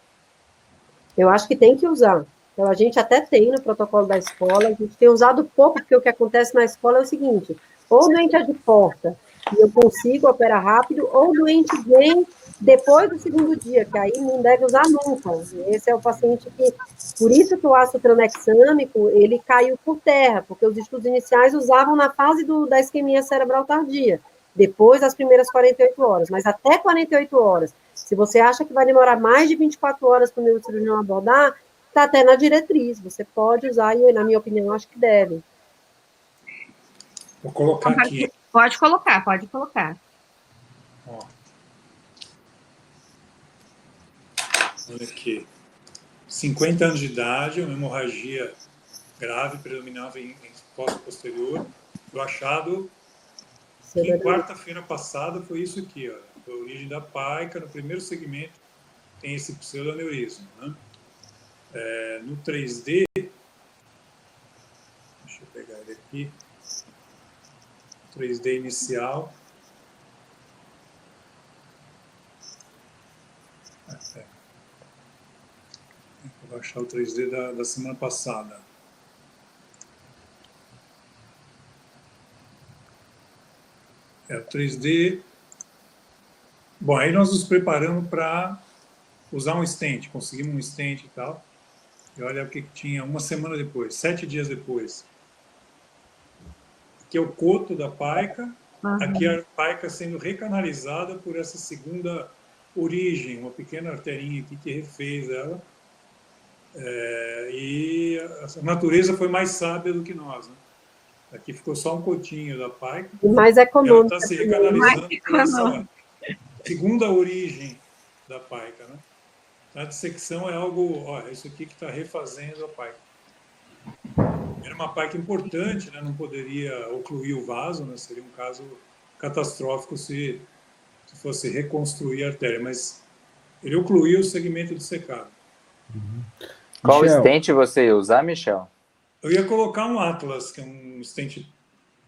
Eu acho que tem que usar. Então, a gente até tem no protocolo da escola, a gente tem usado pouco, porque o que acontece na escola é o seguinte, ou o doente é de porta, e eu consigo operar rápido, ou o doente vem depois do segundo dia, que aí não deve usar nunca. Esse é o paciente que... Por isso que o ácido tranexâmico, ele caiu por terra, porque os estudos iniciais usavam na fase da isquemia cerebral tardia, depois das primeiras 48 horas, mas até 48 horas. Se você acha que vai demorar mais de 24 horas para o neurocirurgião abordar, está até na diretriz, você pode usar, e na minha opinião, acho que deve. Vou colocar aqui. Pode colocar. Ó. Olha aqui. 50 anos de idade, uma hemorragia grave, predominava em fossa posterior. O achado, que quarta-feira passada, foi isso aqui, ó. Foi a origem da paica, no primeiro segmento tem esse pseudoneurismo, né? No 3D, deixa eu pegar ele aqui, 3D inicial, vou achar o 3D da semana passada. O 3D. Bom, aí nós nos preparamos para usar um stent, conseguimos um stent e tal. E olha o que tinha uma semana depois, 7 dias depois. Aqui é o coto da paica, aqui a paica sendo recanalizada por essa segunda origem, uma pequena arterinha aqui que refez ela. E a natureza foi mais sábia do que nós, né? Aqui ficou só um cotinho da paica. E mais econômico. Ela está se recanalizando por essa segunda origem da paica, né? A dissecção é algo, ó, isso aqui que está refazendo a paica. Era uma paica importante, né? Não poderia ocluir o vaso, né? Seria um caso catastrófico se fosse reconstruir a artéria, mas ele ocluiu o segmento dissecado. Qual stent você ia usar, Michel? Eu ia colocar um Atlas, que é um stent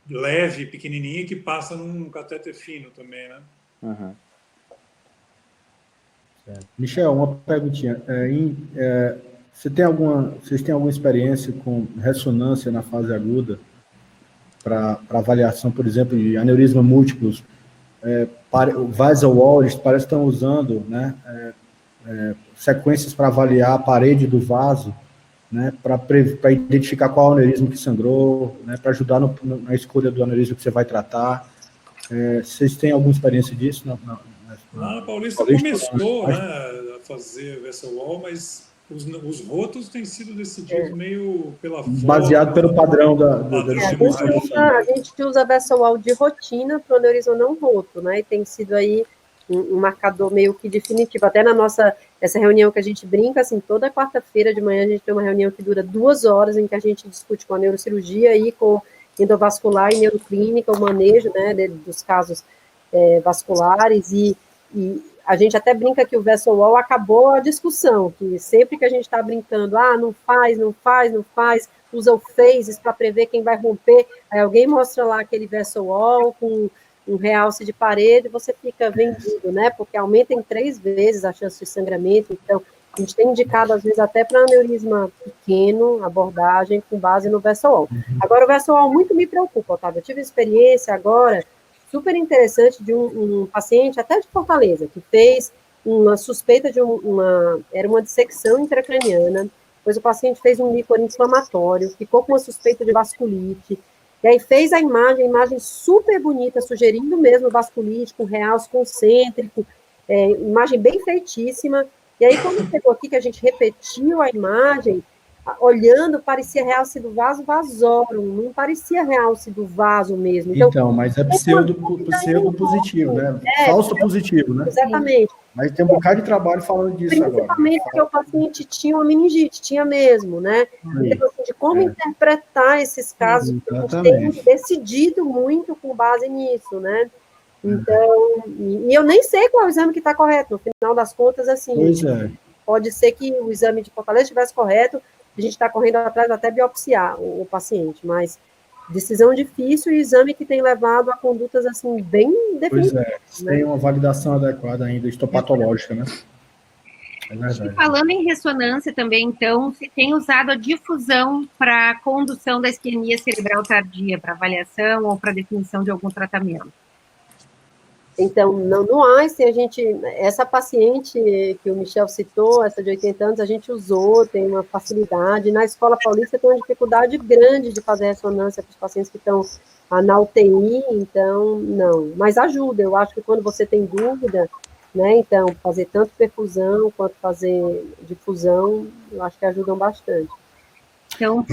leve, pequenininho, que passa num catéter fino também, né? Uhum. Michel, uma perguntinha. Vocês têm alguma experiência com ressonância na fase aguda para avaliação, por exemplo, de aneurisma múltiplos? Vessel Wall, eles parecem que estão usando, né, sequências para avaliar a parede do vaso, né, para identificar qual aneurisma que sangrou, né, para ajudar na escolha do aneurisma que você vai tratar. Vocês têm alguma experiência disso? A Paulista começou, né, a fazer Vessel Wall, mas os rotos têm sido decididos meio pela forma. Baseado pelo padrão da distribuição. A gente usa Vessel Wall de rotina para o aneurisma não roto, né, e tem sido aí um marcador meio que definitivo. Até na essa reunião que a gente brinca, assim, toda quarta-feira de manhã a gente tem uma reunião que dura 2 horas, em que a gente discute com a neurocirurgia e com endovascular e neuroclínica, o manejo, né, dos casos vasculares, e a gente até brinca que o Vessel Wall acabou a discussão, que sempre que a gente está brincando, não faz, usa o phases para prever quem vai romper, aí alguém mostra lá aquele Vessel Wall com um realce de parede, você fica vendido, né, porque aumenta em 3 vezes a chance de sangramento. Então a gente tem indicado, às vezes, até para aneurisma pequeno, abordagem com base no Vessel Wall. Agora, o Vessel Wall muito me preocupa, Otávio. Eu tive experiência agora super interessante de um paciente, até de Fortaleza, que fez uma suspeita de era uma dissecção intracraniana, depois o paciente fez um líquor inflamatório, ficou com uma suspeita de vasculite, e aí fez a imagem super bonita, sugerindo mesmo vasculite, com realce concêntrico, imagem bem feitíssima. E aí, quando chegou aqui, que a gente repetiu a imagem, olhando, parecia realce do vaso vasorum, não parecia realce do vaso mesmo. Então mas é pseudo positivo, né? Falso positivo, né? Exatamente. Mas tem um bocado de trabalho falando disso agora. Principalmente porque o paciente tinha uma meningite, tinha mesmo, né? Então, assim, de como interpretar esses casos, a gente tem decidido muito com base nisso, né? Então, e eu nem sei qual é o exame que está correto, no final das contas, assim, pode ser que o exame de Fortaleza estivesse correto, a gente está correndo atrás até biopsiar o paciente, mas decisão difícil e exame que tem levado a condutas, assim, bem definidas. Pois tem uma validação adequada ainda, histopatológica, né? É verdade. E falando em ressonância também, então, se tem usado a difusão para a condução da isquemia cerebral tardia, para avaliação ou para definição de algum tratamento? Então, no Einstein, essa paciente que o Michel citou, essa de 80 anos, a gente usou, tem uma facilidade. Na Escola Paulista tem uma dificuldade grande de fazer ressonância para os pacientes que estão na UTI, então, não. Mas ajuda, eu acho que quando você tem dúvida, né, então, fazer tanto perfusão quanto fazer difusão, eu acho que ajudam bastante. Então,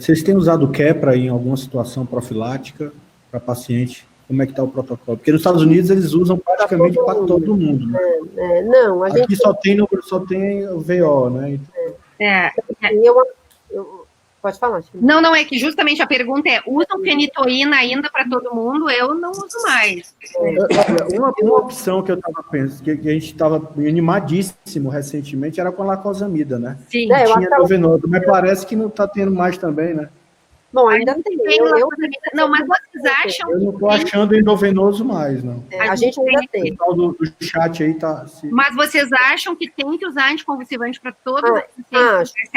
vocês têm usado o Keppra em alguma situação profilática para paciente? Como é que está o protocolo? Porque nos Estados Unidos eles usam praticamente para todo mundo, né? Não, a gente... Aqui só tem o VO, né? Pode falar, Chico. Não, é que justamente a pergunta é, usam fenitoína ainda para todo mundo? Eu não uso mais. Uma opção que eu estava pensando, que a gente estava animadíssimo recentemente, era com a lacosamida, né? Sim. Tinha endovenoso, mas parece que não está tendo mais também, né? Bom, ainda tem. Não, mas vocês acham... Eu não estou achando endovenoso mais, não. A gente ainda tem. O tal do chat aí tá... Mas vocês acham que tem que usar anticonvulsivante para todos os pacientes?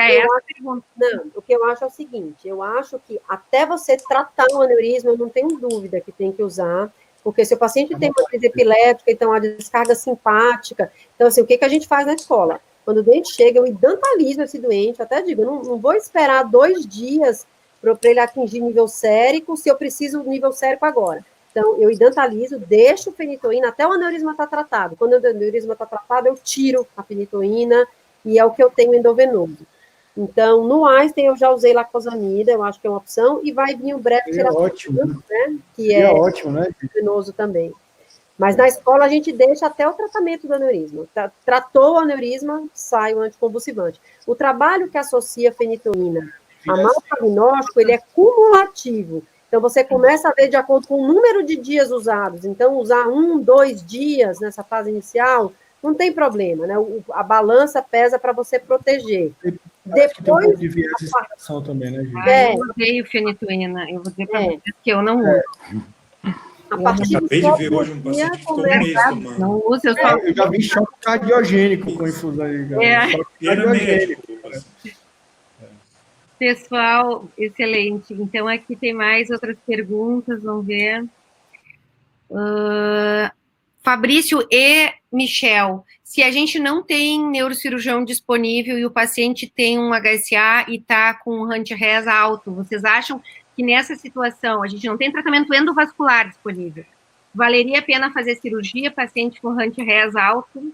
Pergunta. Não, o que eu acho é o seguinte, eu acho que até você tratar o aneurisma, eu não tenho dúvida que tem que usar, porque se o paciente tem uma crise epilética, então a descarga simpática, então assim, o que a gente faz na escola? Quando o doente chega, eu idantalizo esse doente, eu até digo, eu não vou esperar 2 dias para ele atingir nível sérico, se eu preciso do nível sérico agora. Então, eu idantalizo, deixo fenitoína até o aneurisma estar tratado. Quando o aneurisma está tratado, eu tiro a fenitoína e é o que eu tenho endovenoso. Então, no Einstein, eu já usei lacosamida, eu acho que é uma opção, e vai vir o breptiracetam, né? Que é ótimo, né? endovenoso também. Mas na escola, a gente deixa até o tratamento do aneurisma. Tratou o aneurisma, sai o anticonvulsivante. O trabalho que associa fenitoína a mau prognóstico, ele é cumulativo. Então, você começa a ver de acordo com o número de dias usados. Então, usar 1, 2 dias nessa fase inicial, não tem problema, né? A balança pesa para você proteger. Depois que tem um pouco de viés de extração também, né, gente? Eu odeio fenitoína. Eu vou dizer para vocês que eu não uso. Acabei de ver hoje um paciente que ficou um mês tomando. Não uso, eu já vi choque cardiogênico com infusão aí. Cardiogênico. Pessoal, excelente. Então, aqui tem mais outras perguntas, vamos ver. Fabrício e Michel, se a gente não tem neurocirurgião disponível e o paciente tem um HSA e está com um HuntRES alto, vocês acham que nessa situação a gente não tem tratamento endovascular disponível? Valeria a pena fazer cirurgia, paciente com HuntRES alto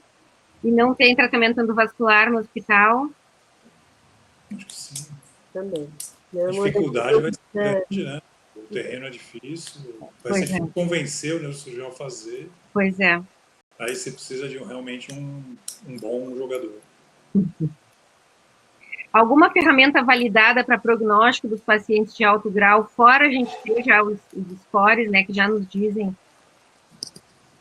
e não tem tratamento endovascular no hospital? Acho que sim. Também. A dificuldade vai ser grande, né? O terreno é difícil, vai ser convencer o neurocirurgião a fazer. Pois é. Aí você precisa de realmente um bom jogador. Alguma ferramenta validada para prognóstico dos pacientes de alto grau, fora a gente ter já os scores, né, que já nos dizem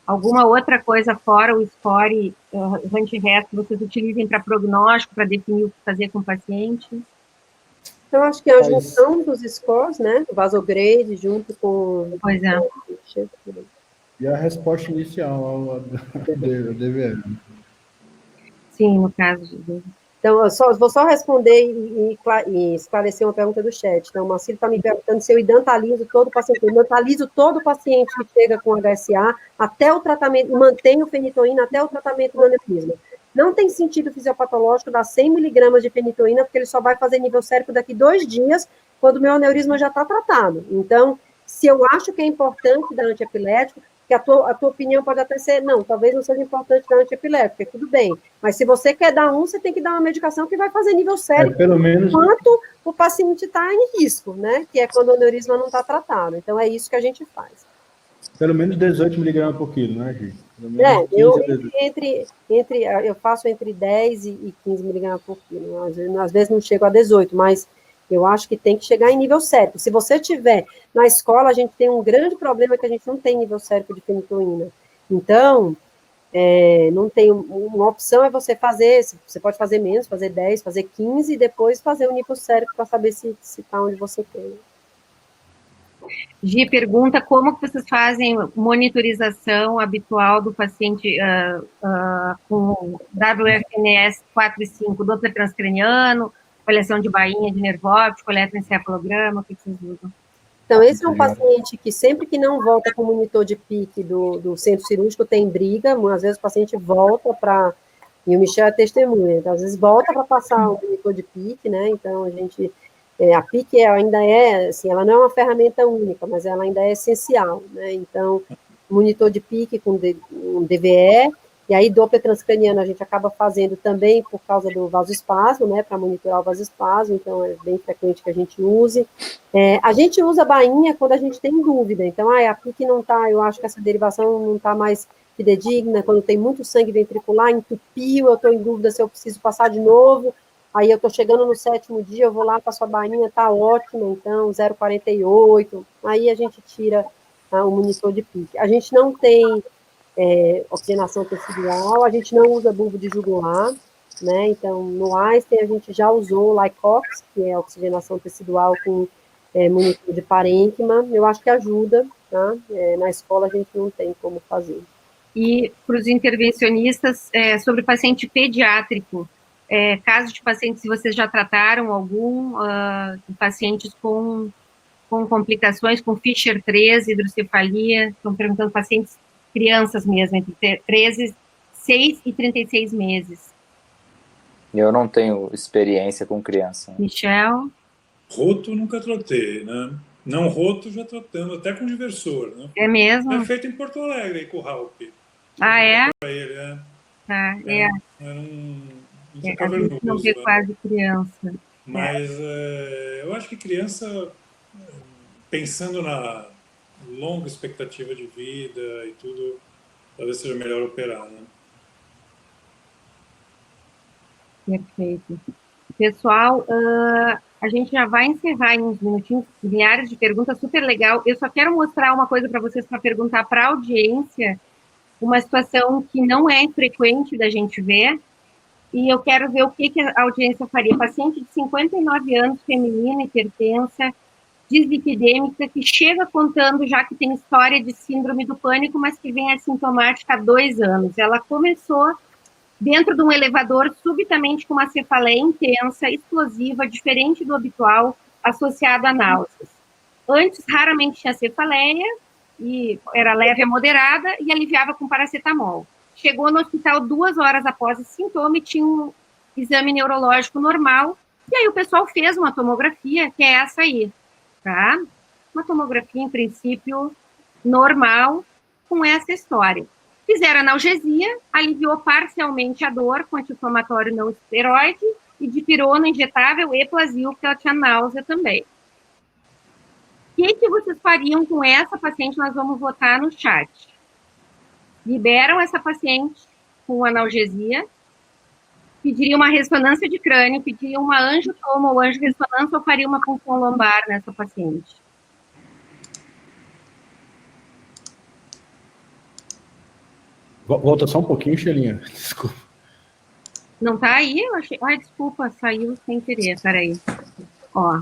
alguma outra coisa fora o score, HuntRES, que vocês utilizem para prognóstico, para definir o que fazer com o paciente? Então, acho que a junção dos scores, né, o vasograde, junto com... Pois é. E a resposta inicial ao DVM. Sim, no caso de... Então, eu vou só responder e esclarecer uma pergunta do chat. Então, o Marcelo está me perguntando se eu idantalizo todo o paciente. Eu idantalizo todo o paciente que chega com HSA até o tratamento, mantenho fenitoína até o tratamento do aneurisma. Não tem sentido fisiopatológico dar 100 miligramas de fenitoína, porque ele só vai fazer nível sérico daqui 2 dias, quando o meu aneurisma já está tratado. Então, se eu acho que é importante dar antiepilético, que a tua opinião pode até ser, não, talvez não seja importante dar antiepilético, tudo bem. Mas se você quer dar você tem que dar uma medicação que vai fazer nível sério, pelo menos enquanto o paciente está em risco, né? Que é quando o aneurisma não está tratado. Então, é isso que a gente faz. Pelo menos 18 miligramas por quilo, né, Gi? Eu faço entre 10 e 15 miligramas por quilo. Às vezes não chego a 18, mas eu acho que tem que chegar em nível sérico. Se você tiver na escola, a gente tem um grande problema que a gente não tem nível sérico de fenitoína. Então, não tem uma opção é você fazer, você pode fazer menos, fazer 10, fazer 15 e depois fazer o nível sérico para saber se está onde você quer. Gi pergunta como que vocês fazem monitorização habitual do paciente com WFNS 4 e 5, Doppler transcraniano, avaliação de bainha, de nervo óptico, eletroencefalograma, o que vocês usam? Então, esse é um paciente que sempre que não volta com o monitor de PIC do centro cirúrgico tem briga, às vezes o paciente volta para, e o Michel é testemunha, então, às vezes volta para passar o monitor de PIC, né, então a gente, a PIC ainda assim, ela não é uma ferramenta única, mas ela ainda é essencial, né, então, monitor de PIC com um DVE, e aí Doppler transcraniano a gente acaba fazendo também por causa do vasoespasmo, né, para monitorar o vasoespasmo, então é bem frequente que a gente use. A gente usa a bainha quando a gente tem dúvida, então, a PIC não está, eu acho que essa derivação não está mais fidedigna, quando tem muito sangue ventricular, entupiu, eu estou em dúvida se eu preciso passar de novo, aí eu estou chegando no 7º dia, eu vou lá, passo a bainha, está ótima, então, 0,48, aí a gente tira o monitor de PIC. A gente não tem oxigenação tecidual, a gente não usa bulbo de jugular, né, então, no Einstein a gente já usou o Lycox, que é oxigenação tecidual com monitor de parênquima, eu acho que ajuda, tá? Na escola a gente não tem como fazer. E para os intervencionistas, sobre paciente pediátrico, casos de pacientes, se vocês já trataram algum, pacientes com complicações, com Fischer 13, hidrocefalia, estão perguntando pacientes, crianças mesmo, entre 6 e 36 meses. Eu não tenho experiência com criança. Michel? Roto nunca tratei, né? Não roto já tratamos, até com diversor, né? É mesmo? É feito em Porto Alegre, aí, com o Raup. Ah, é? Pra ele, né? Tá, Era cavernoso, não vê quase criança. Mas eu acho que criança, pensando na longa expectativa de vida e tudo, talvez seja melhor operar, né? Perfeito. Pessoal, a gente já vai encerrar em uns minutinhos, milhares de perguntas, super legal. Eu só quero mostrar uma coisa para vocês, para perguntar para a audiência, uma situação que não é frequente da gente ver, e eu quero ver o que a audiência faria. Paciente de 59 anos, feminina, hipertensa, dislipidêmica, que chega contando já que tem história de síndrome do pânico, mas que vem assintomática há 2 anos. Ela começou dentro de um elevador, subitamente com uma cefaleia intensa, explosiva, diferente do habitual, associado a náuseas. Antes, raramente tinha cefaleia, e era leve a moderada, e aliviava com paracetamol. Chegou no hospital 2 horas após esse sintoma e tinha um exame neurológico normal, e aí o pessoal fez uma tomografia, que é essa aí, tá? Uma tomografia, em princípio, normal, com essa história. Fizeram analgesia, aliviou parcialmente a dor com anti-inflamatório não esteroide e dipirona injetável e Plasil, porque ela tinha náusea também. O que vocês fariam com essa paciente? Nós vamos votar no chat. Liberam essa paciente com analgesia, pediriam uma ressonância de crânio, pediriam uma angiotoma ou angiorressonância ou faria uma punção lombar nessa paciente? Volta só um pouquinho, Xelinha. Desculpa. Não tá aí? Eu achei... Ai, desculpa, saiu sem querer, peraí. Ó.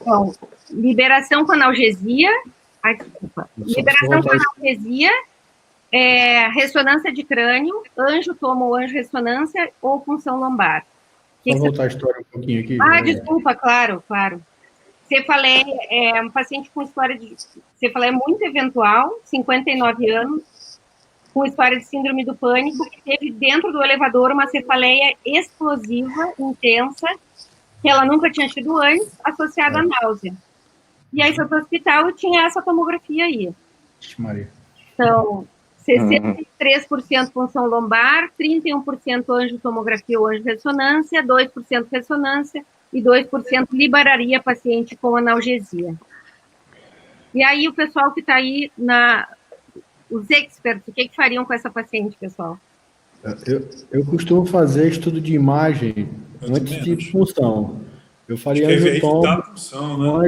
Então, liberação com analgesia. Ai, desculpa. Liberação com analgesia, ressonância de crânio, angiotoma ou angiorressonância ou punção lombar. Vamos voltar a história um pouquinho aqui. Desculpa, claro. Cefaleia, um paciente com história de cefaleia muito eventual, 59 anos, com história de síndrome do pânico, que teve dentro do elevador uma cefaleia explosiva, intensa, que ela nunca tinha tido antes, associada à náusea. E aí foi para o hospital e tinha essa tomografia aí. Maria. São 63% punção lombar, 31% angiotomografia ou angiorressonância, 2% ressonância e 2% liberaria paciente com analgesia. E aí o pessoal que está aí, os experts, o que fariam com essa paciente, pessoal? Eu costumo fazer estudo de imagem antes de punção. Eu faria angiotomo, um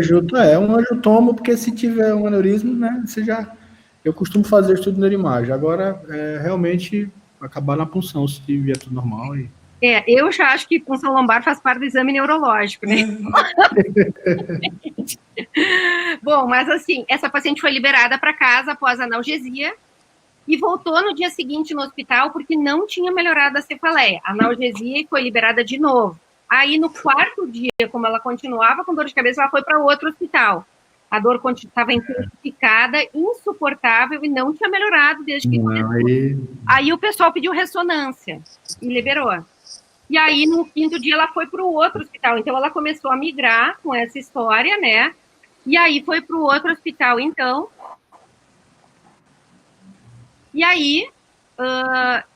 angiotomo, porque se tiver um aneurisma, né, eu costumo fazer estudo de neuroimagem. Agora, realmente, acabar na punção, se vier tudo normal. Eu já acho que punção lombar faz parte do exame neurológico, né? Bom, mas assim, essa paciente foi liberada para casa após analgesia e voltou no dia seguinte no hospital porque não tinha melhorado a cefaleia. A analgesia e foi liberada de novo. Aí, no 4º dia, como ela continuava com dor de cabeça, ela foi para outro hospital. A dor estava intensificada, insuportável e não tinha melhorado desde que começou. Aí o pessoal pediu ressonância e liberou. E aí, no 5º dia, ela foi para o outro hospital. Então, ela começou a migrar com essa história, né? E aí, foi para o outro hospital, então. E aí,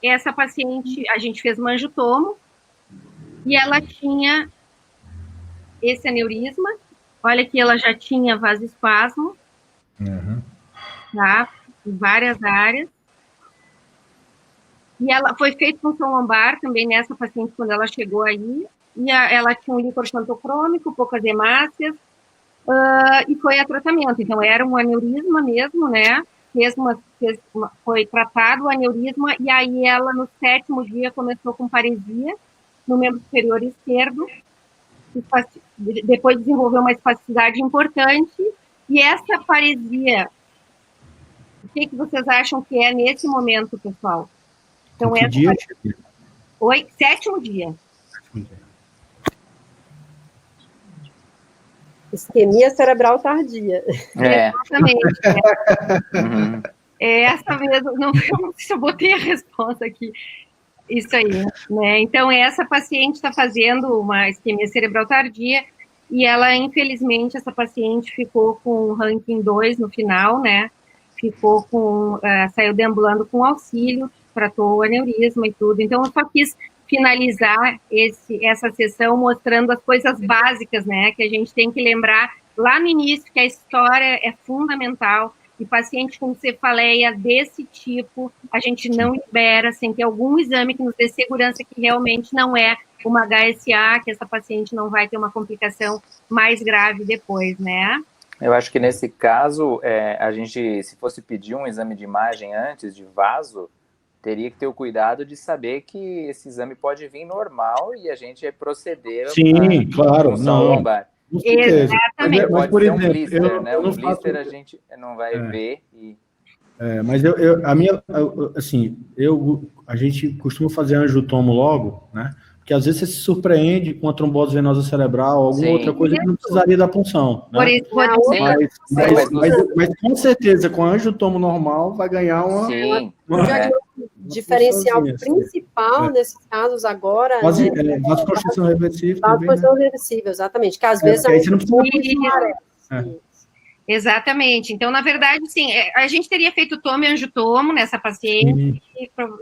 essa paciente, a gente fez um angiotomo, e ela tinha esse aneurisma. Olha que ela já tinha vasoespasmo, tá? Em várias áreas. E ela foi feita punção lombar também nessa paciente quando ela chegou aí. E ela tinha um líquor xantocrômico, poucas hemácias, e foi a tratamento. Então, era um aneurisma mesmo, né? Foi tratado o aneurisma, e aí ela, no 7º dia, começou com paresia no membro superior esquerdo, depois desenvolveu uma espasticidade importante, e essa paresia, o que vocês acham que é nesse momento, pessoal? Então, que dia? 7º dia. Isquemia cerebral tardia. Exatamente. Essa mesmo, não sei se eu botei a resposta aqui. Isso aí, né? Então, essa paciente está fazendo uma isquemia cerebral tardia e ela, infelizmente, essa paciente ficou com ranking 2 no final, né? Saiu deambulando com auxílio, tratou o aneurisma e tudo. Então, eu só quis finalizar essa sessão mostrando as coisas básicas, né? Que a gente tem que lembrar lá no início, que a história é fundamental. E paciente com cefaleia desse tipo, a gente não libera sem ter algum exame que nos dê segurança que realmente não é uma HSA, que essa paciente não vai ter uma complicação mais grave depois, né? Eu acho que nesse caso, a gente, se fosse pedir um exame de imagem antes de vaso, teria que ter o cuidado de saber que esse exame pode vir normal e a gente proceder à punção lombar. Exatamente. Mas por exemplo, um blister, né? Um blister a gente não vai ver. Mas a gente costuma fazer angiotomo logo, né? Porque às vezes você se surpreende com a trombose venosa cerebral, alguma outra coisa que não precisaria da punção, né? Mas com certeza, com a angiotomo normal, vai ganhar uma diferencial principal nesses casos agora. Vasoconstrição reversível. Vasoconstrição reversível, exatamente. Que às vezes aí você não precisa. Exatamente. Então, na verdade, sim, a gente teria feito tomo e angiotomo nessa paciente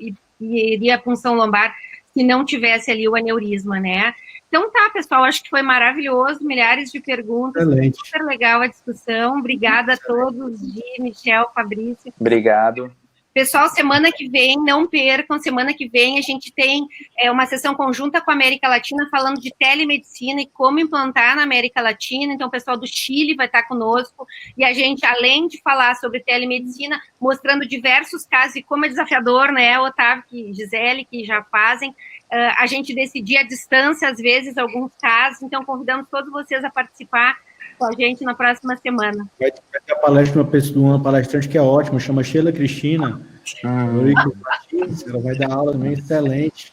e iria a punção lombar se não tivesse ali o aneurisma, né? Então tá, pessoal, acho que foi maravilhoso, milhares de perguntas, excelente. Super legal a discussão, obrigada a todos, Gi, Michel, Fabrício. Obrigado. Pessoal, semana que vem, não percam, semana que vem a gente tem uma sessão conjunta com a América Latina falando de telemedicina e como implantar na América Latina, então o pessoal do Chile vai estar conosco, e a gente, além de falar sobre telemedicina, mostrando diversos casos e como é desafiador, né, Otávio e Gisele, que já fazem, a gente decidir à distância, às vezes, alguns casos, então convidamos todos vocês a participar com a gente na próxima semana. Vai ter a palestra de uma palestrante que é ótima, chama Sheila Cristina. Ela vai dar aula também, excelente.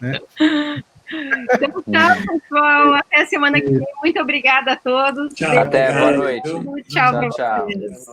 Né? Então tá, pessoal, até semana que vem. Muito obrigada a todos. Tchau, até, boa noite. Tchau para vocês.